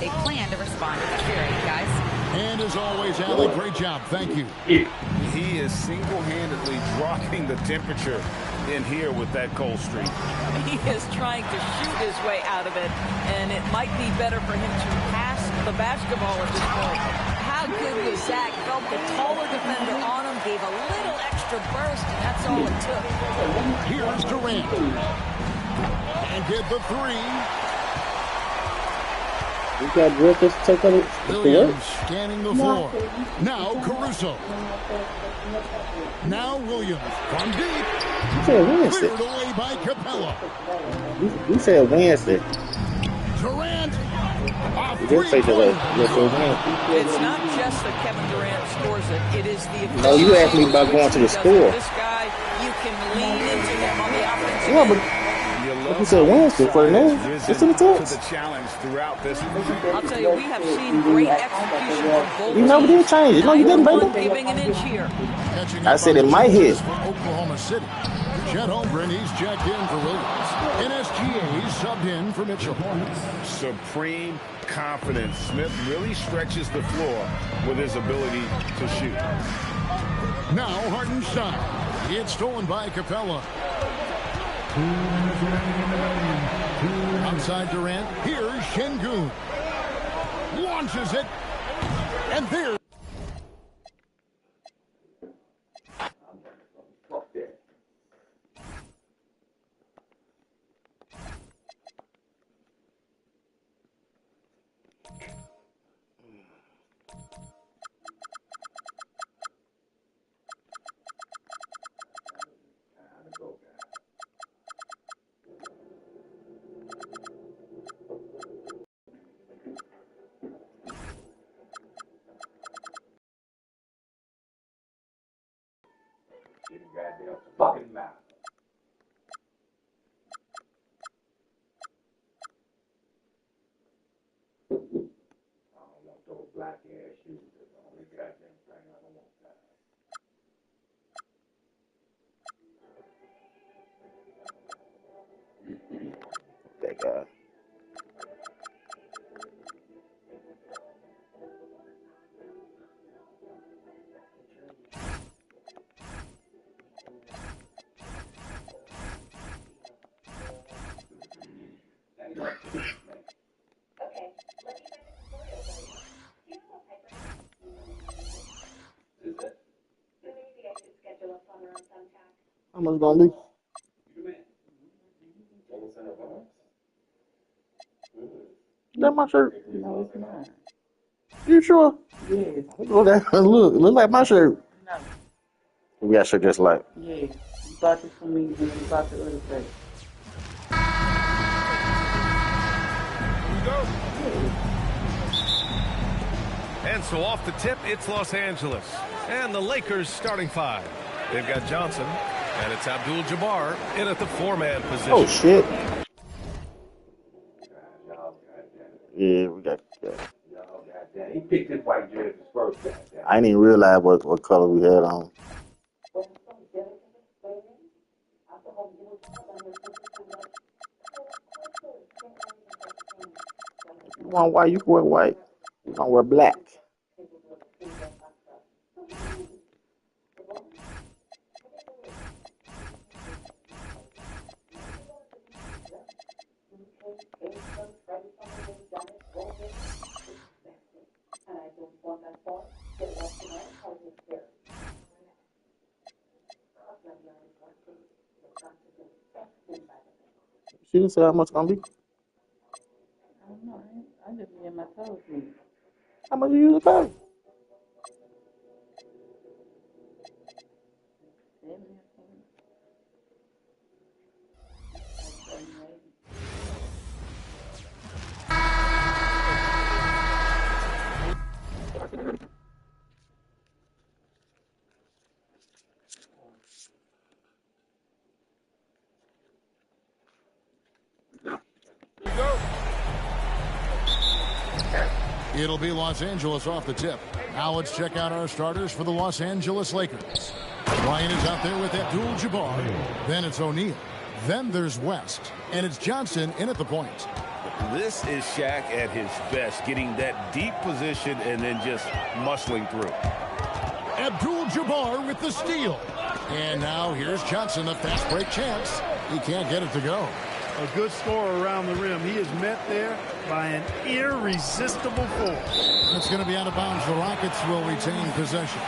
[SPEAKER 8] They plan to respond to the spirit, guys.
[SPEAKER 9] And as always, Allie, great job. Thank you.
[SPEAKER 12] He is single-handedly dropping the temperature in here with that cold streak.
[SPEAKER 14] He is trying to shoot his way out of it, and it might be better for him to pass the basketball at this point. How good was Zach? Felt the taller defender on him, gave a little extra burst, and that's all it took.
[SPEAKER 9] Here's Durant. And get the 3.
[SPEAKER 4] You got Griffiths take on it.
[SPEAKER 9] Williams scanning the floor. Now Caruso. Now Williams from deep.
[SPEAKER 4] You said Wednesday.
[SPEAKER 9] Cleared away by Capella.
[SPEAKER 4] You said Wednesday.
[SPEAKER 9] Durant.
[SPEAKER 4] You did say delay.
[SPEAKER 14] It's not just that Kevin Durant scores it. It is the...
[SPEAKER 4] No, you asked me about going to the score.
[SPEAKER 14] This guy, you can lean into him on the offensive.
[SPEAKER 4] Yeah, but... Like you said Wednesday for the news. It's in the text.
[SPEAKER 12] To the challenge throughout this.
[SPEAKER 14] I'll tell you, we have seen great execution from both.
[SPEAKER 4] You never did change it. No, you didn't, baby.
[SPEAKER 14] Giving an inch here.
[SPEAKER 4] I said it might hit.
[SPEAKER 9] Oklahoma City. Chet Holmgren, he's checked in for Williams. NSGA, he's subbed in for Mitchell.
[SPEAKER 12] Supreme confidence. Smith really stretches the floor with his ability to shoot.
[SPEAKER 9] Now Hartenstein. It's stolen by Capella. Outside Durant. Here's Şengün. Launches it. And there.
[SPEAKER 6] in the goddamn fucking mouth. I don't want those black ass shoes. That's the only goddamn thing I don't want that.
[SPEAKER 4] That guy. How much gonna be? That my shirt?
[SPEAKER 15] No, it's not.
[SPEAKER 4] You sure?
[SPEAKER 15] Yes.
[SPEAKER 4] Look like my shirt.
[SPEAKER 15] No.
[SPEAKER 4] We got shirt just like.
[SPEAKER 15] Yes. You bought this for me and you bought the other place.
[SPEAKER 1] And so off the tip, it's Los Angeles. And the Lakers starting five. They've got Johnson, and it's Abdul-Jabbar in at the four-man position.
[SPEAKER 4] Oh, shit. Yeah, we got that.
[SPEAKER 6] He picked his white jersey first.
[SPEAKER 4] I didn't even realize what color we had on. You want white, you can wear white. You don't wear black. She didn't say how much it's gonna be.
[SPEAKER 15] I don't know. I just be in my toes.
[SPEAKER 4] How much you use a pair?
[SPEAKER 9] It'll be Los Angeles off the tip. Now let's check out our starters for the Los Angeles Lakers. Bryant is out there with Abdul-Jabbar. Then it's O'Neal. Then there's West. And it's Johnson in at the point.
[SPEAKER 3] This is Shaq at his best, getting that deep position and then just muscling through.
[SPEAKER 9] Abdul-Jabbar with the steal. And now here's Johnson, a fast break chance. He can't get it to go.
[SPEAKER 10] A good scorer around the rim. He is met there by an irresistible force.
[SPEAKER 9] It's going to be out of bounds. The Rockets will retain possession.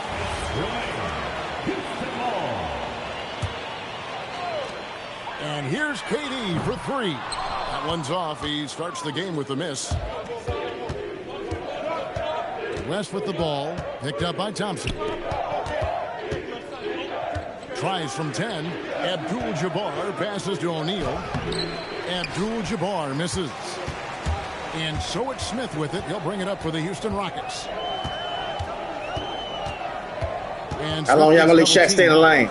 [SPEAKER 9] And here's KD for three. That one's off. He starts the game with a miss. West with the ball. Picked up by Thompson. Tries from 10. Abdul-Jabbar passes to O'Neal. Abdul-Jabbar misses. And so it's Smith with it. He'll bring it up for the Houston Rockets. And
[SPEAKER 4] how long y'all gonna let Shaq stay in the lane?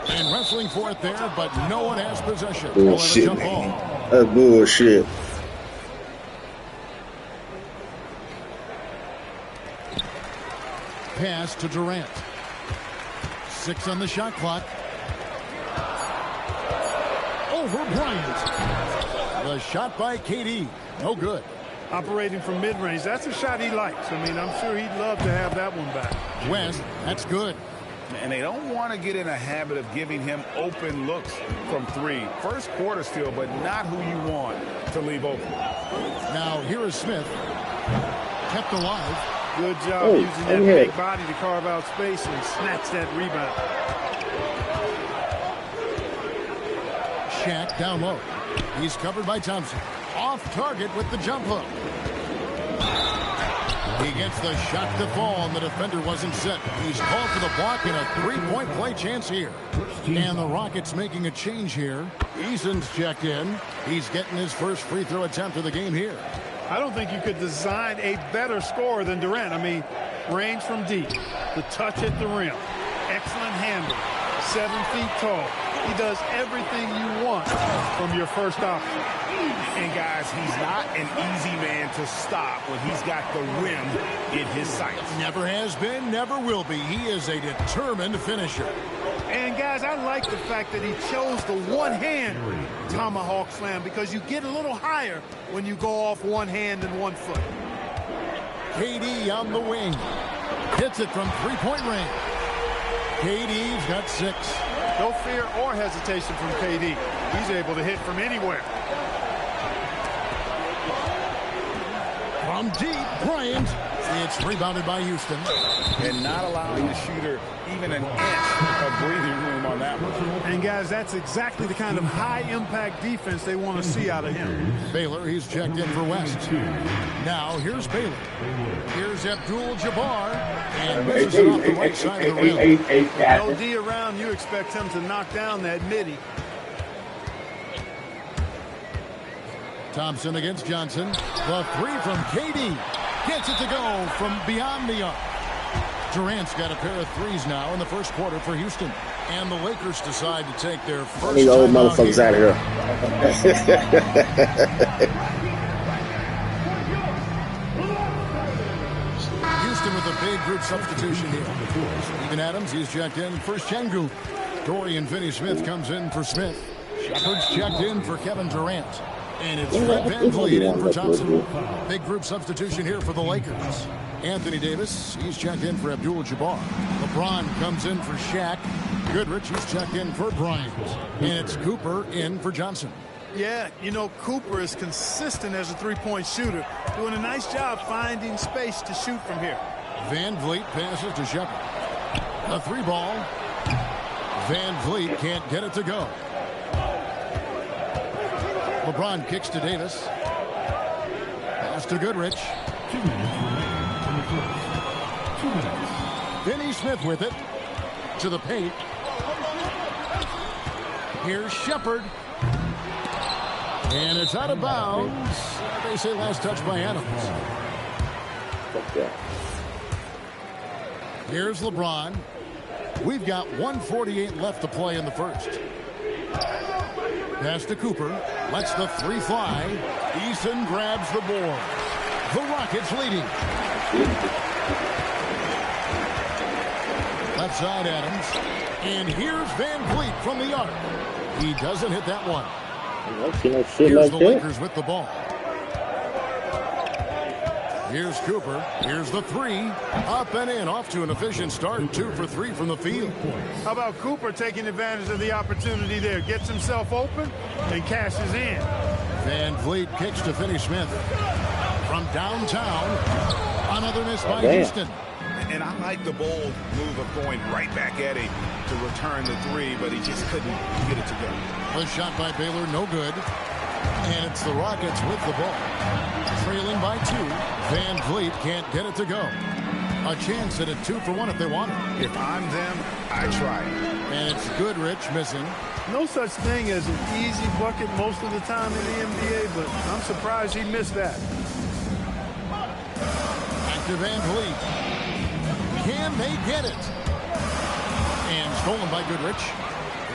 [SPEAKER 9] And wrestling for it there, but no one has possession.
[SPEAKER 4] Bullshit, man. That's bullshit.
[SPEAKER 9] Pass to Durant. 6 on the shot clock. Over Bryant. The shot by KD. No good.
[SPEAKER 10] Operating from mid-range. That's a shot he likes. I mean, I'm sure he'd love to have that one back.
[SPEAKER 9] West, that's good.
[SPEAKER 3] And they don't want to get in a habit of giving him open looks from three. First quarter still, but not who you want to leave open.
[SPEAKER 9] Now here is Smith. Kept alive.
[SPEAKER 10] Good job using that big body to carve out space and snatch that rebound.
[SPEAKER 9] Shaq down low. He's covered by Thompson. Off target with the jump hook. He gets the shot to fall, and the defender wasn't set. He's called for the block and a three-point play chance here. And the Rockets making a change here. Eason's checked in. He's getting his first free throw attempt of the game here.
[SPEAKER 10] I don't think you could design a better scorer than Durant. I mean, range from deep, the touch at the rim, excellent handle, 7 feet tall. He does everything you want from your first option.
[SPEAKER 12] And guys, he's not an easy man to stop when he's got the rim in his sights.
[SPEAKER 9] Never has been, never will be. He is a determined finisher.
[SPEAKER 10] And guys, I like the fact that he chose the one-hand tomahawk slam because you get a little higher when you go off one hand and 1 foot.
[SPEAKER 9] KD on the wing. Hits it from three-point range. KD's got 6.
[SPEAKER 10] No fear or hesitation from KD. He's able to hit from anywhere.
[SPEAKER 9] From deep, Bryant. It's rebounded by Houston.
[SPEAKER 12] And not allowing the shooter even an inch of breathing room on that one.
[SPEAKER 10] And guys, that's exactly the kind of high-impact defense they want to see out of him.
[SPEAKER 9] Baylor, he's checked in for West. Now, here's Baylor. Here's Abdul-Jabbar. And misses it off the right side of the rim.
[SPEAKER 10] No D around, you expect him to knock down that midi.
[SPEAKER 9] Thompson against Johnson. The 3 from KD. Gets it to go from beyond the arc. Durant's got a pair of 3s now in the first quarter for Houston. And the Lakers decide to take their first
[SPEAKER 4] These old
[SPEAKER 9] time
[SPEAKER 4] motherfuckers out of here.
[SPEAKER 9] Houston with a big group substitution here. Steven Adams, he's checked in for Şengün. Dorian Finney-Smith comes in for Smith. Shepard's checked in for Kevin Durant. And it's Fred VanVleet in for Thompson. Big group substitution here for the Lakers. Anthony Davis, he's checked in for Abdul-Jabbar. LeBron comes in for Shaq. Goodrich, he's checked in for Bryant. And it's Cooper in for Johnson.
[SPEAKER 10] Yeah, you know, Cooper is consistent as a three-point shooter, doing a nice job finding space to shoot from here.
[SPEAKER 9] VanVleet passes to Shepard. A 3-ball. VanVleet can't get it to go. LeBron kicks to Davis. Pass to Goodrich.
[SPEAKER 11] 2 minutes remaining in the first. 2 minutes.
[SPEAKER 9] Finney-Smith with it. To the paint. Here's Shepard. And it's out of bounds. They say last touch by Adams. Here's LeBron. We've got 1:48 left to play in the first. Pass to Cooper. Lets the 3 fly. Eason grabs the board. The Rockets leading. Left side Adams. And here's VanVleet from the arc. He doesn't hit that one. Here's the Lakers with the ball. Here's Cooper. Here's the 3. Up and in. Off to an efficient start. 2 for 3 from the field.
[SPEAKER 10] How about Cooper taking advantage of the opportunity there? Gets himself open and cashes in.
[SPEAKER 9] VanVleet kicks to Finney-Smith. From downtown. Another miss by Houston.
[SPEAKER 12] And I like the bold move of going right back at him to return the 3, but he just couldn't get it to go.
[SPEAKER 9] A shot by Baylor, no good. And it's the Rockets with the ball. Trailing by 2. VanVleet can't get it to go. A chance at a 2 for 1 if they want it.
[SPEAKER 12] If I'm them, I try it.
[SPEAKER 9] And it's Goodrich missing.
[SPEAKER 10] No such thing as an easy bucket most of the time in the NBA, but I'm surprised he missed that.
[SPEAKER 9] Back to VanVleet. Can they get it? And stolen by Goodrich.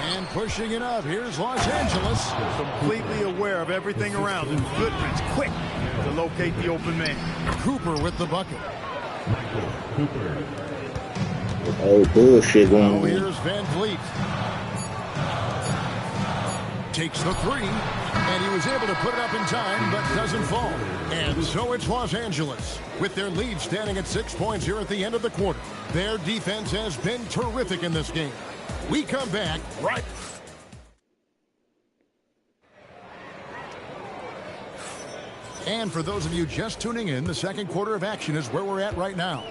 [SPEAKER 9] And pushing it up. Here's Los Angeles.
[SPEAKER 10] Completely aware of everything around him. Goodrich quick to locate the open man.
[SPEAKER 9] Cooper with the bucket.
[SPEAKER 11] Cooper.
[SPEAKER 4] Oh, bullshit going on.
[SPEAKER 9] Here's VanVleet. Takes the 3. And he was able to put it up in time, but doesn't fall. And so it's Los Angeles, with their lead standing at 6 points here at the end of the quarter. Their defense has been terrific in this game. We come back right. And for those of you just tuning in, the second quarter of action is where we're at right now.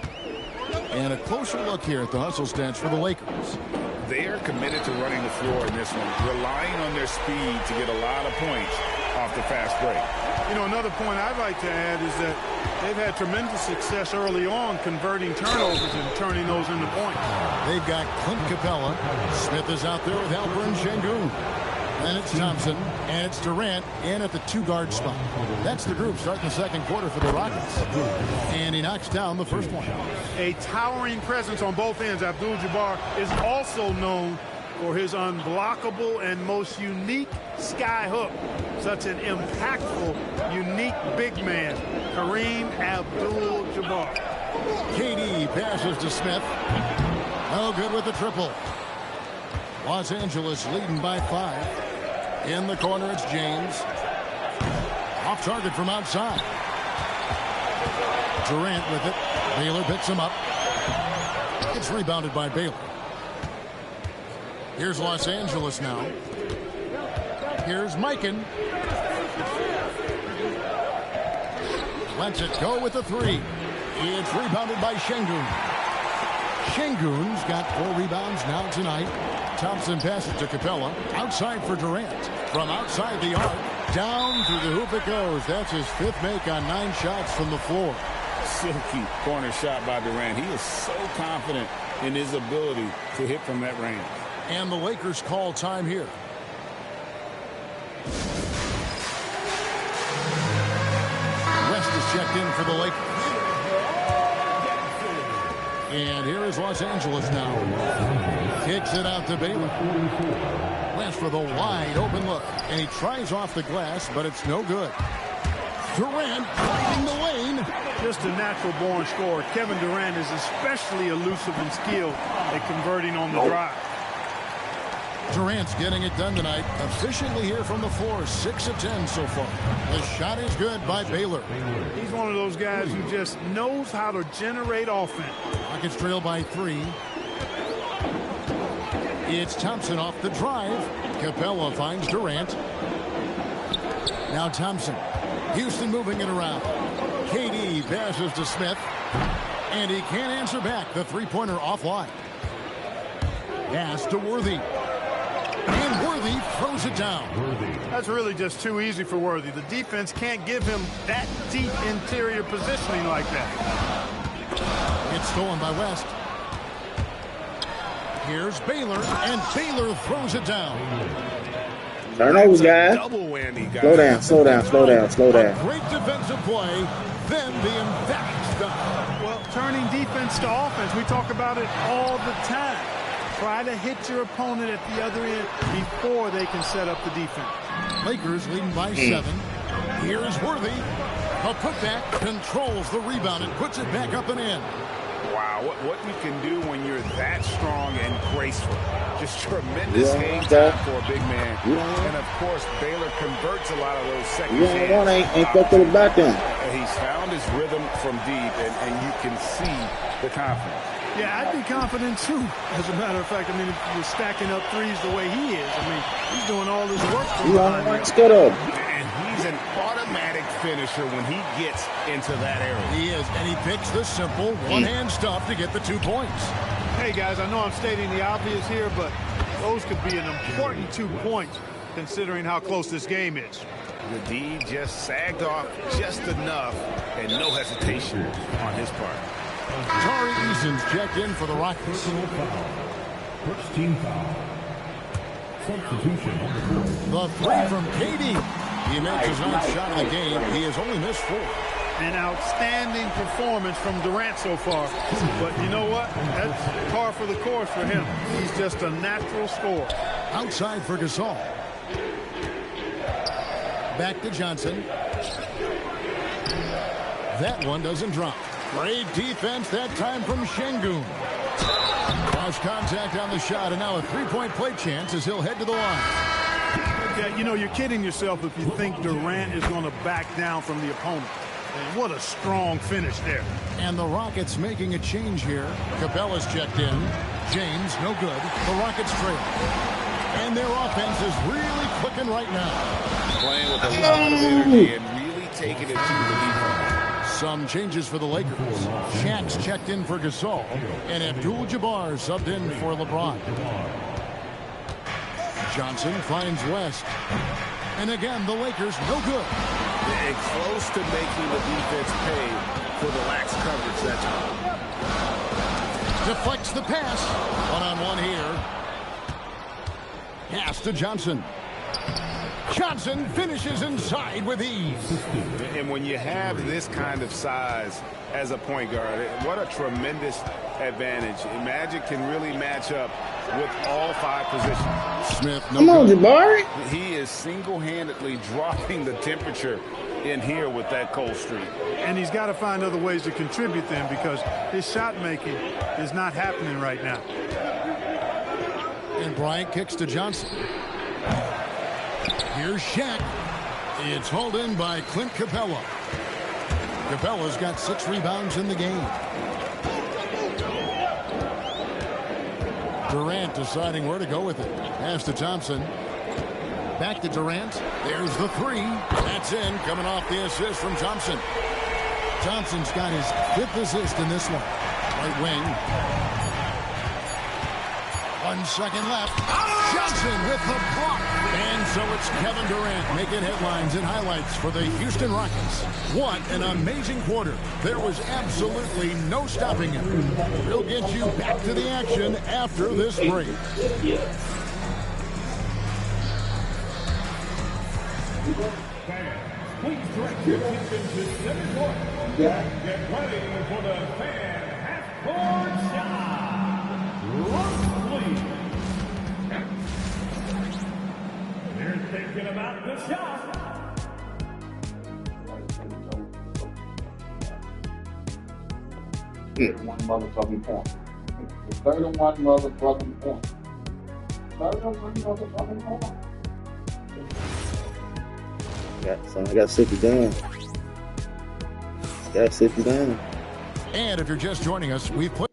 [SPEAKER 9] And a closer look here at the hustle stats for the Lakers.
[SPEAKER 12] They are committed to running the floor in this one, relying on their speed to get a lot of points off the fast break.
[SPEAKER 10] You know, another point I'd like to add is that they've had tremendous success early on converting turnovers and turning those into points.
[SPEAKER 9] They've got Clint Capella. Smith is out there with Alperen Şengün. Then it's Thompson, and it's Durant in at the 2-guard spot. That's the group starting the second quarter for the Rockets. And he knocks down the first one.
[SPEAKER 10] A towering presence on both ends. Abdul-Jabbar is also known for his unblockable and most unique sky hook. Such an impactful, unique big man, Kareem Abdul-Jabbar.
[SPEAKER 9] KD passes to Smith. No good with the triple. Los Angeles leading by 5. In the corner, it's James. Off target from outside. Durant with it. Baylor picks him up. It's rebounded by Baylor. Here's Los Angeles now. Here's Mikan. Lets it go with the 3. It's rebounded by Şengün. Şengün's got 4 rebounds now tonight. Thompson passes to Capella. Outside for Durant. From outside the arc. Down through the hoop it goes. That's his 5th make on 9 shots from the floor.
[SPEAKER 12] Silky corner shot by Durant. He is so confident in his ability to hit from that range.
[SPEAKER 9] And the Lakers call time here. West is checked in for the Lakers. And here is Los Angeles now. Kicks it out to Baylor. West for the wide open look. And he tries off the glass, but it's no good. Durant finding the lane.
[SPEAKER 10] Just a natural-born scorer. Kevin Durant is especially elusive and skilled at converting on the drive.
[SPEAKER 9] Durant's getting it done tonight. Efficiently here from the floor. 6 of 10 so far. The shot is good by Baylor.
[SPEAKER 10] He's one of those guys who just knows how to generate offense.
[SPEAKER 9] Rockets trail by 3. It's Thompson off the drive. Capella finds Durant. Now Thompson. Houston moving it around. KD passes to Smith. And he can't answer back. The three-pointer offline. Pass to Worthy. And Worthy throws it down.
[SPEAKER 10] That's really just too easy for Worthy. The defense can't give him that deep interior positioning like that.
[SPEAKER 9] It's stolen by West. Here's Baylor, and Baylor throws it down.
[SPEAKER 4] Turnovers, guys.
[SPEAKER 12] Double whammy, guys.
[SPEAKER 4] Slow down, slow down, slow down, slow down.
[SPEAKER 9] Great defensive play, then the emphatic stop.
[SPEAKER 10] Well, turning defense to offense, we talk about it all the time. Try to hit your opponent at the other end before they can set up the defense.
[SPEAKER 9] Lakers leading by 7. Here is Worthy. A putback, controls the rebound and puts it back up and in.
[SPEAKER 12] Wow, what you can do when you're that strong and graceful. Just tremendous game time for a big man. And of course, Baylor converts a lot of those second chances.
[SPEAKER 4] Ain't go to the back end.
[SPEAKER 12] He's found his rhythm from deep, and you can see the confidence.
[SPEAKER 10] Yeah, I'd be confident too. As a matter of fact, I mean, if you're stacking up threes the way he is, I mean, he's doing all this work.
[SPEAKER 12] And he's an automatic finisher when he gets into that area.
[SPEAKER 9] He is, and he picks the simple one-hand stuff to get the 2 points.
[SPEAKER 10] Hey, guys, I know I'm stating the obvious here, but those could be an important 2 points considering how close this game is.
[SPEAKER 12] The D just sagged off just enough, and no hesitation on his part.
[SPEAKER 9] Tari Eason's checked in for the Rockets.
[SPEAKER 11] First team foul. Substitution on the court.
[SPEAKER 9] The 3 from KD. He makes his 9th shot of the game. He has only missed 4.
[SPEAKER 10] An outstanding performance from Durant so far. But you know what? That's par for the course for him. He's just a natural scorer.
[SPEAKER 9] Outside for Gasol. Back to Johnson. That one doesn't drop. Great defense that time from Şengün. Cross contact on the shot, and now a 3-point play chance as he'll head to the line.
[SPEAKER 10] Yeah, you know, you're kidding yourself if you think Durant is going to back down from the opponent. And what a strong finish there.
[SPEAKER 9] And the Rockets making a change here. Capella's checked in. James, no good. The Rockets trail. And their offense is really clicking right now.
[SPEAKER 12] Playing with a lot of energy and really taking it to the defense.
[SPEAKER 9] Some changes for the Lakers. Shaq's checked in for Gasol. And Abdul-Jabbar subbed in for LeBron. Johnson finds West. And again, the Lakers no good.
[SPEAKER 12] They're close to making the defense pay for the lax coverage that time.
[SPEAKER 9] Deflects the pass. One-on-one here. Pass to Johnson. Johnson finishes inside with ease.
[SPEAKER 12] And when you have this kind of size as a point guard, what a tremendous advantage. Magic can really match up with all 5 positions.
[SPEAKER 9] Smith,
[SPEAKER 4] come on, Jabari.
[SPEAKER 12] He is single-handedly dropping the temperature in here with that cold streak.
[SPEAKER 10] And he's got to find other ways to contribute them because his shot making is not happening right now.
[SPEAKER 9] And Bryant kicks to Johnson. Here's Shaq. It's hauled in by Clint Capella. Capella's got 6 rebounds in the game. Durant deciding where to go with it. Pass to Thompson. Back to Durant. There's the 3. That's in. Coming off the assist from Thompson. Thompson's got his 5th assist in this one. Right wing. 1 second left. Johnson with the block. And so it's Kevin Durant making headlines and highlights for the Houston Rockets. What an amazing quarter. There was absolutely no stopping him. We'll get you back to the action after this break.
[SPEAKER 11] Please direct your attention to center court. Get ready for the fan half-court shot. Rock, please. They're thinking about the shot.
[SPEAKER 6] One motherfucking point. 31 motherfucking point. 31 motherfucking point.
[SPEAKER 4] I got to sit you down. Got to sit you down.
[SPEAKER 9] And if you're just joining us, we've put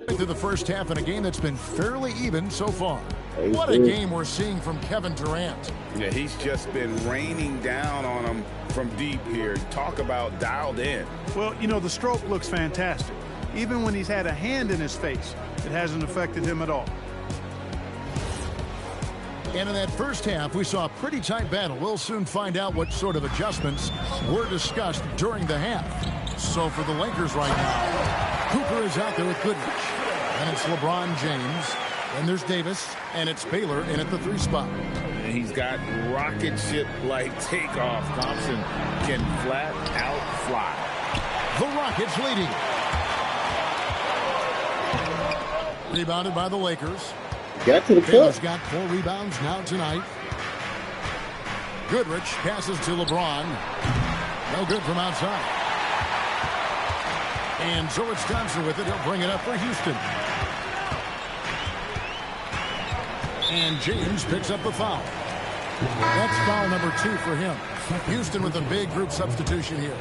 [SPEAKER 9] through the first half in a game that's been fairly even so far. What a game we're seeing from Kevin Durant.
[SPEAKER 12] Yeah, he's just been raining down on him from deep here. Talk about dialed in.
[SPEAKER 10] Well, you know, the stroke looks fantastic. Even when he's had a hand in his face, it hasn't affected him at all.
[SPEAKER 9] And in that first half, we saw a pretty tight battle. We'll soon find out what sort of adjustments were discussed during the half. So for the Lakers right now, Cooper is out there with Goodrich. And it's LeBron James. And there's Davis. And it's Baylor in at the 3 spot.
[SPEAKER 12] And he's got rocket ship-like takeoff. Thompson can flat out fly.
[SPEAKER 9] The Rockets leading. Rebounded by the Lakers.
[SPEAKER 4] Got to the
[SPEAKER 9] Baylor's got 4 rebounds now tonight. Goodrich passes to LeBron. No good from outside. And so it's Thompson with it. He'll bring it up for Houston. And James picks up the foul. That's foul number 2 for him. Houston with a big group substitution here.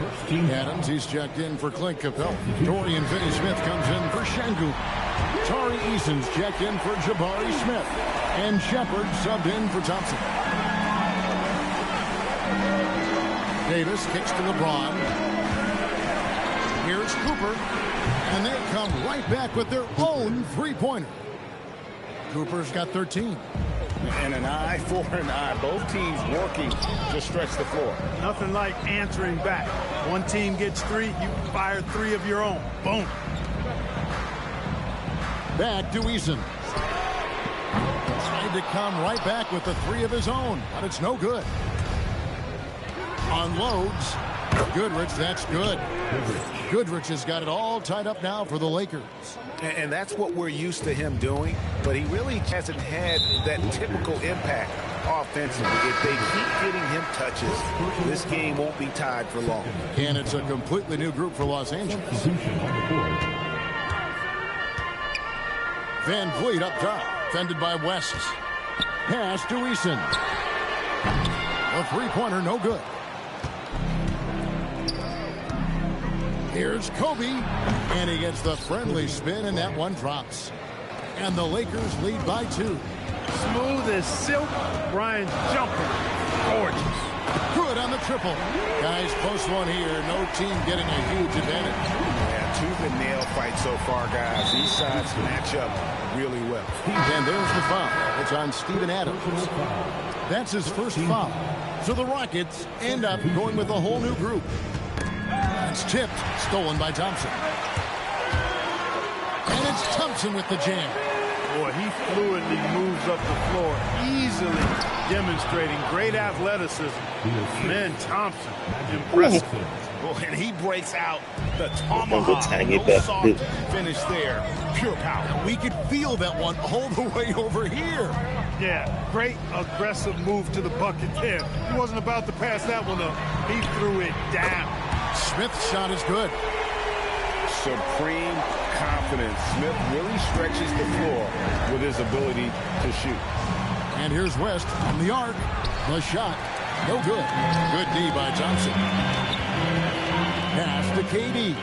[SPEAKER 9] Adams, he's checked in for Clint Capella. Dorian Finney-Smith comes in for Şengün. Tari Eason's checked in for Jabari Smith. And Shepard subbed in for Thompson. Davis kicks to LeBron. Here's Cooper. And they come right back with their own 3-pointer. Cooper's got 13.
[SPEAKER 12] And an eye for an eye. Both teams working to stretch the floor.
[SPEAKER 10] Nothing like answering back. One team gets 3, you fire 3 of your own. Boom.
[SPEAKER 9] Back to Eason. Tried to come right back with the 3 of his own, but it's no good. Unloads. Goodrich, that's good. Goodrich has got it all tied up now for the Lakers.
[SPEAKER 12] And that's what we're used to him doing, but he really hasn't had that typical impact offensively. If they keep getting him touches, this game won't be tied for long.
[SPEAKER 9] And it's a completely new group for Los Angeles. Van Vliet up top, fended by West. Pass to Eason. A 3-pointer, no good. Here's Kobe, and he gets the friendly spin, and that one drops. And the Lakers lead by 2.
[SPEAKER 10] Smooth as silk. Brian's jumping. Gorgeous.
[SPEAKER 9] Good on the triple. Guys, close one here. No team getting a huge advantage.
[SPEAKER 12] Yeah, 2 good nail fights so far, guys. These sides match up really well.
[SPEAKER 9] And there's the foul. It's on Steven Adams. That's his first foul. So the Rockets end up going with a whole new group. It's tipped, stolen by Thompson. And it's Thompson with the jam.
[SPEAKER 10] Boy, he fluidly moves up the floor, easily demonstrating great athleticism. Man, Thompson, impressive.
[SPEAKER 12] Boy, and he breaks out the tomahawk. No soft finish there. Pure power.
[SPEAKER 9] We could feel that one all the way over here.
[SPEAKER 10] Yeah, great aggressive move to the bucket there. He wasn't about to pass that one up. He threw it down.
[SPEAKER 9] Smith's shot is good.
[SPEAKER 12] Supreme confidence. Smith really stretches the floor with his ability to shoot.
[SPEAKER 9] And here's West on the arc. The shot, no good. Good D by Thompson. Pass to KD.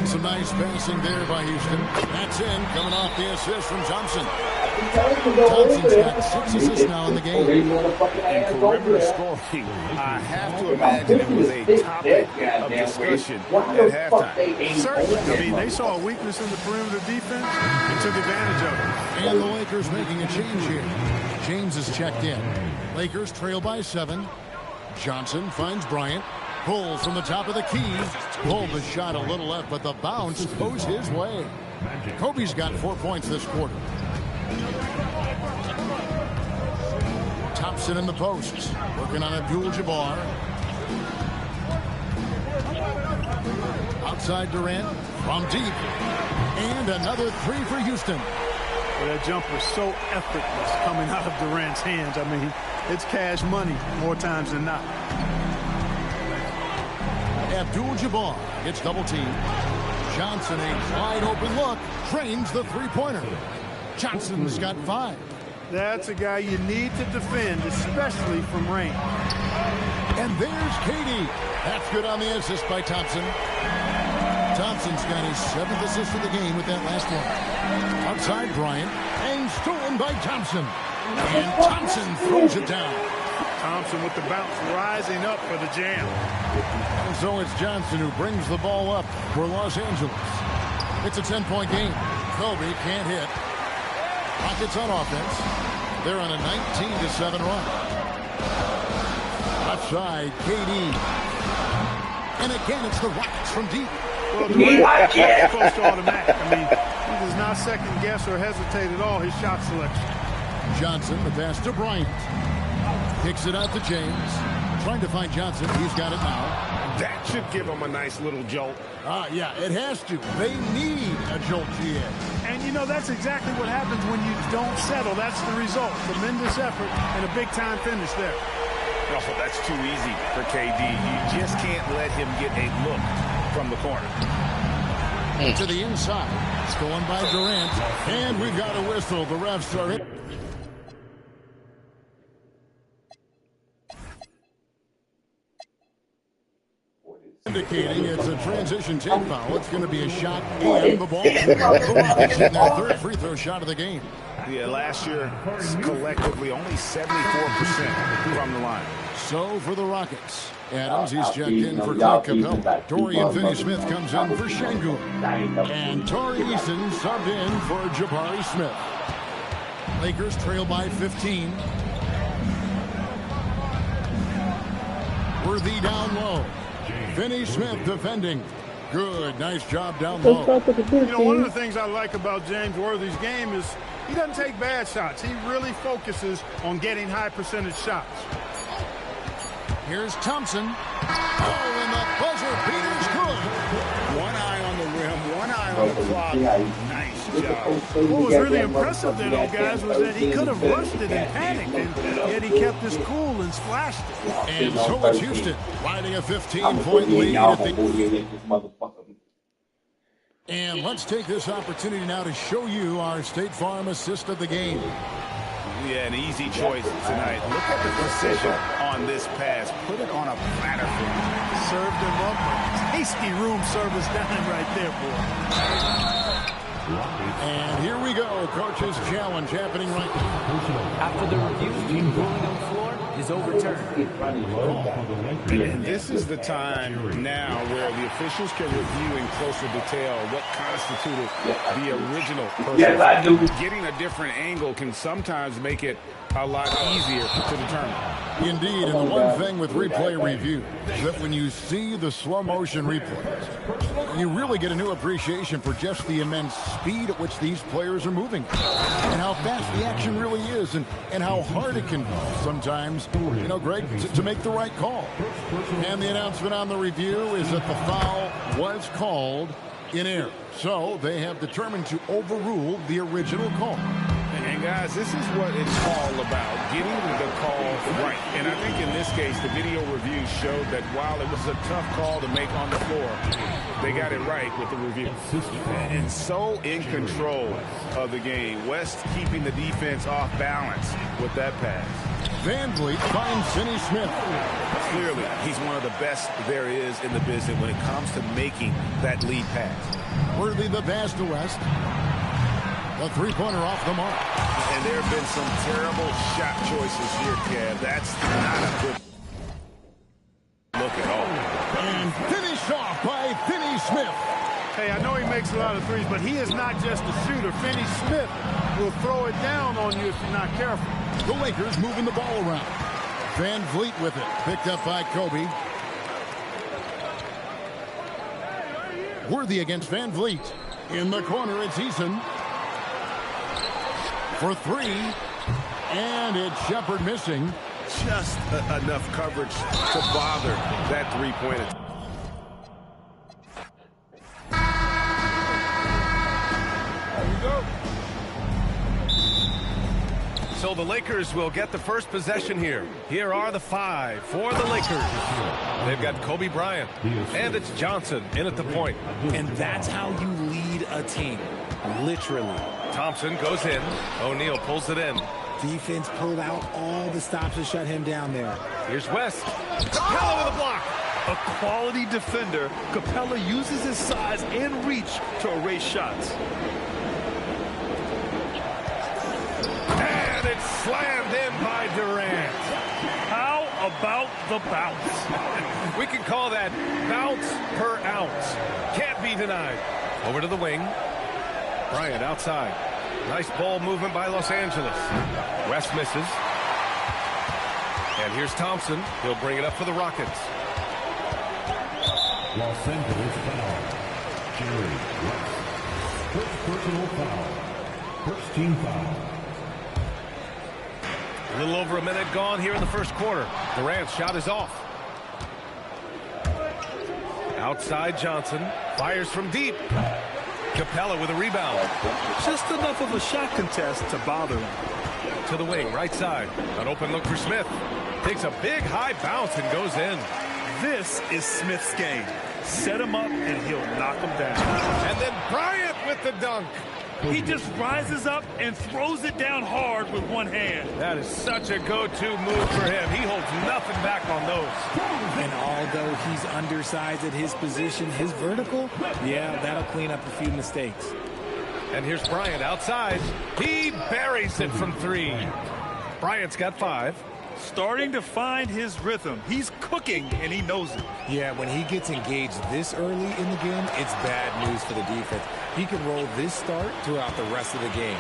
[SPEAKER 9] Some nice passing there by Houston. That's in, coming off the assist from Thompson. Thompson's got 6 assists now in the game.
[SPEAKER 12] And perimeter scoring, I have to imagine it was a topic of discussion at halftime.
[SPEAKER 10] Certainly. I mean, they saw a weakness in the perimeter defense and took advantage of it.
[SPEAKER 9] And the Lakers making a change here. James is checked in. Lakers trail by 7. Johnson finds Bryant. Pulls from the top of the key. Pulled the shot a little left, but the bounce goes his way. Kobe's got 4 points this quarter. Thompson in the posts. Working on Abdul-Jabbar. Outside Durant. From deep. And another 3 for Houston.
[SPEAKER 10] Well, that jumper so effortless coming out of Durant's hands. I mean, it's cash money more times than not.
[SPEAKER 9] Abdul-Jabbar gets double teamed. Johnson, a wide open look, trains the three-pointer. Johnson's got 5.
[SPEAKER 10] That's a guy you need to defend, especially from range.
[SPEAKER 9] And there's KD. That's good on the assist by Thompson. Thompson's got his 7th assist of the game with that last one. Outside Bryant, and stolen by Thompson. And Thompson throws it down.
[SPEAKER 10] Thompson with the bounce, rising up for the jam.
[SPEAKER 9] And so it's Johnson who brings the ball up for Los Angeles. It's a 10-point game. Kobe can't hit. Rockets on offense. They're on a 19-7 run. Outside, KD. And again, it's the Rockets from deep.
[SPEAKER 10] Well, Durant is close to automatic. I mean, he does not second guess or hesitate at all his shot selection.
[SPEAKER 9] Johnson, the pass to Bryant. Kicks it out to James. Trying to find Johnson. He's got it now.
[SPEAKER 12] That should give him a nice little jolt.
[SPEAKER 9] Yeah, it has to. They need a jolt, GA.
[SPEAKER 10] And, you know, that's exactly what happens when you don't settle. That's the result. Tremendous effort and a big-time finish there.
[SPEAKER 12] Oh, that's too easy for KD. You just can't let him get a look from the corner.
[SPEAKER 9] To the inside. Stolen by Durant. And we've got a whistle. The refs are in. Indicating it's a transition team foul. It's going to be a shot and the ball. The Rockets in their 3rd free throw shot of the game.
[SPEAKER 12] Yeah, last year, collectively, only 74% from the line.
[SPEAKER 9] So for the Rockets, Adams, he's checked in for Clint Capella. Dorian Finney-Smith comes in for Şengün. And Tari Eason subbed in for Jabari Smith. Lakers trail by 15. Worthy down low. Finney-Smith defending. Good, nice job down low.
[SPEAKER 10] You know, one of the things I like about James Worthy's game is he doesn't take bad shots. He really focuses on getting high percentage shots.
[SPEAKER 9] Here's Thompson. Oh, and the buzzer beater's good.
[SPEAKER 12] One eye on the rim, one eye on the clock. Nice job.
[SPEAKER 10] What was really impressive there, though, guys, was that he could have rushed it and panicked, and yet he kept his cool and splashed it.
[SPEAKER 9] And so it's Houston riding a 15-point lead at the... And let's take this opportunity now to show you our State Farm assist of the game.
[SPEAKER 12] Yeah, an easy choice tonight. Look at the precision on this pass. Put it on a platter for him.
[SPEAKER 10] Served him up. Tasty room service dime right there, boy.
[SPEAKER 9] And here we go. Coach's challenge happening right now.
[SPEAKER 7] After the review, the ruling on the floor is overturned.
[SPEAKER 12] And this is the time now where the officials can review in closer detail what constituted the original person.
[SPEAKER 6] Yes, I do.
[SPEAKER 12] Getting a different angle can sometimes make it a lot easier to determine.
[SPEAKER 9] Indeed, and the one thing with replay review is that when you see the slow motion replays, You really get a new appreciation for just the immense speed at which these players are moving and how fast the action really is and how hard it can be sometimes, Greg, to make the right call. And the announcement on the review is that the foul was called in error. So they have determined to overrule the original call.
[SPEAKER 12] And guys, this is what it's all about, getting the call right. And I think in this case, the video review showed that while it was a tough call to make on the floor, they got it right with the review. And so in control of the game. West keeping the defense off balance with that pass.
[SPEAKER 9] VanVleet finds Finney Smith.
[SPEAKER 12] Clearly, he's one of the best there is in the business when it comes to making that lead pass.
[SPEAKER 9] Worthy the pass to West. The three-pointer off the mark.
[SPEAKER 12] And there have been some terrible shot choices here, Kev. That's not a good look at all.
[SPEAKER 9] And finished off by Finney Smith.
[SPEAKER 10] Hey, I know he makes a lot of threes, but he is not just a shooter. Finney Smith will throw it down on you if you're not careful.
[SPEAKER 9] The Lakers moving the ball around. VanVleet with it. Picked up by Kobe. Worthy against VanVleet. In the corner, it's Eason. For three, and it's Shepherd missing.
[SPEAKER 12] Just enough coverage to bother that three-pointer.
[SPEAKER 1] There you go. So the Lakers will get the first possession here. Here are the 5 for the Lakers. They've got Kobe Bryant, and it's Johnson in at the point.
[SPEAKER 5] And that's how you lead a team, literally.
[SPEAKER 1] Thompson goes in. O'Neal pulls it in.
[SPEAKER 5] Defense pulled out all the stops to shut him down there.
[SPEAKER 1] Here's West. Capella with a block.
[SPEAKER 3] A quality defender, Capella uses his size and reach to erase shots.
[SPEAKER 1] And it's slammed in by Durant.
[SPEAKER 3] How about the bounce?
[SPEAKER 1] We can call that bounce per ounce. Can't be denied. Over to the wing. Bryant outside. Nice ball movement by Los Angeles. West misses. And here's Thompson. He'll bring it up for the Rockets.
[SPEAKER 11] Los Angeles foul. Jerry West. First personal foul. First team foul.
[SPEAKER 1] A little over a minute gone here in the first quarter. Durant's shot is off. Outside Johnson. Fires from deep. Capella with a rebound.
[SPEAKER 3] Just enough of a shot contest to bother him.
[SPEAKER 1] To the wing, right side. An open look for Smith. Takes a big high bounce and goes in.
[SPEAKER 3] This is Smith's game. Set him up and he'll knock him down.
[SPEAKER 1] And then Bryant with the dunk.
[SPEAKER 3] He just rises up and throws it down hard with one hand.
[SPEAKER 1] That is such a go-to move for him. He holds nothing back on those.
[SPEAKER 5] And although he's undersized at his position, his vertical, yeah, that'll clean up a few mistakes.
[SPEAKER 1] And here's Bryant outside. He buries it from 3. Bryant's got 5.
[SPEAKER 3] Starting to find his rhythm. He's cooking, and he knows it.
[SPEAKER 5] Yeah, when he gets engaged this early in the game, it's bad news for the defense. He can roll this start throughout the rest of the game.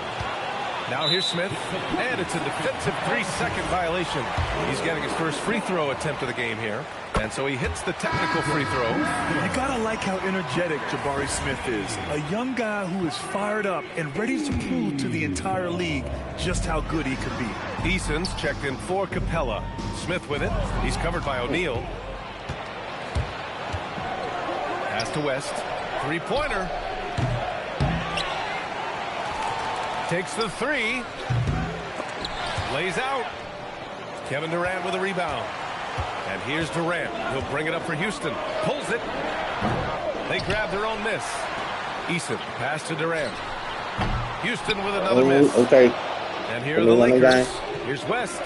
[SPEAKER 1] Now here's Smith, and it's a defensive 3-second violation. He's getting his first free throw attempt of the game here, and so he hits the technical free throw.
[SPEAKER 3] You gotta like how energetic Jabari Smith is. A young guy who is fired up and ready to prove to the entire league just how good he could be.
[SPEAKER 1] Eason's checked in for Capella. Smith with it. He's covered by O'Neal. Pass to West. Three-pointer. Takes the 3. Lays out. Kevin Durant with a rebound. And here's Durant. He'll bring it up for Houston. Pulls it. They grab their own miss. Eason, pass to Durant. Houston with another miss.
[SPEAKER 4] Okay.
[SPEAKER 1] And here are the Lakers. Here's West.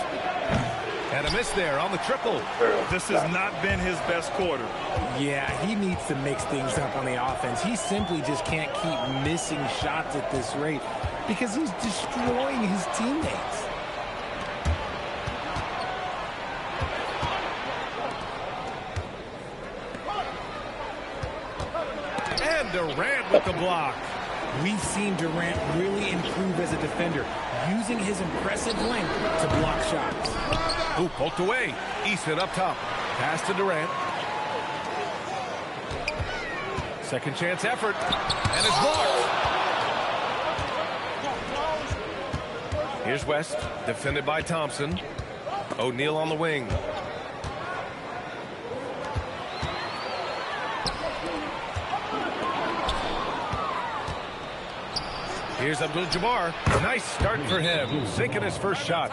[SPEAKER 1] And a miss there on the triple.
[SPEAKER 3] This has not been his best quarter.
[SPEAKER 5] Yeah, he needs to mix things up on the offense. He simply just can't keep missing shots at this rate because he's destroying his teammates.
[SPEAKER 1] And Durant with the block.
[SPEAKER 5] We've seen Durant really improve as a defender, using his impressive length to block shots.
[SPEAKER 1] Ooh, poked away. Easton up top. Pass to Durant. Second chance effort, and it's blocked. Here's West, defended by Thompson. O'Neal on the wing. Here's Abdul-Jabbar. Nice start for him, sinking his first shot.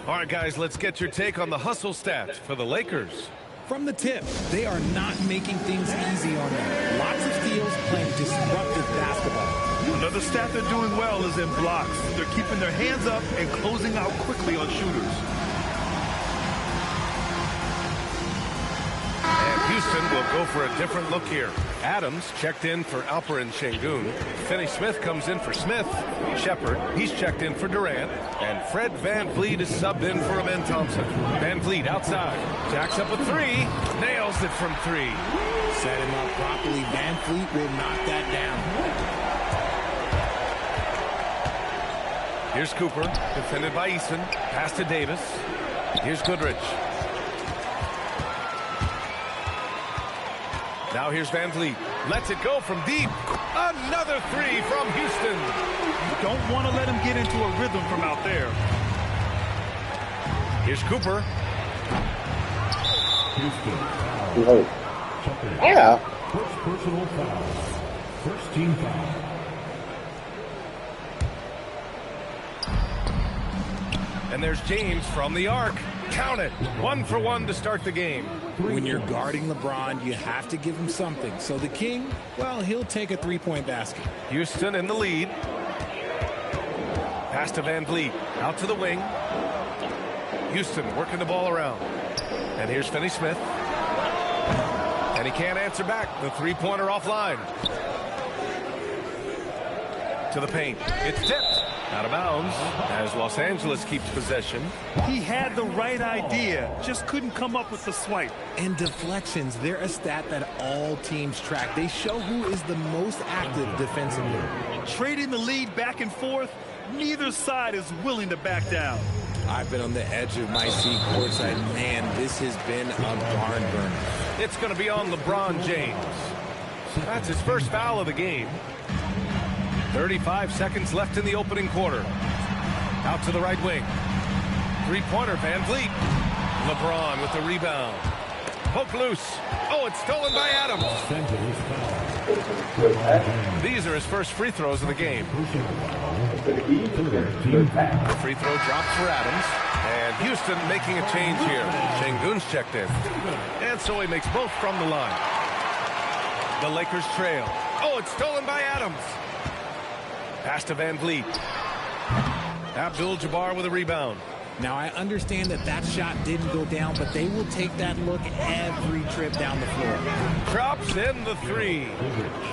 [SPEAKER 1] All right, guys, let's get your take on the hustle stats for the Lakers.
[SPEAKER 5] From the tip, they are not making things easy on them. Lots of steals, playing disruptive basketball.
[SPEAKER 3] Another stat they're doing well is in blocks. They're keeping their hands up and closing out quickly on shooters.
[SPEAKER 1] And Houston will go for a different look here. Adams checked in for Alperen Şengün. Finney Smith comes in for Smith. Shepard, he's checked in for Durant. And Fred VanVleet is subbed in for Amen Thompson. VanVleet outside. Jacks up a three. Nails it from three.
[SPEAKER 5] Set him up properly. VanVleet will knock that down.
[SPEAKER 1] Here's Cooper, defended by Eason. Pass to Davis. Here's Goodrich. Now here's VanVleet. Lets it go from deep. Another three from Houston.
[SPEAKER 3] You don't want to let him get into a rhythm from out there.
[SPEAKER 1] Here's Cooper.
[SPEAKER 4] Oh. Yeah.
[SPEAKER 11] First personal foul. First team foul.
[SPEAKER 1] And there's James from the arc. Count it. 1 for 1 to start the game.
[SPEAKER 5] When you're guarding LeBron, you have to give him something. So the King, well, he'll take a three-point basket.
[SPEAKER 1] Houston in the lead. Pass to VanVleet. Out to the wing. Houston working the ball around. And here's Finney Smith. And he can't answer back. The three-pointer offline. To the paint. It's tipped. Out of bounds as Los Angeles keeps possession.
[SPEAKER 3] He had the right idea, just couldn't come up with the swipe.
[SPEAKER 5] And deflections, they're a stat that all teams track. They show who is the most active defensively.
[SPEAKER 3] Trading the lead back and forth, neither side is willing to back down.
[SPEAKER 5] I've been on the edge of my seat courtside. Man, this has been a barn burner.
[SPEAKER 1] It's going to be on LeBron James. That's his first foul of the game. 35 seconds left in the opening quarter. Out to the right wing. Three-pointer, VanVleet. LeBron with the rebound. Poke loose. Oh, it's stolen by Adams. These are his first free throws of the game. The free throw drops for Adams. And Houston making a change here. Şengün's checked in. And so he makes both from the line. The Lakers trail. Oh, it's stolen by Adams. Pass to VanVleet. Abdul-Jabbar with a rebound.
[SPEAKER 5] Now, I understand that shot didn't go down, but they will take that look every trip down the floor.
[SPEAKER 1] Drops in the three.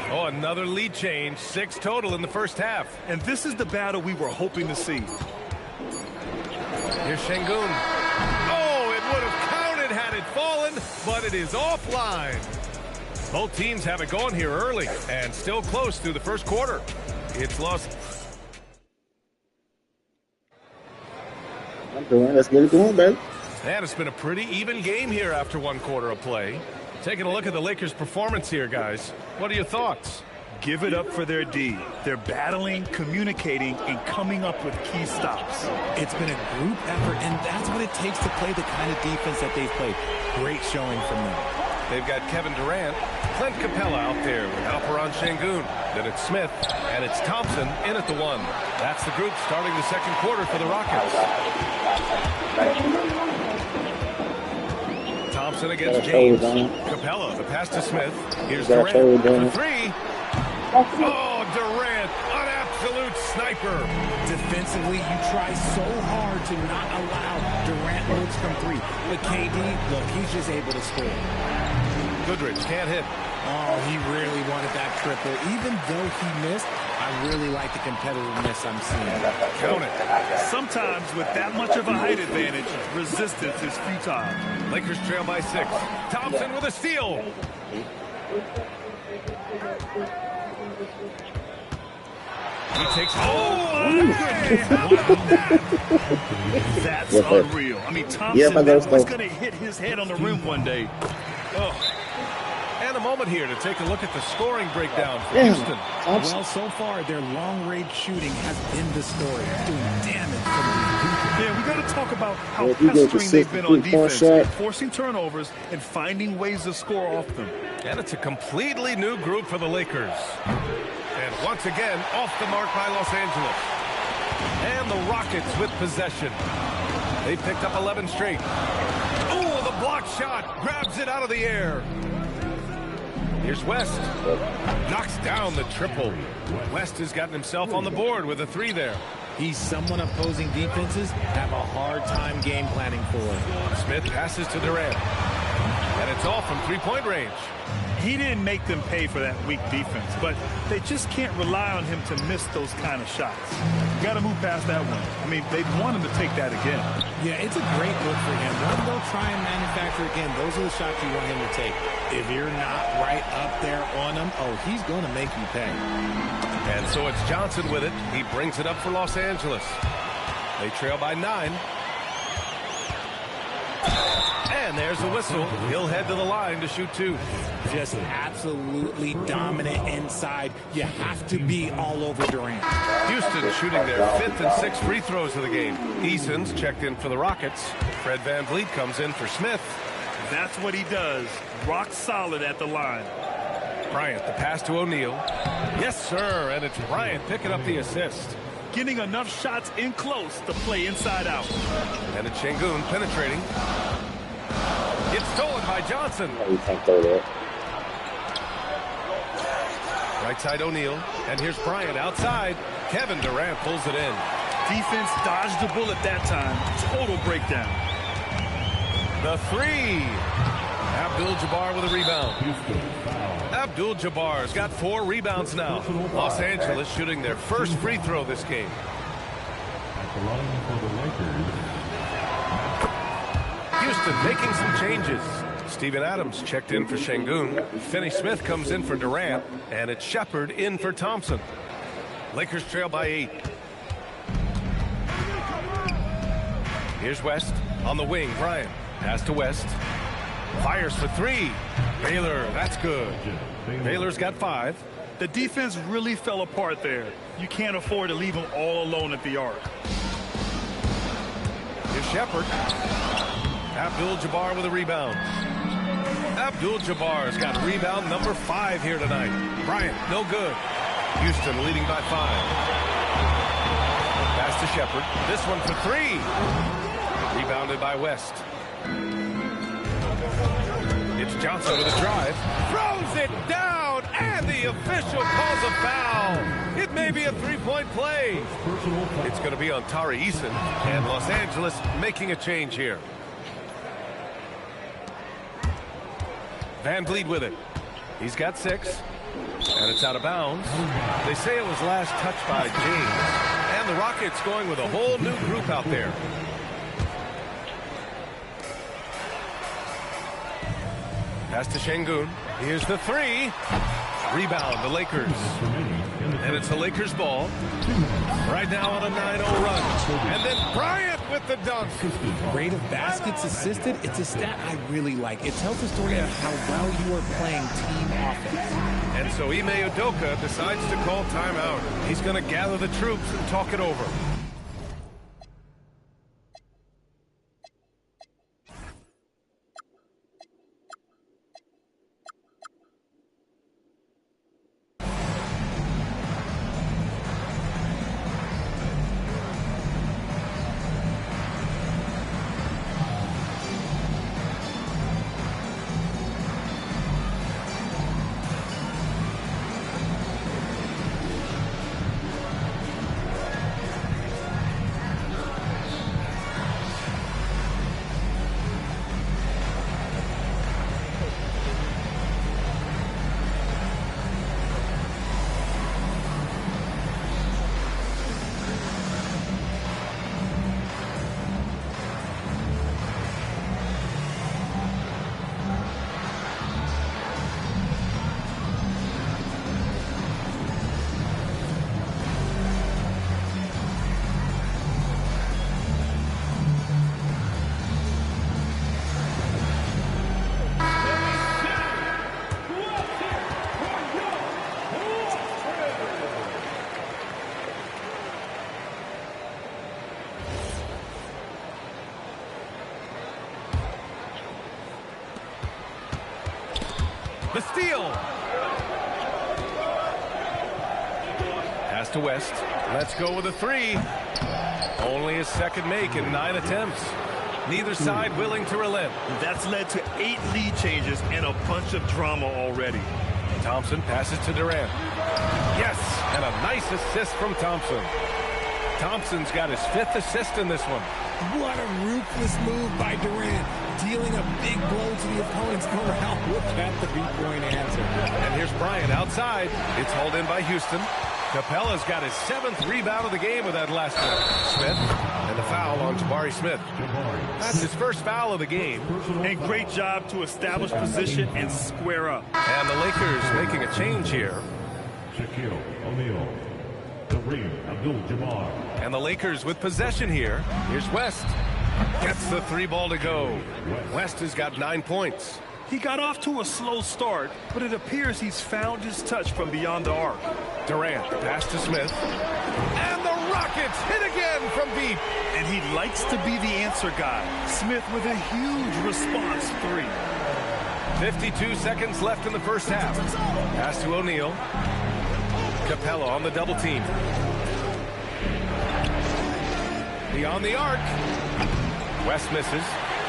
[SPEAKER 1] Oh, another lead change. 6 total in the first half.
[SPEAKER 3] And this is the battle we were hoping to see.
[SPEAKER 1] Here's Şengün. Oh, it would have counted had it fallen, but it is offline. Both teams have it going here early and still close through the first quarter. It's lost.
[SPEAKER 4] Let's get it going, baby.
[SPEAKER 1] And it's been a pretty even game here after 1 quarter of play. Taking a look at the Lakers' performance here, guys. What are your thoughts?
[SPEAKER 3] Give it up for their D. They're battling, communicating, and coming up with key stops.
[SPEAKER 5] It's been a group effort, and that's what it takes to play the kind of defense that they've played. Great showing from them.
[SPEAKER 1] They've got Kevin Durant, Clint Capella out there with Alperen Şengün. Then it's Smith, and it's Thompson in at the 1. That's the group starting the second quarter for the Rockets. Thompson against James. Capella, the pass to Smith. Here's Durant for 3. Oh, Durant, an absolute sniper.
[SPEAKER 5] Defensively, you try so hard to not allow Durant looks from 3. But KD, look, he's just able to score.
[SPEAKER 1] Goodrich can't hit.
[SPEAKER 5] Oh, he really wanted that triple. Even though he missed, I really like the competitiveness I'm seeing.
[SPEAKER 1] Count it.
[SPEAKER 3] Sometimes with that much of a height advantage, resistance is futile.
[SPEAKER 1] Lakers trail by 6. Thompson with a steal. He takes.
[SPEAKER 3] That's unreal. I mean, Thompson was going to hit his head on the rim one day.
[SPEAKER 1] Oh. And find a moment here to take a look at the scoring breakdown for Houston.
[SPEAKER 5] Well, so far, their long-range shooting has been the story, doing damage for the
[SPEAKER 3] Yeah, we got to talk about how pestering they've been on defense, forcing turnovers and finding ways to score off them.
[SPEAKER 1] And it's a completely new group for the Lakers. And once again, off the mark by Los Angeles. And the Rockets with possession. They picked up 11 straight. Oh, the block shot grabs it out of the air. Here's West. Knocks down the triple. West has gotten himself on the board with a 3 there.
[SPEAKER 5] He's someone opposing defenses have a hard time game planning for.
[SPEAKER 1] Smith passes to Durant. And it's all from three-point range.
[SPEAKER 3] He didn't make them pay for that weak defense, but they just can't rely on him to miss those kind of shots. Got to move past that one. I mean, they want him to take that again.
[SPEAKER 5] Yeah, it's a great look for him. When they'll try and manufacture again, those are the shots you want him to take. If you're not right up there on him, oh, he's going to make you pay.
[SPEAKER 1] And so it's Johnson with it. He brings it up for Los Angeles. They trail by 9. And there's the whistle. He'll head to the line to shoot 2.
[SPEAKER 5] Just absolutely dominant inside. You have to be all over Durant.
[SPEAKER 1] Houston shooting their 5th and 6th free throws of the game. Eason's checked in for the Rockets. Fred VanVleet comes in for Smith.
[SPEAKER 3] That's what he does. Rock solid at the line.
[SPEAKER 1] Bryant, the pass to O'Neal. Yes, sir. And it's Bryant picking up the assist.
[SPEAKER 3] Getting enough shots in close to play inside out.
[SPEAKER 1] And it's Şengün penetrating. It's stolen by Johnson.
[SPEAKER 4] You can't throw that.
[SPEAKER 1] Right side O'Neal. And here's Bryant outside. Kevin Durant pulls it in.
[SPEAKER 3] Defense dodged the bullet that time. Total breakdown.
[SPEAKER 1] The 3. Abdul-Jabbar with a rebound. Abdul-Jabbar's got 4 rebounds now. Los Angeles shooting their first free throw this game. Houston making some changes. Steven Adams checked in for Şengün. Finney Smith comes in for Durant. And it's Shepard in for Thompson. Lakers trail by 8. Here's West on the wing. Bryant. Pass to West. Fires for 3. Baylor, that's good. Baylor's got 5.
[SPEAKER 3] The defense really fell apart there. You can't afford to leave them all alone at the arc.
[SPEAKER 1] Here's Shepard. Abdul-Jabbar with a rebound. Abdul-Jabbar's got rebound number 5 here tonight. Bryant, no good. Houston leading by 5. Pass to Shepard. This one for 3. Rebounded by West. It's Johnson with a drive. Throws it down, and the official calls a foul. It may be a 3-point play. It's going to be on Tari Eason, and Los Angeles making a change here. VanVleet with it. He's got 6, and it's out of bounds. They say it was last touched by James, and the Rockets going with a whole new group out there. Pass to Şengün. Here's the 3. Rebound, the Lakers. And it's the Lakers ball. Right now on a 9-0 run. And then Bryant with the dunk.
[SPEAKER 5] Rate of baskets assisted, it's a stat I really like. It tells the story of how well you are playing team offense.
[SPEAKER 1] And so Ime Udoka decides to call timeout. He's going to gather the troops and talk it over. The steal. Pass to West. Let's go with a three. Only his second make in 9 attempts. Neither side willing to relent.
[SPEAKER 3] That's led to 8 lead changes and a bunch of drama already.
[SPEAKER 1] Thompson passes to Durant. Yes, and a nice assist from Thompson. Thompson's got his 5th assist in this one.
[SPEAKER 5] What a ruthless move by Durant, dealing a big blow to the opponent's corral with that three-point answer.
[SPEAKER 1] And here's Bryant outside. It's hauled in by Houston. Capella's got his 7th rebound of the game with that last one. Smith, and the foul on Jabari Smith. That's his first foul of the game.
[SPEAKER 3] And great job to establish position and square up.
[SPEAKER 1] And the Lakers making a change here.
[SPEAKER 11] Shaquille O'Neal. Kareem Abdul-Jabbar.
[SPEAKER 1] And the Lakers with possession here. Here's West. Gets the 3 ball to go. West has got 9 points.
[SPEAKER 3] He got off to a slow start, but it appears he's found his touch from beyond the arc.
[SPEAKER 1] Durant, pass to Smith. And the Rockets hit again from deep.
[SPEAKER 3] And he likes to be the answer guy. Smith with a huge response 3.
[SPEAKER 1] 52 seconds left in the first half. Pass to O'Neal. Capella on the double team. Beyond the arc. West misses.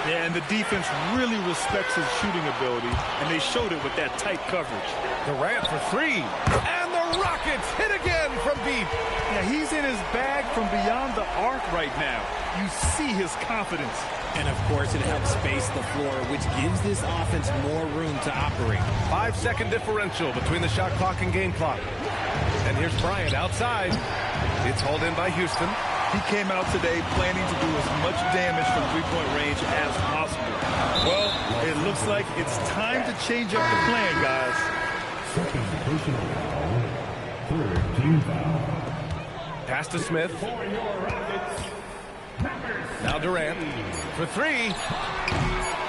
[SPEAKER 3] Yeah, and the defense really respects his shooting ability, and they showed it with that tight coverage.
[SPEAKER 1] Durant for 3. And the Rockets hit again from deep.
[SPEAKER 3] Yeah, he's in his bag from beyond the arc right now. You see his confidence.
[SPEAKER 5] And, of course, it helps space the floor, which gives this offense more room to operate.
[SPEAKER 1] 5-second differential between the shot clock and game clock. And here's Bryant outside. It's hauled in by Houston.
[SPEAKER 3] He came out today planning to do as much damage from three-point range as possible. Well, it looks like it's time to change up the plan, guys.
[SPEAKER 11] Second personal foul. 3rd team foul.
[SPEAKER 1] Pass to Smith. Now Durant for 3.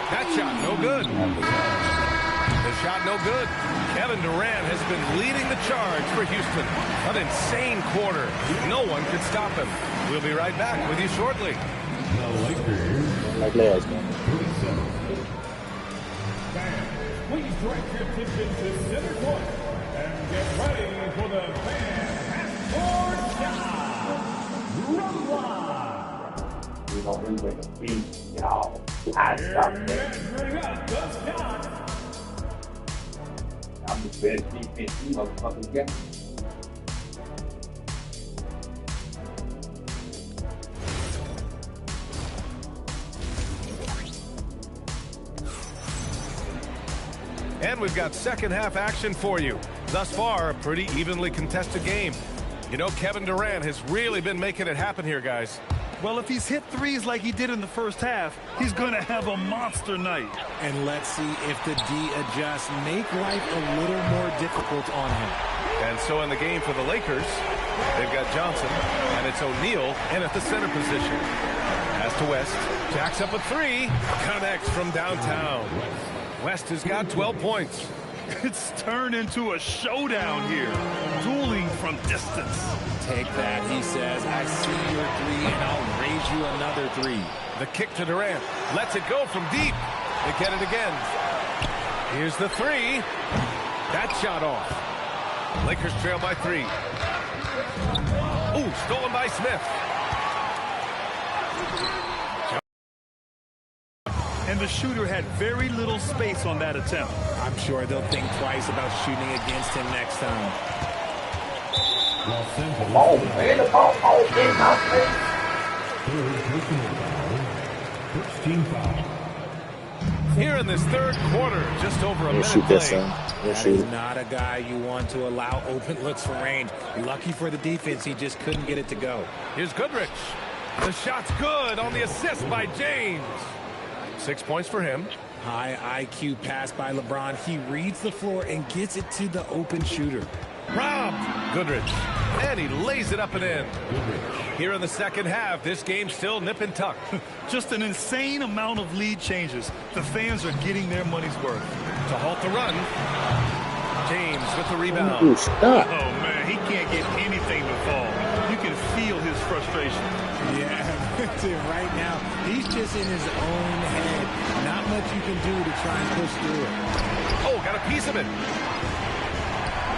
[SPEAKER 1] That shot no good. The shot no good. Kevin Durant has been leading the charge for Houston. An insane quarter. No one could stop him. We'll be right back with you shortly.
[SPEAKER 11] The Lakers.
[SPEAKER 4] Lakers.
[SPEAKER 11] 37. Fans, please direct your attention to center court and get ready for the fan half-court shot. Run live.
[SPEAKER 6] We're going to bring a beat, y'all. I stop
[SPEAKER 11] Let's bring up the shot.
[SPEAKER 6] I'm the best defense you motherfuckers got.
[SPEAKER 1] And we've got second half action for you. Thus far, a pretty evenly contested game. You know, Kevin Durant has really been making it happen here, guys.
[SPEAKER 3] Well, if he's hit threes like he did in the first half, he's going to have a monster night.
[SPEAKER 5] And let's see if the D adjusts, make life a little more difficult on him.
[SPEAKER 1] And so in the game for the Lakers, they've got Johnson, and it's O'Neal in at the center position. Pass to West. Jacks up a 3. Connects from downtown. West has got 12 points.
[SPEAKER 3] It's turned into a showdown here. Dueling from distance.
[SPEAKER 5] Take that, he says. I see your 3, and I'll raise you another 3.
[SPEAKER 1] The kick to Durant. Lets it go from deep. They get it again. Here's the 3. That shot off. Lakers trail by 3. Ooh, stolen by Smith.
[SPEAKER 3] And the shooter had very little space on that attempt.
[SPEAKER 5] I'm sure they'll think twice about shooting against him next time.
[SPEAKER 6] Come on, man. The ball in my face.
[SPEAKER 11] 3rd personal foul. 1st team foul.
[SPEAKER 1] Here in this third quarter, just over a minute
[SPEAKER 4] Shoot
[SPEAKER 1] play.
[SPEAKER 5] That is not a guy you want to allow open looks from range. Lucky for the defense, he just couldn't get it to go.
[SPEAKER 1] Here's Goodrich. The shot's good on the assist by James. 6 points for him.
[SPEAKER 5] High IQ pass by LeBron. He reads the floor and gets it to the open shooter.
[SPEAKER 1] Robbed. Goodrich. And he lays it up and in. Here in the second half, this game's still nip and tuck.
[SPEAKER 3] Just an insane amount of lead changes. The fans are getting their money's worth.
[SPEAKER 1] To halt the run. James with the rebound.
[SPEAKER 4] Ooh, stop.
[SPEAKER 3] Oh, man, he can't get anything to fall. You can feel his frustration.
[SPEAKER 5] Yeah, right now, He's just in his own head. Not much you can do to try and push through it.
[SPEAKER 1] Oh, got a piece of it.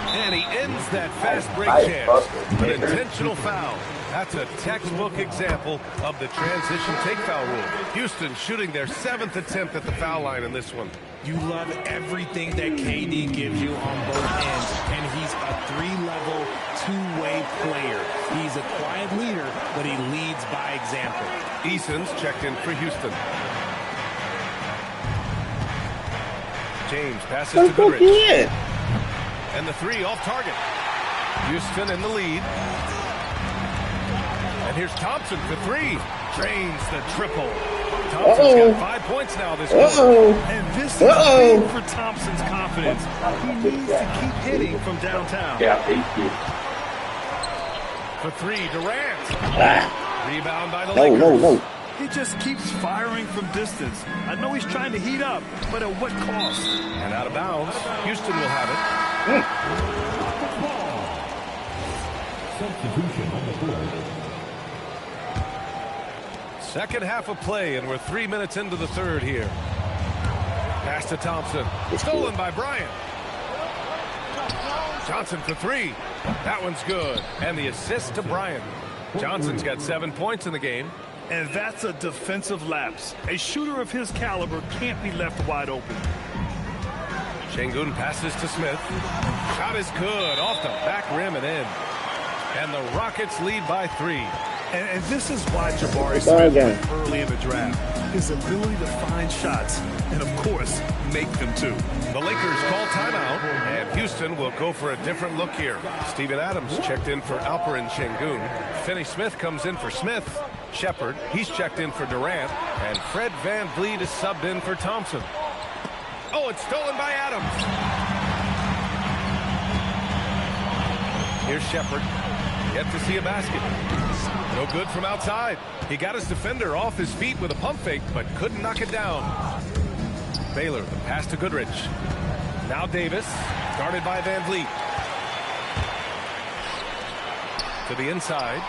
[SPEAKER 1] And he ends that fast break chance. An intentional foul. That's a textbook example of the transition take foul rule. Houston shooting their 7th attempt at the foul line in this one.
[SPEAKER 5] You love everything that KD gives you on both ends, and he's a 3-level, 2-way player. He's a quiet leader, but he leads by example.
[SPEAKER 1] Eason's checked in for Houston. James passes to Goodrich. And the 3 off target. Houston in the lead. And here's Thompson for 3. Drains the triple. Thompson's got 5 points now this quarter.
[SPEAKER 3] And this is big for Thompson's confidence. He needs to keep hitting from downtown.
[SPEAKER 1] For 3, Durant. Rebound by the Lakers.
[SPEAKER 4] No.
[SPEAKER 3] He just keeps firing from distance. I know he's trying to heat up, but at what cost?
[SPEAKER 1] And out of bounds. Houston will have it.
[SPEAKER 11] Substitution on the floor.
[SPEAKER 1] Second half of play, and we're 3 minutes into the third here. Pass to Thompson. Stolen by Bryant. Johnson for 3. That one's good. And the assist to Bryant. Johnson's got 7 points in the game.
[SPEAKER 3] And that's a defensive lapse. A shooter of his caliber can't be left wide open.
[SPEAKER 1] Şengün passes to Smith. Shot is good. Off the back rim and in. And the Rockets lead by 3.
[SPEAKER 3] And this is why Jabari Smith went early in the draft. His ability to find shots and, of course, make them too.
[SPEAKER 1] The Lakers call timeout, and Houston will go for a different look here. Steven Adams checked in for Alperen Şengün. Finney Smith comes in for Smith. Shepard, he's checked in for Durant. And Fred VanVleet is subbed in for Thompson. Oh, it's stolen by Adams. Here's Shepard. Yet to see a basket. No good from outside. He got his defender off his feet with a pump fake, but couldn't knock it down. Baylor, the pass to Goodrich. Now Davis, guarded by VanVleet. To the inside.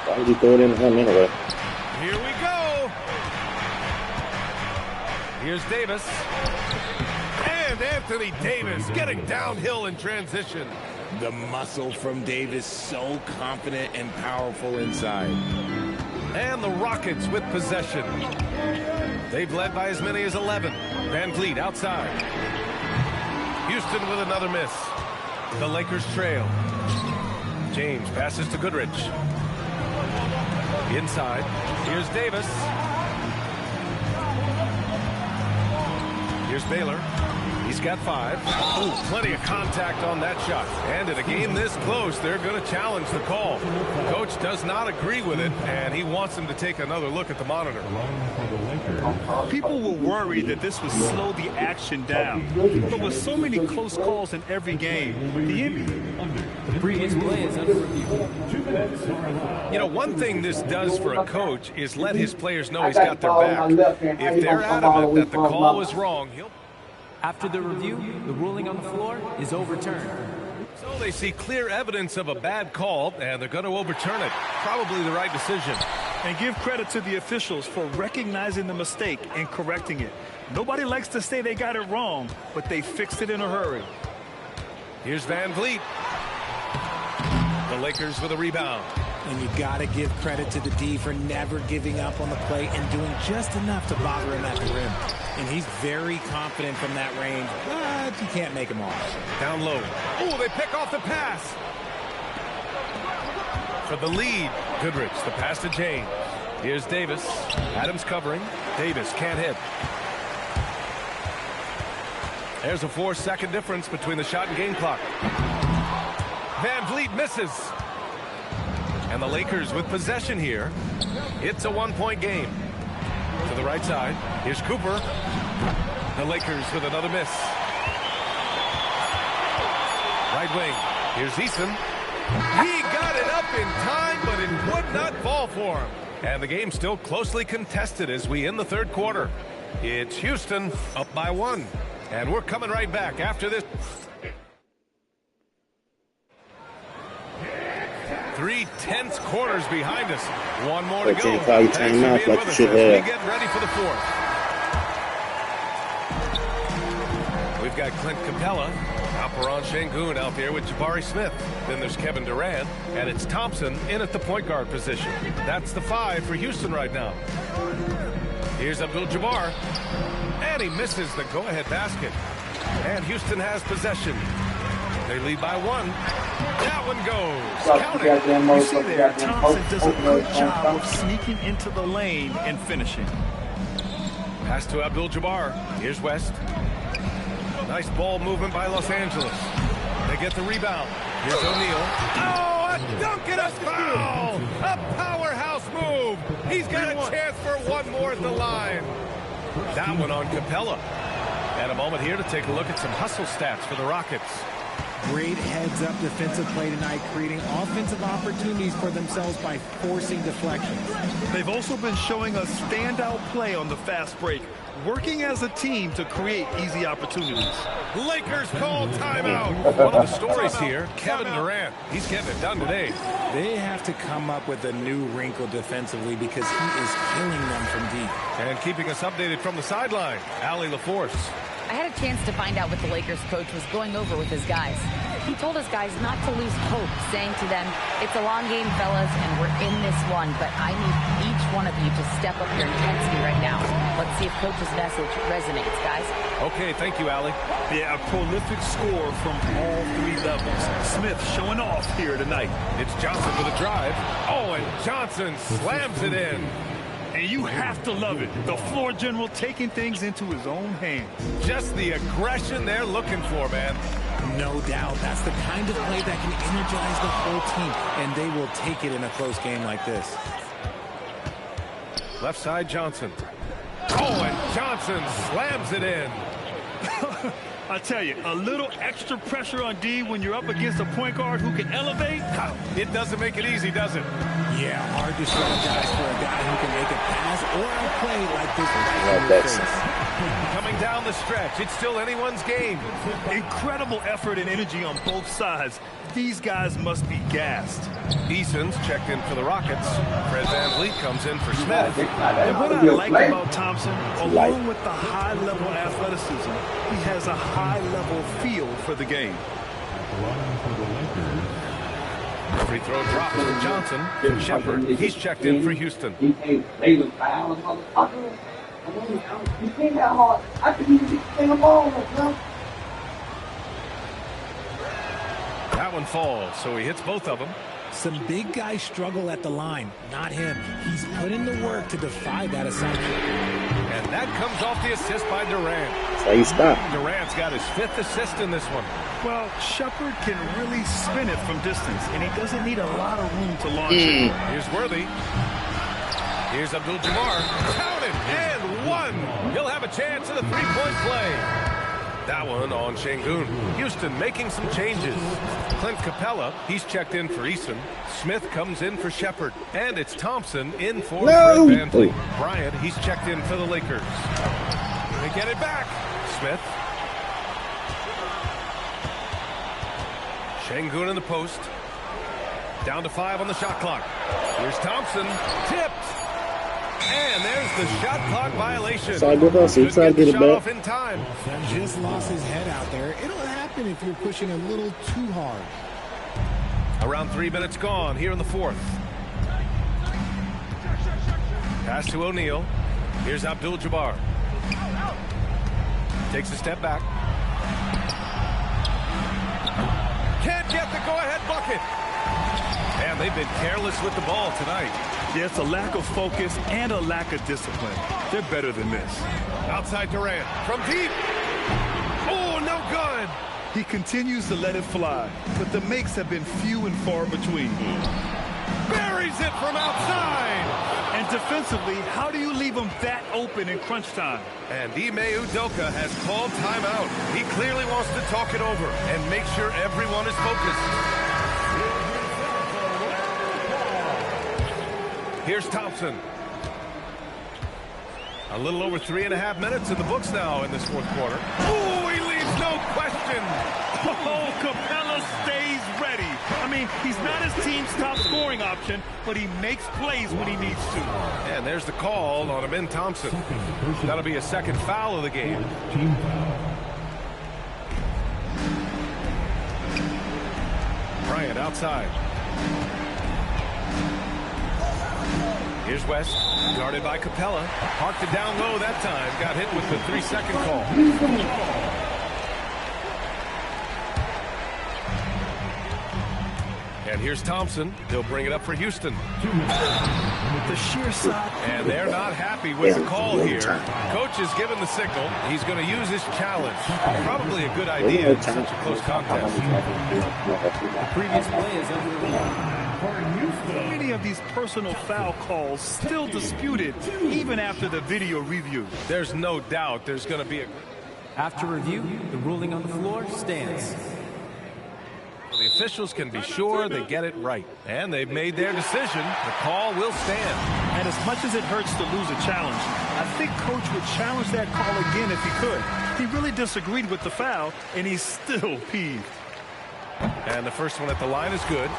[SPEAKER 4] Why did he throw it in him anyway?
[SPEAKER 1] Here we go. Here's Davis. And Anthony Davis getting downhill in transition.
[SPEAKER 5] The muscle from Davis, so confident and powerful inside.
[SPEAKER 1] And the Rockets with possession. They've led by as many as 11. VanVleet outside. Houston with another miss. The Lakers trail. James passes to Goodrich. Inside. Here's Davis. Here's Baylor. He's got 5. Oh, plenty of contact on that shot. And in a game this close, they're going to challenge the call. Coach does not agree with it, and he wants him to take another look at the monitor.
[SPEAKER 3] People will worry that this would slow the action down. But with so many close calls in every game,
[SPEAKER 7] the previous play is under review.
[SPEAKER 1] You know, one thing this does for a coach is let his players know he's got their back. If they're adamant that the call was wrong, he'll...
[SPEAKER 7] After the review, the ruling on the floor is overturned.
[SPEAKER 1] So they see clear evidence of a bad call, and they're going to overturn it. Probably the right decision.
[SPEAKER 3] And give credit to the officials for recognizing the mistake and correcting it. Nobody likes to say they got it wrong, but they fixed it in a hurry.
[SPEAKER 1] Here's VanVleet. The Lakers with a rebound.
[SPEAKER 5] And you got to give credit to the D for never giving up on the play and doing just enough to bother him at the rim. And he's very confident from that range, but you can't make him off.
[SPEAKER 1] Down low. Oh, they pick off the pass. For the lead, Goodrich, the pass to James. Here's Davis. Adams covering. Davis can't hit. There's a 4-second difference between the shot and game clock. VanVleet misses. And the Lakers with possession here. It's a 1-point game. To the right side. Here's Cooper. The Lakers with another miss. Right wing. Here's Eason. He got it up in time, but it would not fall for him. And the game's still closely contested as we end the third quarter. It's Houston up by 1. And we're coming right back after this. 3 tense quarters behind us. One more to go.
[SPEAKER 4] Call you
[SPEAKER 1] Thanks for
[SPEAKER 4] timeout
[SPEAKER 1] being
[SPEAKER 4] like
[SPEAKER 1] with
[SPEAKER 4] you
[SPEAKER 1] us
[SPEAKER 4] should
[SPEAKER 1] as we
[SPEAKER 4] have.
[SPEAKER 1] get ready for the fourth. We've got Clint Capella, Alperen Sengun out there with Jabari Smith. Then there's Kevin Durant, and it's Thompson in at the point guard position. That's the 5 for Houston right now. Here's Abdul-Jabbar, and he misses the go-ahead basket. And Houston has possession. They lead by 1. That one goes. Count it.
[SPEAKER 3] You see there, Thompson does a good job of sneaking into the lane and finishing.
[SPEAKER 1] Pass to Abdul-Jabbar. Here's West. Nice ball movement by Los Angeles. They get the rebound. Here's O'Neal. Oh, a dunk and a foul! A powerhouse move. He's got a chance for one more at the line. That one on Capella. And a moment here to take a look at some hustle stats for the Rockets.
[SPEAKER 5] Great heads-up defensive play tonight, creating offensive opportunities for themselves by forcing deflections.
[SPEAKER 3] They've also been showing a standout play on the fast break, working as a team to create easy opportunities.
[SPEAKER 1] Lakers call timeout. One of the stories here, Kevin Durant. He's getting it done today.
[SPEAKER 5] They have to come up with a new wrinkle defensively because he is killing them from deep.
[SPEAKER 1] And keeping us updated from the sideline, Allie LaForce.
[SPEAKER 8] I had a chance to find out what the Lakers coach was going over with his guys. He told his guys not to lose hope, saying to them, it's a long game, fellas, and we're in this one, but I need each one of you to step up your intensity right now. Let's see if coach's message resonates, guys.
[SPEAKER 1] Okay, thank you, Allie.
[SPEAKER 3] Yeah, a prolific score from all 3 levels. Smith showing off here tonight.
[SPEAKER 1] It's Johnson with a drive. Oh, and Johnson slams it in.
[SPEAKER 3] And you have to love it. The floor general taking things into his own hands.
[SPEAKER 1] Just the aggression they're looking for, man.
[SPEAKER 5] No doubt. That's the kind of play that can energize the whole team, and they will take it in a close game like this.
[SPEAKER 1] Left side, Johnson. Oh, and Johnson slams it in.
[SPEAKER 3] I tell you, a little extra pressure on D when you're up against a point guard who can elevate.
[SPEAKER 1] It doesn't make it easy, does it?
[SPEAKER 5] Yeah, hard to strategize for a guy who can make a pass or a play like this right in your face.
[SPEAKER 1] Coming down the stretch, it's still anyone's game.
[SPEAKER 3] Incredible effort and energy on both sides. These guys must be gassed.
[SPEAKER 1] Eason's checked in for the Rockets. Fred VanVleet comes in for Smith.
[SPEAKER 3] And what I like about Thompson, along with the high-level athleticism, he has a high-level feel for the game.
[SPEAKER 1] Free throw drop for Johnson. Shepherd, he's checked in for Houston.
[SPEAKER 6] You came that hard. I could even take a ball, bro.
[SPEAKER 1] That one falls, so he hits both of them.
[SPEAKER 5] Some big guys struggle at the line, not him. He's put in the work to defy that assumption.
[SPEAKER 1] And that comes off the assist by Durant.
[SPEAKER 4] That's how you stop.
[SPEAKER 1] Durant's got his 5th assist in this one.
[SPEAKER 3] Well, Shepherd can really spin it from distance, and he doesn't need a lot of room to launch it.
[SPEAKER 1] Here's Worthy. Here's Abdul-Jabbar. Count it, and 1. He'll have a chance at a 3-point play. That one on Sengun. Houston making some changes. Clint Capella, he's checked in for Eason. Smith comes in for Shepherd. And it's Thompson in for Fred VanVleet. Bryant, he's checked in for the Lakers. They get it back. Smith. Sengun in the post. Down to 5 on the shot clock. Here's Thompson. Tipped. And there's the shot clock violation.
[SPEAKER 4] So I go hustle. He's trying to get it back.
[SPEAKER 1] Off in time.
[SPEAKER 5] Just lost his head out there. It'll happen if you're pushing a little too hard.
[SPEAKER 1] Around 3 minutes gone here in the 4th. Pass to O'Neal. Here's Abdul-Jabbar. Takes a step back. Can't get the go-ahead bucket. And they've been careless with the ball tonight.
[SPEAKER 3] Yeah, it's a lack of focus and a lack of discipline. They're better than this.
[SPEAKER 1] Outside Durant. From deep. Oh, no good.
[SPEAKER 3] He continues to let it fly, but the makes have been few and far between.
[SPEAKER 1] Buries it from outside.
[SPEAKER 3] And defensively, how do you leave him that open in crunch time?
[SPEAKER 1] And Ime Udoka has called timeout. He clearly wants to talk it over and make sure everyone is focused. Here's Thompson. A little over 3.5 minutes in the books now in this 4th quarter. Oh, he leaves no question.
[SPEAKER 3] Oh, Capella stays ready. I mean, He's not his team's top scoring option, but he makes plays when he needs to.
[SPEAKER 1] And there's the call on Amin Thompson. That'll be a second foul of the game. Bryant outside. Here's West, guarded by Capella. Parked it down low that time. Got hit with the 3-second call. And here's Thompson. He'll bring it up for Houston.
[SPEAKER 3] The sheer side.
[SPEAKER 1] And they're not happy with the call here. Coach has given the signal. He's going to use his challenge. Probably a good idea in such a close contest.
[SPEAKER 7] The previous play is under
[SPEAKER 3] Many of these personal foul calls still disputed even after the video review.
[SPEAKER 1] There's no doubt there's going to be a...
[SPEAKER 7] After review, the ruling on the floor stands.
[SPEAKER 1] The officials can be sure they get it right. And they've made their decision. The call will stand.
[SPEAKER 3] And as much as it hurts to lose a challenge, I think Coach would challenge that call again if he could. He really disagreed with the foul, and he's still peeved.
[SPEAKER 1] And the first one at the line is good.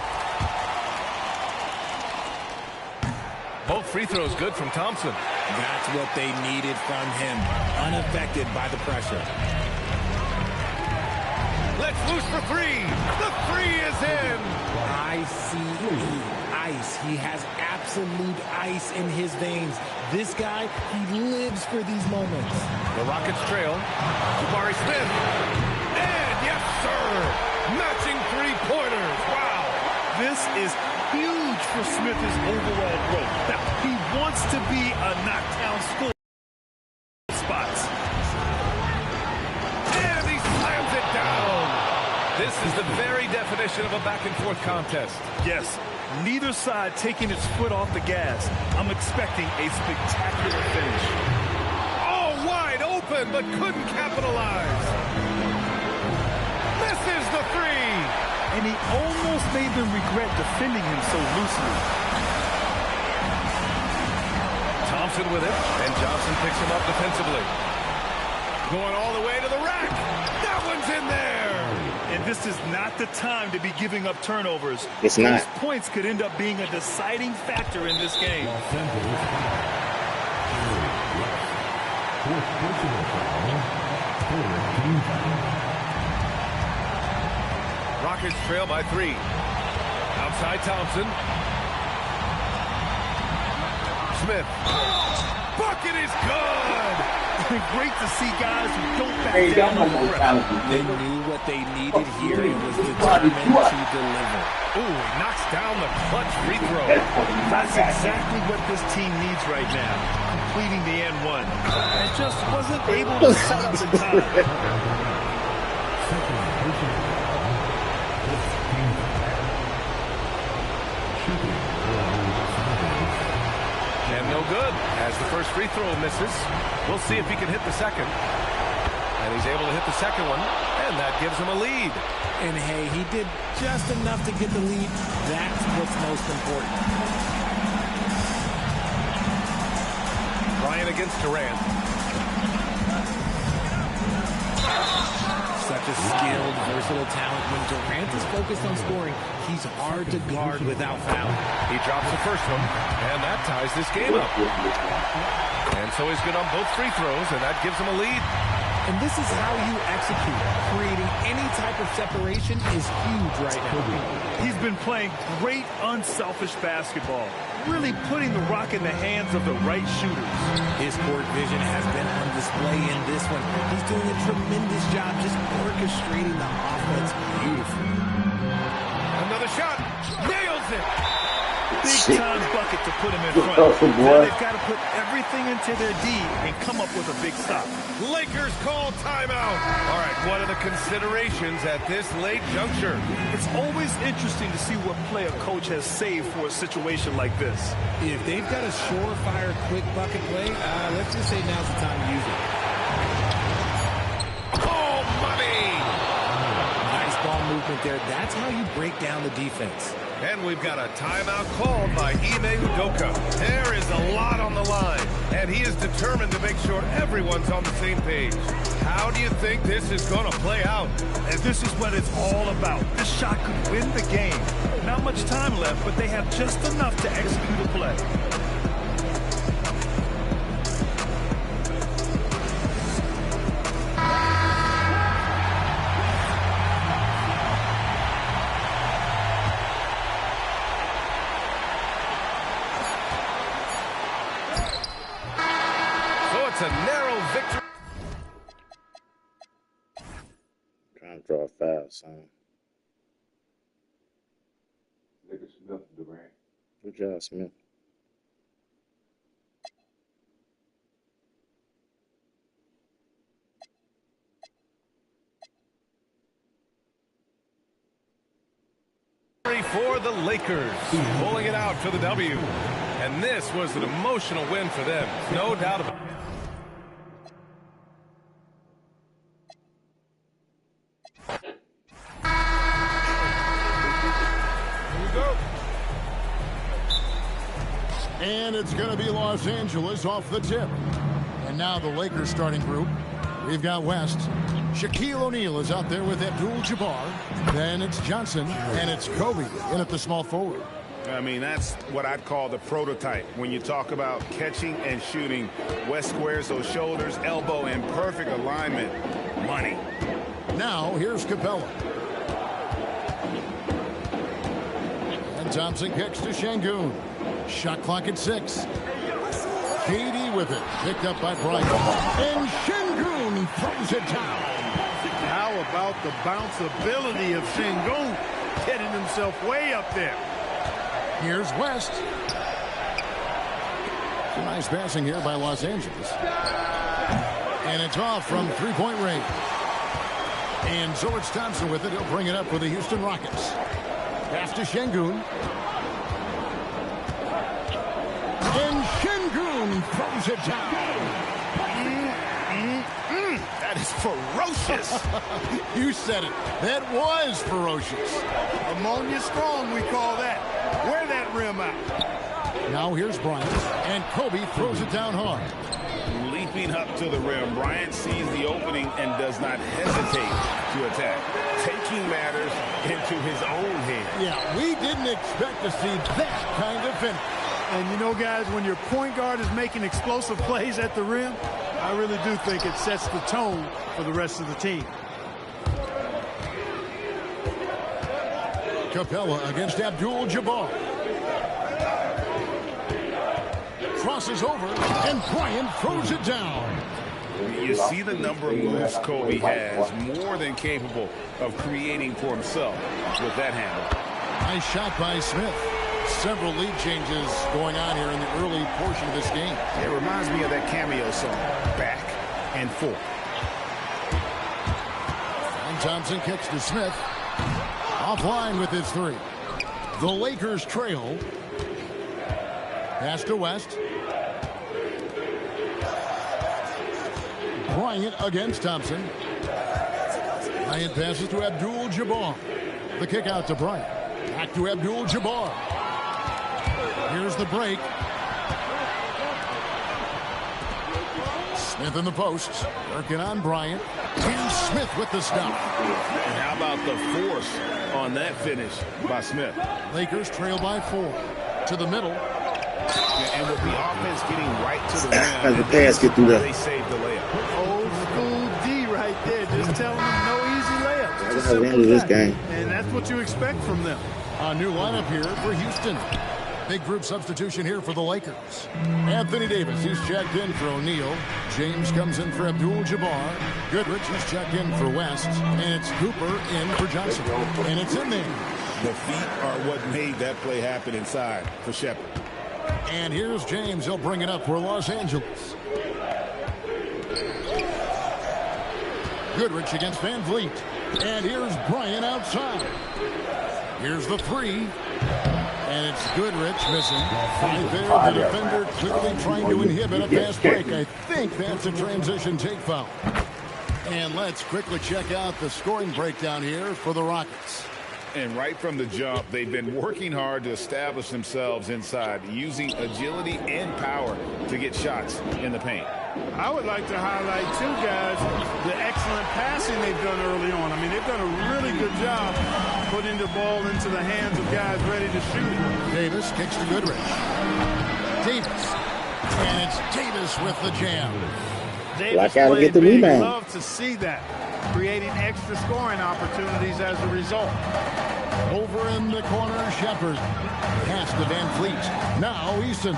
[SPEAKER 1] Both free throws good from Thompson.
[SPEAKER 5] That's what they needed from him. Unaffected by the pressure.
[SPEAKER 1] Let's loose for three. The three is in.
[SPEAKER 5] Ice. He has absolute ice in his veins. This guy, he lives for these moments.
[SPEAKER 1] The Rockets trail. Jabari Smith. And yes, sir. Matching three-pointers. Wow.
[SPEAKER 3] This is huge for Smith's overall growth. Now, he wants to be a knockdown scorer. Spots.
[SPEAKER 1] And he slams it down. This is the very definition of a back-and-forth contest.
[SPEAKER 3] Yes, neither side taking its foot off the gas. I'm expecting a spectacular finish.
[SPEAKER 1] Oh, wide open, but couldn't capitalize. Misses the three.
[SPEAKER 3] And he almost made them regret defending him so loosely.
[SPEAKER 1] Thompson with it, and Johnson picks him up defensively. Going all the way to the rack. That one's in there.
[SPEAKER 3] And this is not the time to be giving up turnovers.
[SPEAKER 4] It's not.
[SPEAKER 3] Those points could end up being a deciding factor in this game.
[SPEAKER 1] Rockets trail by 3. Outside Thompson. Smith. Bucket is good.
[SPEAKER 3] Great to see guys who don't back down on the pressure.
[SPEAKER 5] They knew what they needed here and was determined to deliver.
[SPEAKER 1] Ooh, he knocks down the clutch free throw.
[SPEAKER 3] That's exactly what this team needs right now. Completing the N1. And just wasn't able to set up in time.
[SPEAKER 1] And no good as the first free throw misses. We'll see if he can hit the second. And he's able to hit the second one, and that gives him a lead.
[SPEAKER 5] And hey, he did just enough to get the lead. That's what's most important.
[SPEAKER 1] Bryant against Durant.
[SPEAKER 5] Such a skilled, versatile talent. When Durant is focused on scoring, he's hard to guard without foul.
[SPEAKER 1] He drops the first one, and that ties this game up. And so he's good on both free throws, and that gives him a lead.
[SPEAKER 5] And this is how you execute. Creating any type of separation is huge right now.
[SPEAKER 3] He's been playing great, unselfish basketball. Really putting the rock in the hands of the right shooters.
[SPEAKER 5] His court vision has been on display in this one. He's doing a tremendous job just orchestrating the offense beautifully.
[SPEAKER 1] Another shot. Nails it.
[SPEAKER 3] Big time bucket to put him in front. Now they've got to put everything into their D and come up with a big stop.
[SPEAKER 1] Lakers call timeout. All right, what are the considerations at this late juncture?
[SPEAKER 3] It's always interesting to see what play a coach has saved for a situation like this.
[SPEAKER 5] If they've got a surefire quick bucket play, let's just say now's the time to use it.
[SPEAKER 1] Oh, money!
[SPEAKER 5] Nice ball movement there. That's how you break down the defense.
[SPEAKER 1] And we've got a timeout called by Ime Udoka. There is a lot on the line, and he is determined to make sure everyone's on the same page. How do you think this is going to play out?
[SPEAKER 3] And this is what it's all about. This shot could win the game. Not much time left, but they have just enough to execute a play.
[SPEAKER 1] A narrow victory.
[SPEAKER 4] Trying to draw a foul, son.
[SPEAKER 6] Look at Smith, Durant.
[SPEAKER 4] Good job, Smith.
[SPEAKER 1] For the Lakers, pulling it out for the W. And this was an emotional win for them. No doubt about it.
[SPEAKER 9] And it's going to be Los Angeles off the tip. And now the Lakers starting group. We've got West. Shaquille O'Neal is out there with Abdul-Jabbar. Then it's Johnson, and it's Kobe in at the small forward.
[SPEAKER 12] I mean, that's what I'd call the prototype. When you talk about catching and shooting, West squares those shoulders, elbow in perfect alignment. Money.
[SPEAKER 9] Now, here's Capella. And Thompson kicks to Şengün. Shot clock at 6. KD with it. Picked up by Bryant. And Şengün throws it down.
[SPEAKER 10] How about the bounceability of Şengün getting himself way up there?
[SPEAKER 9] Here's West. Some nice passing here by Los Angeles. And it's off from three-point range. And so it's Thompson with it. He'll bring it up for the Houston Rockets. Pass to Şengün. And Şengün throws it down.
[SPEAKER 12] That is ferocious.
[SPEAKER 9] You said it. That was ferocious.
[SPEAKER 10] Ammonia strong, we call that. Wear that rim out.
[SPEAKER 9] Now here's Bryant. And Kobe throws it down hard.
[SPEAKER 12] Leaping up to the rim, Bryant sees the opening and does not hesitate to attack. Taking matters into his own hands.
[SPEAKER 9] Yeah, we didn't expect to see that kind of finish.
[SPEAKER 10] And you know, guys, when your point guard is making explosive plays at the rim, I really do think it sets the tone for the rest of the team.
[SPEAKER 9] Capella against Abdul-Jabbar. Crosses over, and Bryant throws it down.
[SPEAKER 12] You see the number of moves Kobe has, more than capable of creating for himself with that handle.
[SPEAKER 9] Nice shot by Smith. Several lead changes going on here in the early portion of this game.
[SPEAKER 12] It reminds me of that cameo song, Back and Forth.
[SPEAKER 9] And Thompson kicks to Smith. Offline with his three. The Lakers trail. Pass to West. Bryant against Thompson. Bryant passes to Abdul-Jabbar. The kick out to Bryant. Back to Abdul-Jabbar. Here's the break. Smith in the post. Working on Bryant. Here's Smith with the stop.
[SPEAKER 12] And how about the force on that finish by Smith?
[SPEAKER 9] Lakers trail by 4. To the middle.
[SPEAKER 12] And with the offense getting right to the rim,
[SPEAKER 4] As the pass get through there.
[SPEAKER 12] they saved the layup.
[SPEAKER 10] Old school D right there, just telling them no easy layups. It's
[SPEAKER 4] That's
[SPEAKER 10] as
[SPEAKER 4] how we
[SPEAKER 10] simple
[SPEAKER 4] handle
[SPEAKER 10] as
[SPEAKER 4] this
[SPEAKER 10] that.
[SPEAKER 4] game.
[SPEAKER 10] And that's what you expect from them.
[SPEAKER 9] A new lineup here for Houston. Big group substitution here for the Lakers. Anthony Davis, he's checked in for O'Neal. James comes in for Abdul-Jabbar. Goodrich, he's checked in for West. And it's Cooper in for Johnson. And it's in there.
[SPEAKER 12] The feet are what made that play happen inside for Shepard.
[SPEAKER 9] And here's James. He'll bring it up for Los Angeles. Goodrich against Van Vliet. And here's Bryant outside. Here's the three. And it's Goodrich missing. Right there, the defender clearly trying to inhibit a fast break. I think that's a transition take foul. And let's quickly check out the scoring breakdown here for the Rockets.
[SPEAKER 16] And right from the jump, they've been working hard to establish themselves inside, using agility and power to get shots in the paint.
[SPEAKER 10] I would like to highlight, too, guys, the excellent passing they've done early on. I mean, they've done a really good job putting the ball into the hands of guys ready to shoot it.
[SPEAKER 9] Davis kicks to Goodrich. Davis. And it's Davis with the jam.
[SPEAKER 10] Davis played big. Love to see that. Creating extra scoring opportunities as a result.
[SPEAKER 9] Over in the corner, Shepard. Pass to Van Fleet. Now Easton.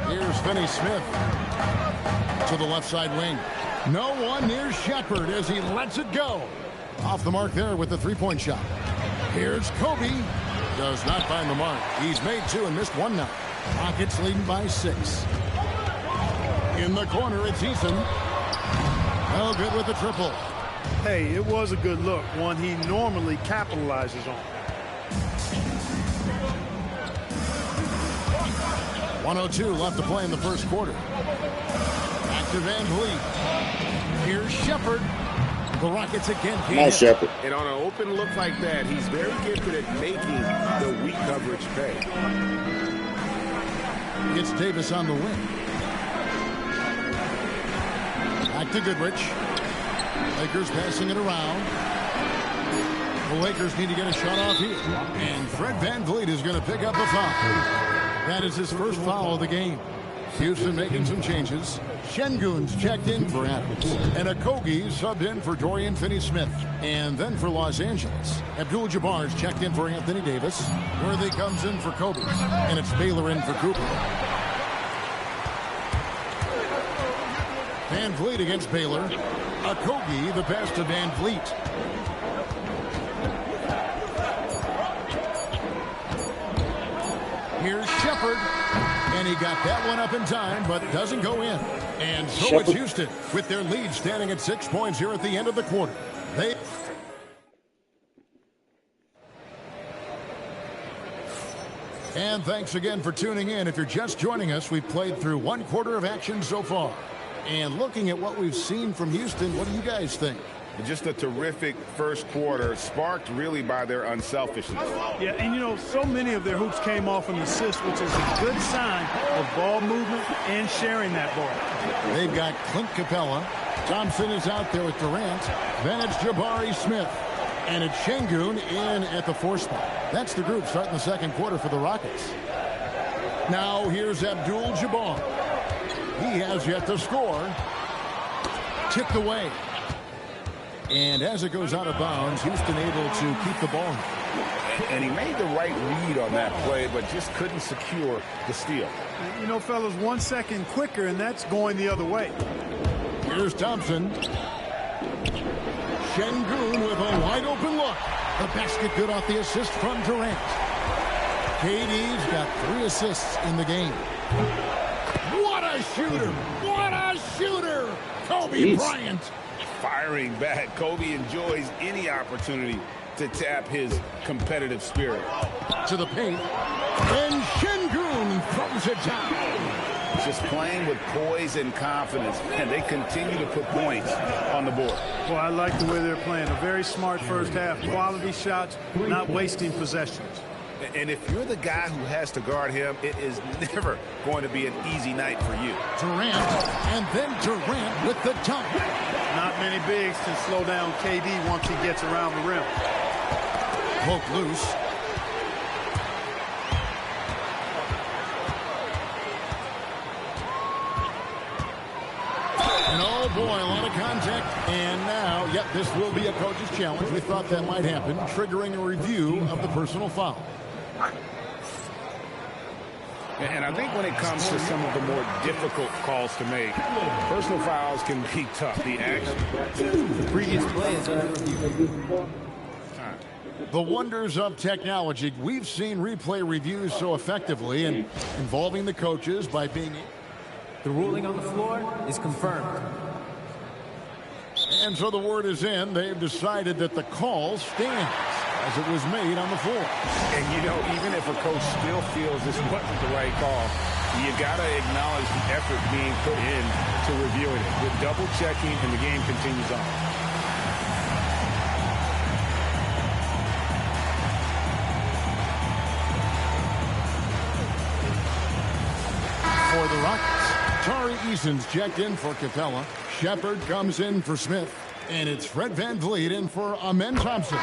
[SPEAKER 9] Here's Finney Smith to the left side wing. No one near Shepard as he lets it go. Off the mark there with the three-point shot. Here's Kobe. Does not find the mark. He's made two and missed one now. Rockets leading by 6. In the corner, it's Easton. No good with the triple.
[SPEAKER 10] Hey, it was a good look. One he normally capitalizes on.
[SPEAKER 9] 1:02 left to play in the first quarter. Back to Van Vliet. Here's Shepard. The Rockets again.
[SPEAKER 4] Nice, Shepard.
[SPEAKER 12] And on an open look like that, he's very gifted at making the weak coverage pay.
[SPEAKER 9] It's Davis on the wing. Back to Goodrich. Lakers passing it around. The Lakers need to get a shot off here. And Fred Van Vliet is going to pick up a foul. That is his first foul of the game. Houston making some changes. Şengün's checked in for Adams. And Okogie subbed in for Dorian Finney-Smith. And then for Los Angeles, Abdul-Jabbar's checked in for Anthony Davis. Worthy comes in for Kobe. And it's Baylor in for Cooper. Van Vliet against Baylor. Okogie, the pass to Van Vliet. Here's Shepard. And he got that one up in time, but doesn't go in. And so Shepard. It's Houston with their lead standing at 6 points here at the end of the quarter. And thanks again for tuning in. If you're just joining us, we've played through one quarter of action so far. And looking at what we've seen from Houston, what do you guys think?
[SPEAKER 16] Just a terrific first quarter, sparked really by their unselfishness.
[SPEAKER 10] Yeah, and you know, so many of their hoops came off an assist, which is a good sign of ball movement and sharing that ball.
[SPEAKER 9] They've got Clint Capella. Thompson is out there with Durant. Then it's Jabari Smith. And it's Şengün in at the 4 spot. That's the group starting the second quarter for the Rockets. Now here's Abdul-Jabbar. He has yet to score. Tipped away. And as it goes out of bounds, Houston able to keep the ball.
[SPEAKER 16] And he made the right read on that play, but just couldn't secure the steal.
[SPEAKER 10] You know, fellas, 1 second quicker, and that's going the other way.
[SPEAKER 9] Here's Thompson. Şengün with a wide open look. The basket good off the assist from Durant. KD's got 3 assists in the game. What a shooter! What a shooter! Kobe Bryant.
[SPEAKER 16] Firing back. Kobe enjoys any opportunity to tap his competitive spirit.
[SPEAKER 9] To the paint. And Şengün throws it down.
[SPEAKER 16] Just playing with poise and confidence. And they continue to put points on the board.
[SPEAKER 10] Well, I like the way they're playing. A very smart first half. Quality shots, not wasting possessions.
[SPEAKER 16] And if you're the guy who has to guard him, it is never going to be an easy night for you.
[SPEAKER 9] Durant, and then Durant with the dunk.
[SPEAKER 10] Not many bigs can slow down KD once he gets around the rim.
[SPEAKER 9] Poke loose. And oh boy, a lot of contact. And now, yep, this will be a coach's challenge. We thought that might happen, triggering a review of the personal foul.
[SPEAKER 16] And I think when it comes to some of the more difficult calls to make, personal fouls can be tough. The action.
[SPEAKER 7] The previous play is under review.
[SPEAKER 9] The wonders of technology. We've seen replay reviews so effectively and involving the coaches by being...
[SPEAKER 7] The ruling on the floor is confirmed.
[SPEAKER 9] And so the word is in. They've decided that the call stands as it was made on the floor.
[SPEAKER 16] And, you know, even if a coach still feels this wasn't the right call, you got to acknowledge the effort being put in to reviewing it. With double checking, and the game continues on.
[SPEAKER 9] Tari Eason's checked in for Capella. Shepard comes in for Smith. And it's Fred VanVleet in for Amen Thompson.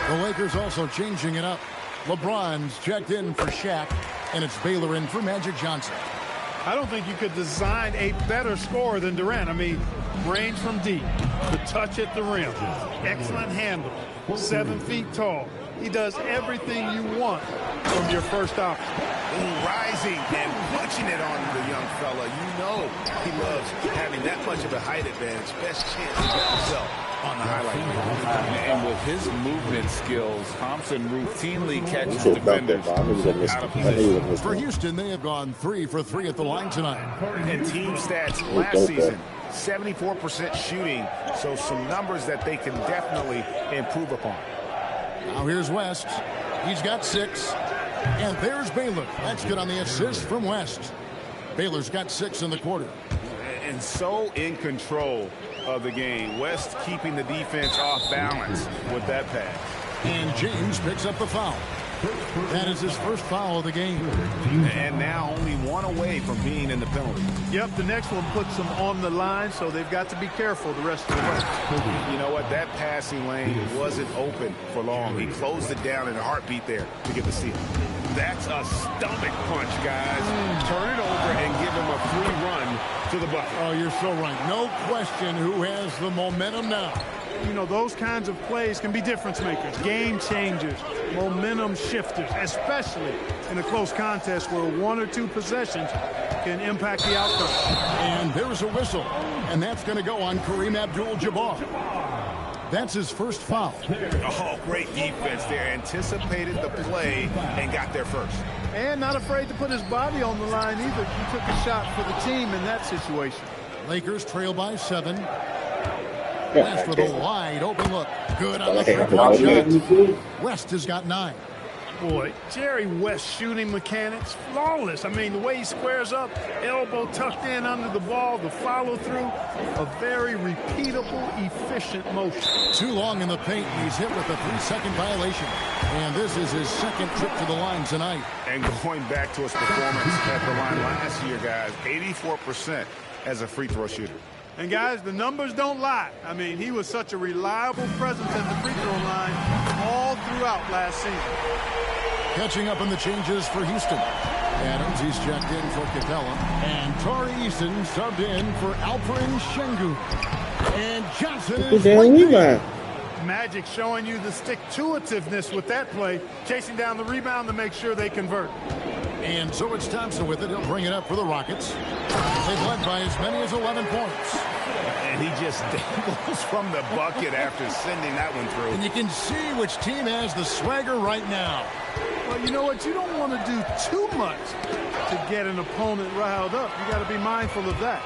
[SPEAKER 9] The Lakers also changing it up. LeBron's checked in for Shaq. And it's Baylor in for Magic Johnson.
[SPEAKER 10] I don't think you could design a better scorer than Durant. I mean, range from deep, the touch at the rim, excellent handle, 7 feet tall. He does everything you want from your first option.
[SPEAKER 12] Rising and punching it on the young fella. You know he loves having that much of a height advantage. Best chance to get himself on the highlight reel.
[SPEAKER 16] And with his movement skills, Thompson routinely catches defenders out of position.
[SPEAKER 9] For Houston, they have gone 3 for 3 at the line tonight.
[SPEAKER 12] And team stats last season, 74% shooting. So some numbers that they can definitely improve upon.
[SPEAKER 9] Now here's West. He's got 6. And there's Baylor. That's good on the assist from West. Baylor's got 6 in the quarter.
[SPEAKER 12] And so in control of the game. West keeping the defense off balance with that pass.
[SPEAKER 9] And James picks up the foul. That is his first foul of the game.
[SPEAKER 12] And now only 1 away from being in the penalty.
[SPEAKER 10] Yep, the next one puts them on the line, so they've got to be careful the rest of the way.
[SPEAKER 12] You know what? That passing lane wasn't open for long. He closed it down in a heartbeat there to get the steal. That's a stomach punch, guys. Turn it over and give him a free run to the bucket.
[SPEAKER 9] Oh, you're so right. No question who has the momentum now.
[SPEAKER 10] You know, those kinds of plays can be difference makers, game changers, momentum shifters, especially in a close contest where 1 or 2 possessions can impact the outcome.
[SPEAKER 9] And there's a whistle, and that's going to go on Kareem Abdul-Jabbar. That's his first foul.
[SPEAKER 12] Oh, great defense there. Anticipated the play and got there first.
[SPEAKER 10] And not afraid to put his body on the line either. He took a shot for the team in that situation.
[SPEAKER 9] Lakers trail by 7. West with a wide open look. Good on the three-point shot. West has got 9.
[SPEAKER 10] Boy, Jerry West shooting mechanics, flawless. I mean, the way he squares up, elbow tucked in under the ball, the follow-through, a very repeatable, efficient motion.
[SPEAKER 9] Too long in the paint, and he's hit with a 3-second violation. And this is his second trip to the line tonight.
[SPEAKER 12] And going back to his performance at the line last year, guys, 84% as a free throw shooter.
[SPEAKER 10] And, guys, the numbers don't lie. I mean, he was such a reliable presence at the free throw line all throughout last season.
[SPEAKER 9] Catching up on the changes for Houston. Adams, he's checked in for Capella. And Tari Eason subbed in for Alperen Şengün. And Johnson is right.
[SPEAKER 10] Magic showing you the stick-to-itiveness with that play, chasing down the rebound to make sure they convert.
[SPEAKER 9] And so it's Thompson with it. He'll bring it up for the Rockets. They've led by as many as 11 points.
[SPEAKER 12] And he just dangles from the bucket after sending that one through.
[SPEAKER 9] And you can see which team has the swagger right now.
[SPEAKER 10] Well, you know what? You don't want to do too much to get an opponent riled up. You got to be mindful of that.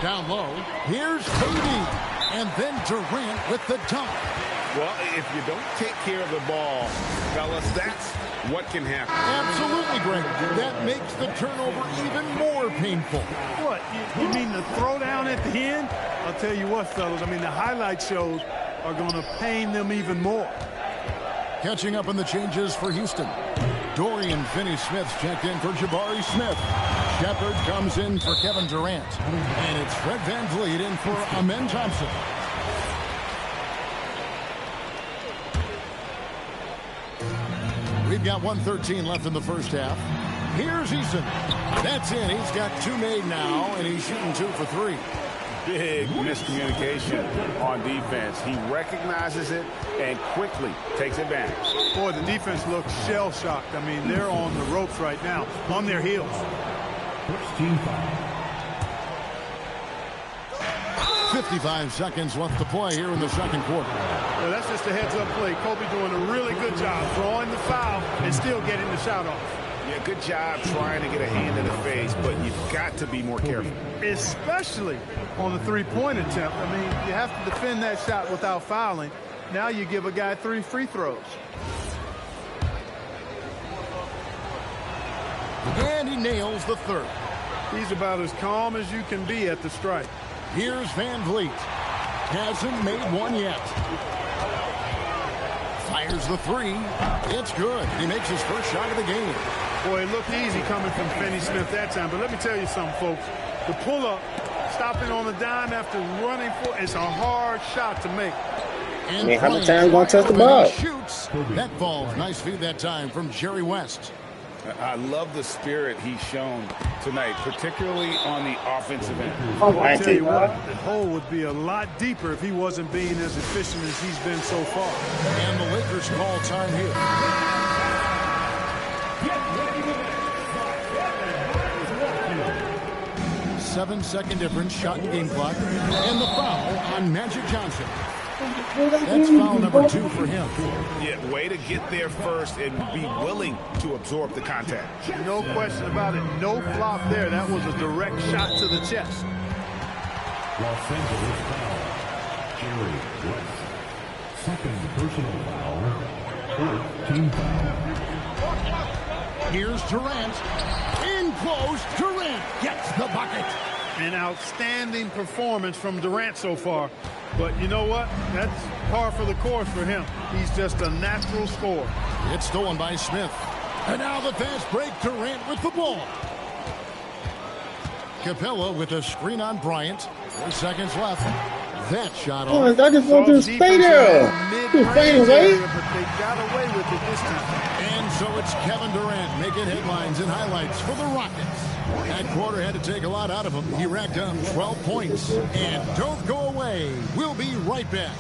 [SPEAKER 9] Down low, here's KD. And then Durant with the dunk.
[SPEAKER 12] Well, if you don't take care of the ball, fellas, that's what can happen.
[SPEAKER 9] Absolutely, Greg. That makes the turnover even more painful.
[SPEAKER 10] What? You mean the throwdown at the end? I'll tell you what, fellas. I mean, the highlight shows are going to pain them even more.
[SPEAKER 9] Catching up on the changes for Houston. Dorian Finney-Smith checked in for Jabari Smith. Shepard comes in for Kevin Durant. And it's Fred VanVleet in for Amen Thompson. We've got 1:13 left in the first half. Here's Eason. That's in. He's got 2 made now, and he's shooting 2 for 3.
[SPEAKER 12] Big miscommunication on defense. He recognizes it and quickly takes advantage.
[SPEAKER 10] Boy, the defense looks shell-shocked. I mean, they're on the ropes right now, on their heels.
[SPEAKER 9] 55 seconds left to play here in the second quarter.
[SPEAKER 10] Well, that's just a heads-up play. Kobe doing a really good job drawing the foul and still getting the shot off.
[SPEAKER 12] Yeah, good job trying to get a hand in the face, but you've got to be more careful.
[SPEAKER 10] Especially on the three-point attempt. I mean, you have to defend that shot without fouling. Now you give a guy 3 free throws.
[SPEAKER 9] And he nails the third.
[SPEAKER 10] He's about as calm as you can be at the strike.
[SPEAKER 9] Here's VanVleet. Hasn't made one yet. Fires the three. It's good. He makes his first shot of the game.
[SPEAKER 10] Boy, it looked easy coming from Finney Smith that time. But let me tell you something, folks. The pull-up, stopping on the dime after running for it's a hard shot to make.
[SPEAKER 4] I mean, how much time you going to touch the ball?
[SPEAKER 9] Shoots. That falls. Nice feed that time from Jerry West.
[SPEAKER 16] I love the spirit he's shown tonight, particularly on the offensive end.
[SPEAKER 10] I tell you what, the hole would be a lot deeper if he wasn't being as efficient as he's been so far.
[SPEAKER 9] And the Lakers call time here. 7-second difference, shot and game clock. And the foul on Magic Johnson. That's foul number 2 for him.
[SPEAKER 16] Yeah, way to get there first and be willing to absorb the contact.
[SPEAKER 10] No question about it. No flop there. That was a direct shot to the chest.
[SPEAKER 11] Los Angeles foul. Jerry West. Second personal foul. Fourth team foul.
[SPEAKER 9] Here's Durant. In close. Durant gets the bucket.
[SPEAKER 10] An outstanding performance from Durant so far. But you know what? That's par for the course for him. He's just a natural scorer.
[SPEAKER 9] It's stolen by Smith. And now the fast break. Durant with the ball. Capella with a screen on Bryant. 4 seconds left. That shot off.
[SPEAKER 4] Oh, I just want to stay there. Just stay away.
[SPEAKER 10] But they got away with it this time.
[SPEAKER 9] And so it's Kevin Durant making headlines and highlights for the Rockets. That quarter had to take a lot out of him. He racked up 12 points. And don't go away. We'll be right back.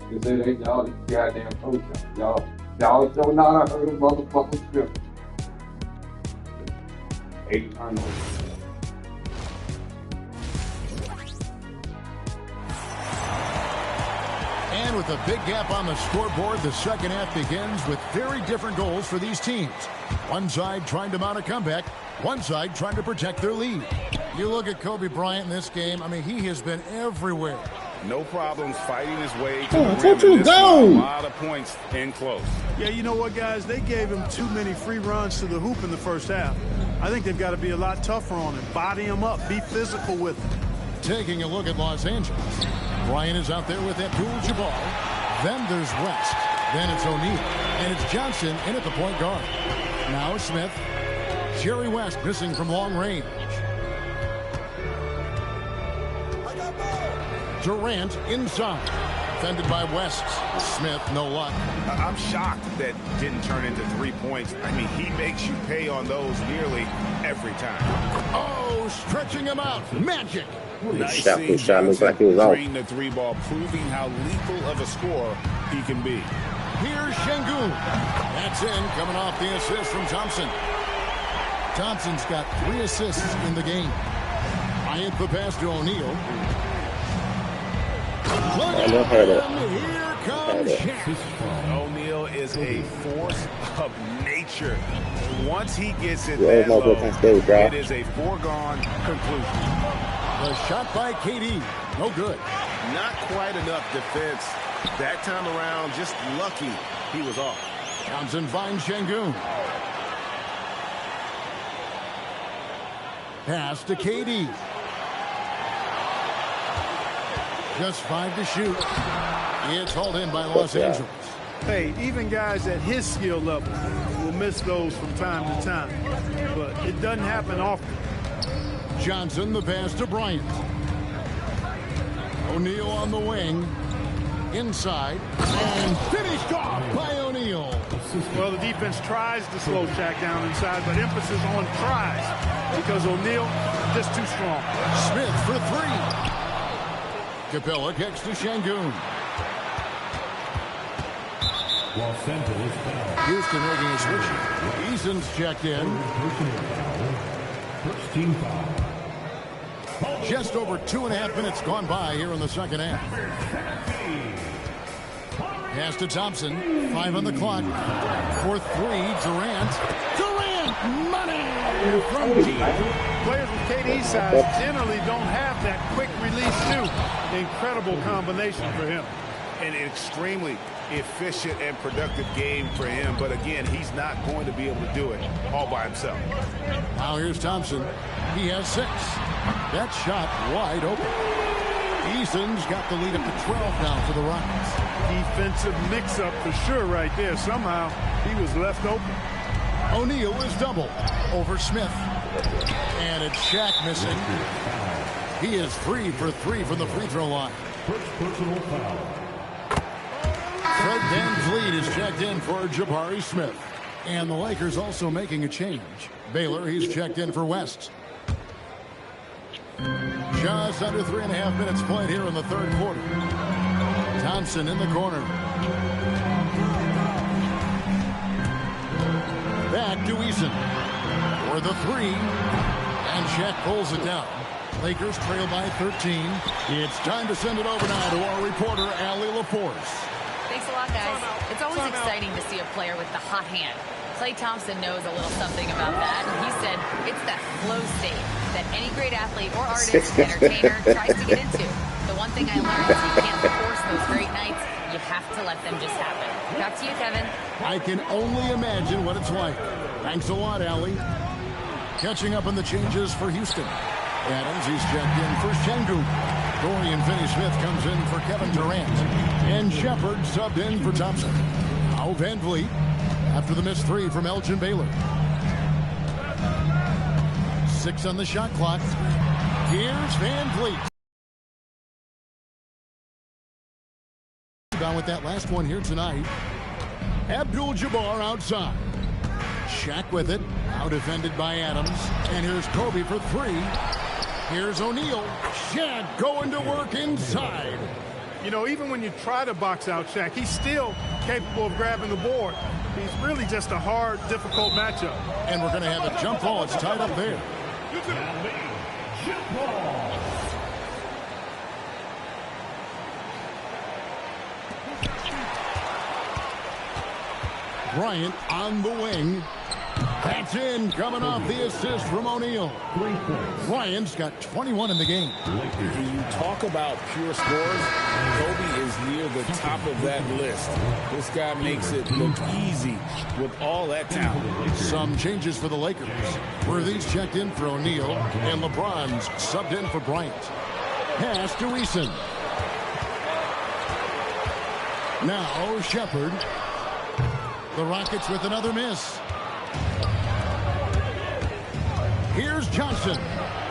[SPEAKER 6] Cause it ain't y'all goddamn coach. Y'all still not heard of motherfucking script. 8 turnovers.
[SPEAKER 9] And with a big gap on the scoreboard, the second half begins with very different goals for these teams. One side trying to mount a comeback, one side trying to protect their lead. You look at Kobe Bryant in this game, I mean, he has been everywhere.
[SPEAKER 16] No problems fighting his way to
[SPEAKER 4] Oh,
[SPEAKER 16] the
[SPEAKER 4] don't
[SPEAKER 16] rim
[SPEAKER 4] you
[SPEAKER 16] in this
[SPEAKER 4] go.
[SPEAKER 16] one. A lot of points in close.
[SPEAKER 10] Yeah, you know what, guys? They gave him too many free runs to the hoop in the first half. I think they've got to be a lot tougher on him. Body him up. Be physical with him.
[SPEAKER 9] Taking a look at Los Angeles. Bryant is out there with Abdul-Jabbar. Then there's West. Then it's O'Neal. And it's Johnson in at the point guard. Now Smith. Jerry West missing from long range. Durant inside. Defended by West. Smith, no luck.
[SPEAKER 16] I'm shocked that didn't turn into 3 points. I mean, he makes you pay on those nearly every time.
[SPEAKER 9] Oh, stretching him out. Magic.
[SPEAKER 16] Nice
[SPEAKER 4] shot looks like it was off.
[SPEAKER 16] the 3-ball, proving how lethal of a scorer he can be.
[SPEAKER 9] Here's Şengün. That's in, coming off the assist from Thompson. Thompson's got 3 assists in the game. Bryant the pass to O'Neal.
[SPEAKER 4] I heard it.
[SPEAKER 9] Here comes Shaq.
[SPEAKER 16] O'Neal is a force of nature. Once he gets it
[SPEAKER 4] You
[SPEAKER 16] that
[SPEAKER 4] almost
[SPEAKER 16] low,
[SPEAKER 4] can't stay with Brown.
[SPEAKER 16] it is a foregone conclusion.
[SPEAKER 9] The shot by KD. No good.
[SPEAKER 12] Not quite enough defense that time around. Just lucky he was off.
[SPEAKER 9] Johnson finds Şengün. Pass to KD. Just 5 to shoot. It's hauled in by Los Angeles.
[SPEAKER 10] Hey, even guys at his skill level will miss those from time to time. But it doesn't happen often.
[SPEAKER 9] Johnson the pass to Bryant. O'Neal on the wing. Inside. And finished off by O'Neal.
[SPEAKER 10] Well, the defense tries to slow Shaq down inside, but emphasis on tries because O'Neal just too strong.
[SPEAKER 9] Smith for 3. Capella kicks to Şengün.
[SPEAKER 11] Los Angeles foul.
[SPEAKER 9] Houston making a switch. Eason's checked in.
[SPEAKER 11] First team foul.
[SPEAKER 9] Just over 2.5 minutes gone by here in the second half. Pass to Thompson. 5 on the clock. For 3, Durant. Durant! Money from G.
[SPEAKER 10] Players with KD's size generally don't have that quick release too. Incredible combination for him.
[SPEAKER 16] An extremely efficient and productive game for him. But again, he's not going to be able to do it all by himself.
[SPEAKER 9] Now here's Thompson. He has 6. That shot wide open. Eason's got the lead up to 12 now for the Rockets.
[SPEAKER 10] Defensive mix-up for sure right there. Somehow he was left open.
[SPEAKER 9] O'Neal is double over Smith. And it's Shaq missing. He is 3 for 3 from the free throw line.
[SPEAKER 11] First personal foul.
[SPEAKER 9] Fred VanVleet is checked in for Jabari Smith. And the Lakers also making a change. Baylor, he's checked in for West. Just under 3.5 minutes played here in the third quarter. Thompson in the corner. Back to Eason for the 3. And Shaq pulls it down. Lakers trail by 13. It's time to send it over now to our reporter, Allie LaForce.
[SPEAKER 8] Thanks a lot, guys. It's always exciting to see a player with the hot hand. Klay Thompson knows a little something about that. He said it's that flow state that any great athlete or artist, entertainer tries to get into. The one thing I learned is you can't force those great nights. You have to let them just happen. Back to you, Kevin.
[SPEAKER 9] I can only imagine what it's like. Thanks a lot, Allie. Catching up on the changes for Houston. Adams, he's checked in for Şengün. Dorian Finney-Smith comes in for Kevin Durant. And Shepard subbed in for Thompson. Now VanVleet after the missed 3 from Elgin Baylor. 6 on the shot clock. Here's VanVleet. Down with that last one here tonight. Abdul-Jabbar outside. Shaq with it. Now defended by Adams. And here's Kobe for 3. Here's O'Neal. Shaq going to work inside.
[SPEAKER 10] You know, even when you try to box out Shaq, he's still capable of grabbing the board. He's really just a hard, difficult matchup.
[SPEAKER 9] And we're going to have a jump ball. It's tied up there.
[SPEAKER 11] Jump ball.
[SPEAKER 9] Bryant on the wing. That's in, coming off the assist from O'Neal. Bryant's got 21 in the game.
[SPEAKER 12] When you talk about pure scores, Kobe is near the top of that list. This guy makes it look easy with all that talent.
[SPEAKER 9] Some changes for the Lakers. Worthy's checked in for O'Neal, and LeBron's subbed in for Bryant. Pass to Eason. Now Shepard. The Rockets with another miss. Here's Johnson.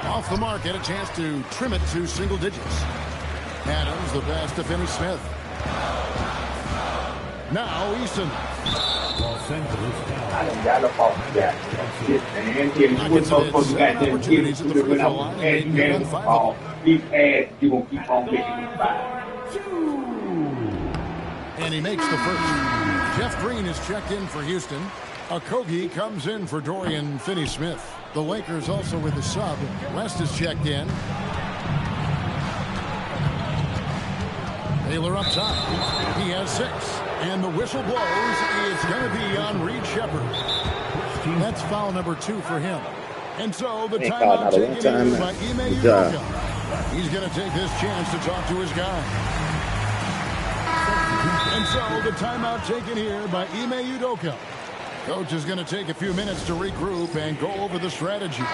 [SPEAKER 9] Off the mark, had a chance to trim it to single digits. Adams, the pass to Finney-Smith. Now Eason.
[SPEAKER 11] Los Angeles.
[SPEAKER 9] Opportunities at the free throw line. And 5. And he makes the first. Jeff Green is checked in for Houston. Okogie comes in for Dorian Finney-Smith. The Lakers also with a sub. West is checked in. Baylor up top. He has 6. And the whistle blows. It's going to be on Reed Shepard. That's foul number 2 for him. And so the timeout taken by Ime Udoka. He's going to take this chance to talk to his guy. And so the timeout taken here by Ime Udoka. Coach is going to take a few minutes to regroup and go over the strategy.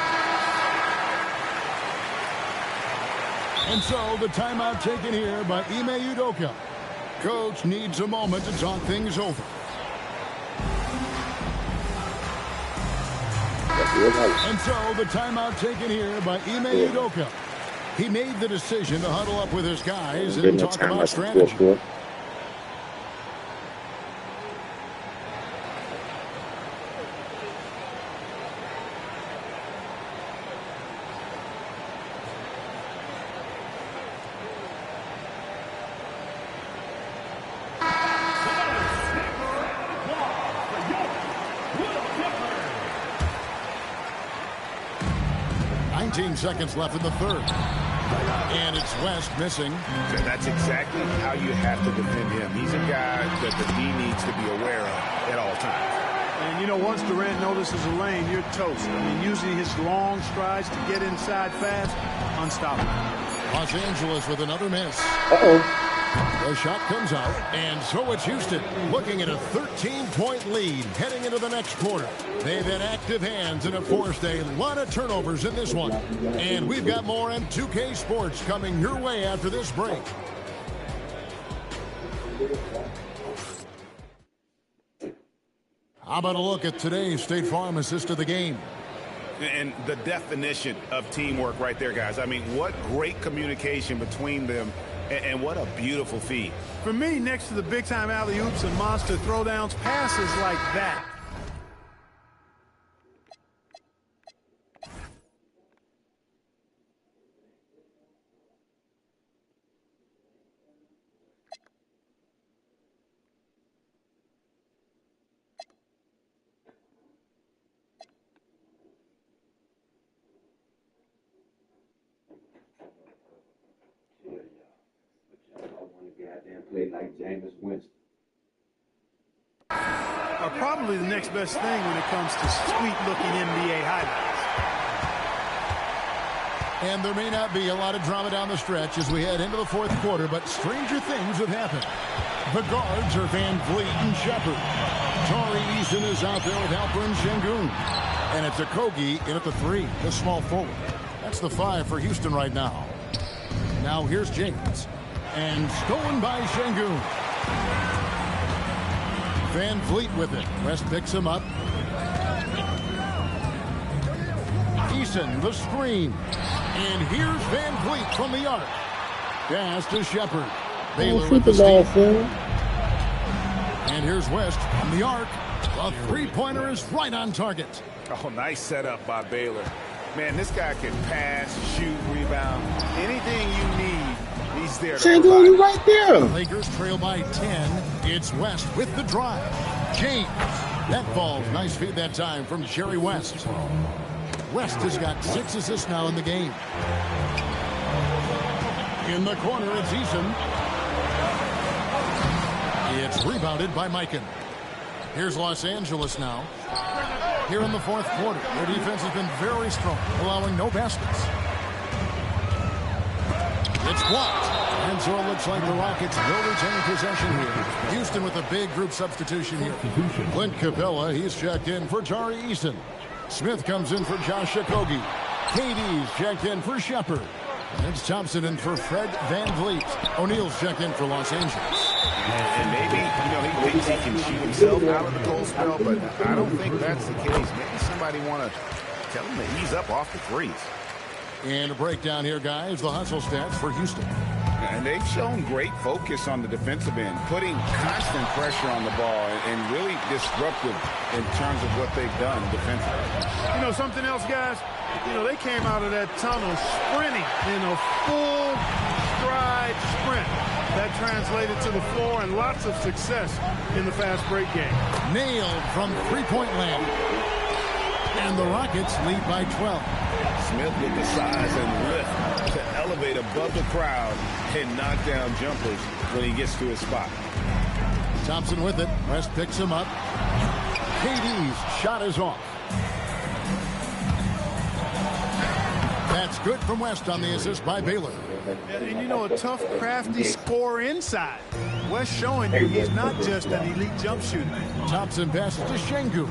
[SPEAKER 9] And so the timeout taken here by Ime Udoka. Coach needs a moment to talk things over. And so the timeout taken here by Ime Udoka. He made the decision to huddle up with his guys and talk about strategy. Seconds left in the third. And it's West missing.
[SPEAKER 16] That's exactly how you have to defend him. He's a guy that the D needs to be aware of at all times.
[SPEAKER 10] And, you know, once Durant notices a lane, you're toast. I mean, using his long strides to get inside fast, unstoppable.
[SPEAKER 9] Los Angeles with another miss.
[SPEAKER 4] Uh-oh.
[SPEAKER 9] The shot comes out, and so it's Houston looking at a 13-point lead heading into the next quarter. They've had active hands and have forced a lot of turnovers in this one. And we've got more M2K Sports coming your way after this break. How about a look at today's State Farm assist of the game?
[SPEAKER 16] And the definition of teamwork right there, guys. I mean, what great communication between them, and what a beautiful feed.
[SPEAKER 10] For me, next to the big-time alley-oops and monster throwdowns, passes like that.
[SPEAKER 6] Play like Jameis Winston.
[SPEAKER 10] Are probably the next best thing when it comes to sweet-looking NBA highlights.
[SPEAKER 9] And there may not be a lot of drama down the stretch as we head into the fourth quarter, but stranger things have happened. The guards are Van Vliet and Shepard. Tari Eason is out there with Alperen Sengun. And it's Okogie in at the 3, the small forward. That's the 5 for Houston right now. Now here's James. And stolen by Sengun. Van Vliet with it. West picks him up. Eason, the screen. And here's Van Vliet from the arc. Pass to Shepard. Baylor with the steal. And here's West from the arc. A three-pointer is right on target.
[SPEAKER 16] Oh, nice setup by Baylor. Man, this guy can pass, shoot, rebound. Anything you need, he's there to provide.
[SPEAKER 4] You right there.
[SPEAKER 9] Lakers trail by 10. It's West with the drive. James. That ball's nice feed that time from Jerry West. West has got 6 assists now in the game. In the corner, it's Eason. It's rebounded by Mikan. Here's Los Angeles now. Here in the fourth quarter, their defense has been very strong, allowing no baskets. It's blocked. And so it looks like the Rockets will retain possession here. Houston with a big group substitution here. Clint Capella, he's checked in for Tari Eason. Smith comes in for Josh Okogie. KD's checked in for Shepard. And it's Thompson in for Fred Van Vliet. O'Neal's checked in for Los Angeles.
[SPEAKER 16] And maybe, he thinks he can shoot himself out of the cold spell, but I don't think that's the case. Maybe somebody want to tell him to ease up off the threes.
[SPEAKER 9] And a breakdown here, guys. The hustle stats for Houston.
[SPEAKER 16] And they've shown great focus on the defensive end, putting constant pressure on the ball and really disruptive in terms of what they've done defensively.
[SPEAKER 10] You know something else, guys? They came out of that tunnel sprinting in a full stride sprint. That translated to the floor and lots of success in the fast break game.
[SPEAKER 9] Nailed from three-point land. And the Rockets lead by 12.
[SPEAKER 16] Smith with the size and lift to elevate above the crowd and knock down jumpers when he gets to his spot.
[SPEAKER 9] Thompson with it. West picks him up. KD's shot is off. That's good from West on the assist by Baylor.
[SPEAKER 10] And a tough, crafty scorer inside. West showing you he's not just an elite jump shooter.
[SPEAKER 9] Thompson passes to Sengun.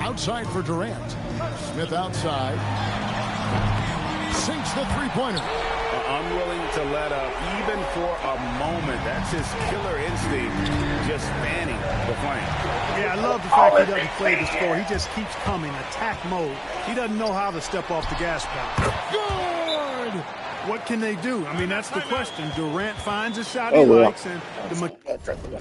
[SPEAKER 9] Outside for Durant. Smith outside. Sinks the three-pointer.
[SPEAKER 16] Unwilling to let up even for a moment. That's his killer instinct, just fanning the flame.
[SPEAKER 10] Yeah, I love the fact he doesn't play the score. He just keeps coming, attack mode. He doesn't know how to step off the gas pedal.
[SPEAKER 9] Good!
[SPEAKER 10] What can they do? I mean, that's the question. Durant finds a shot he likes, and the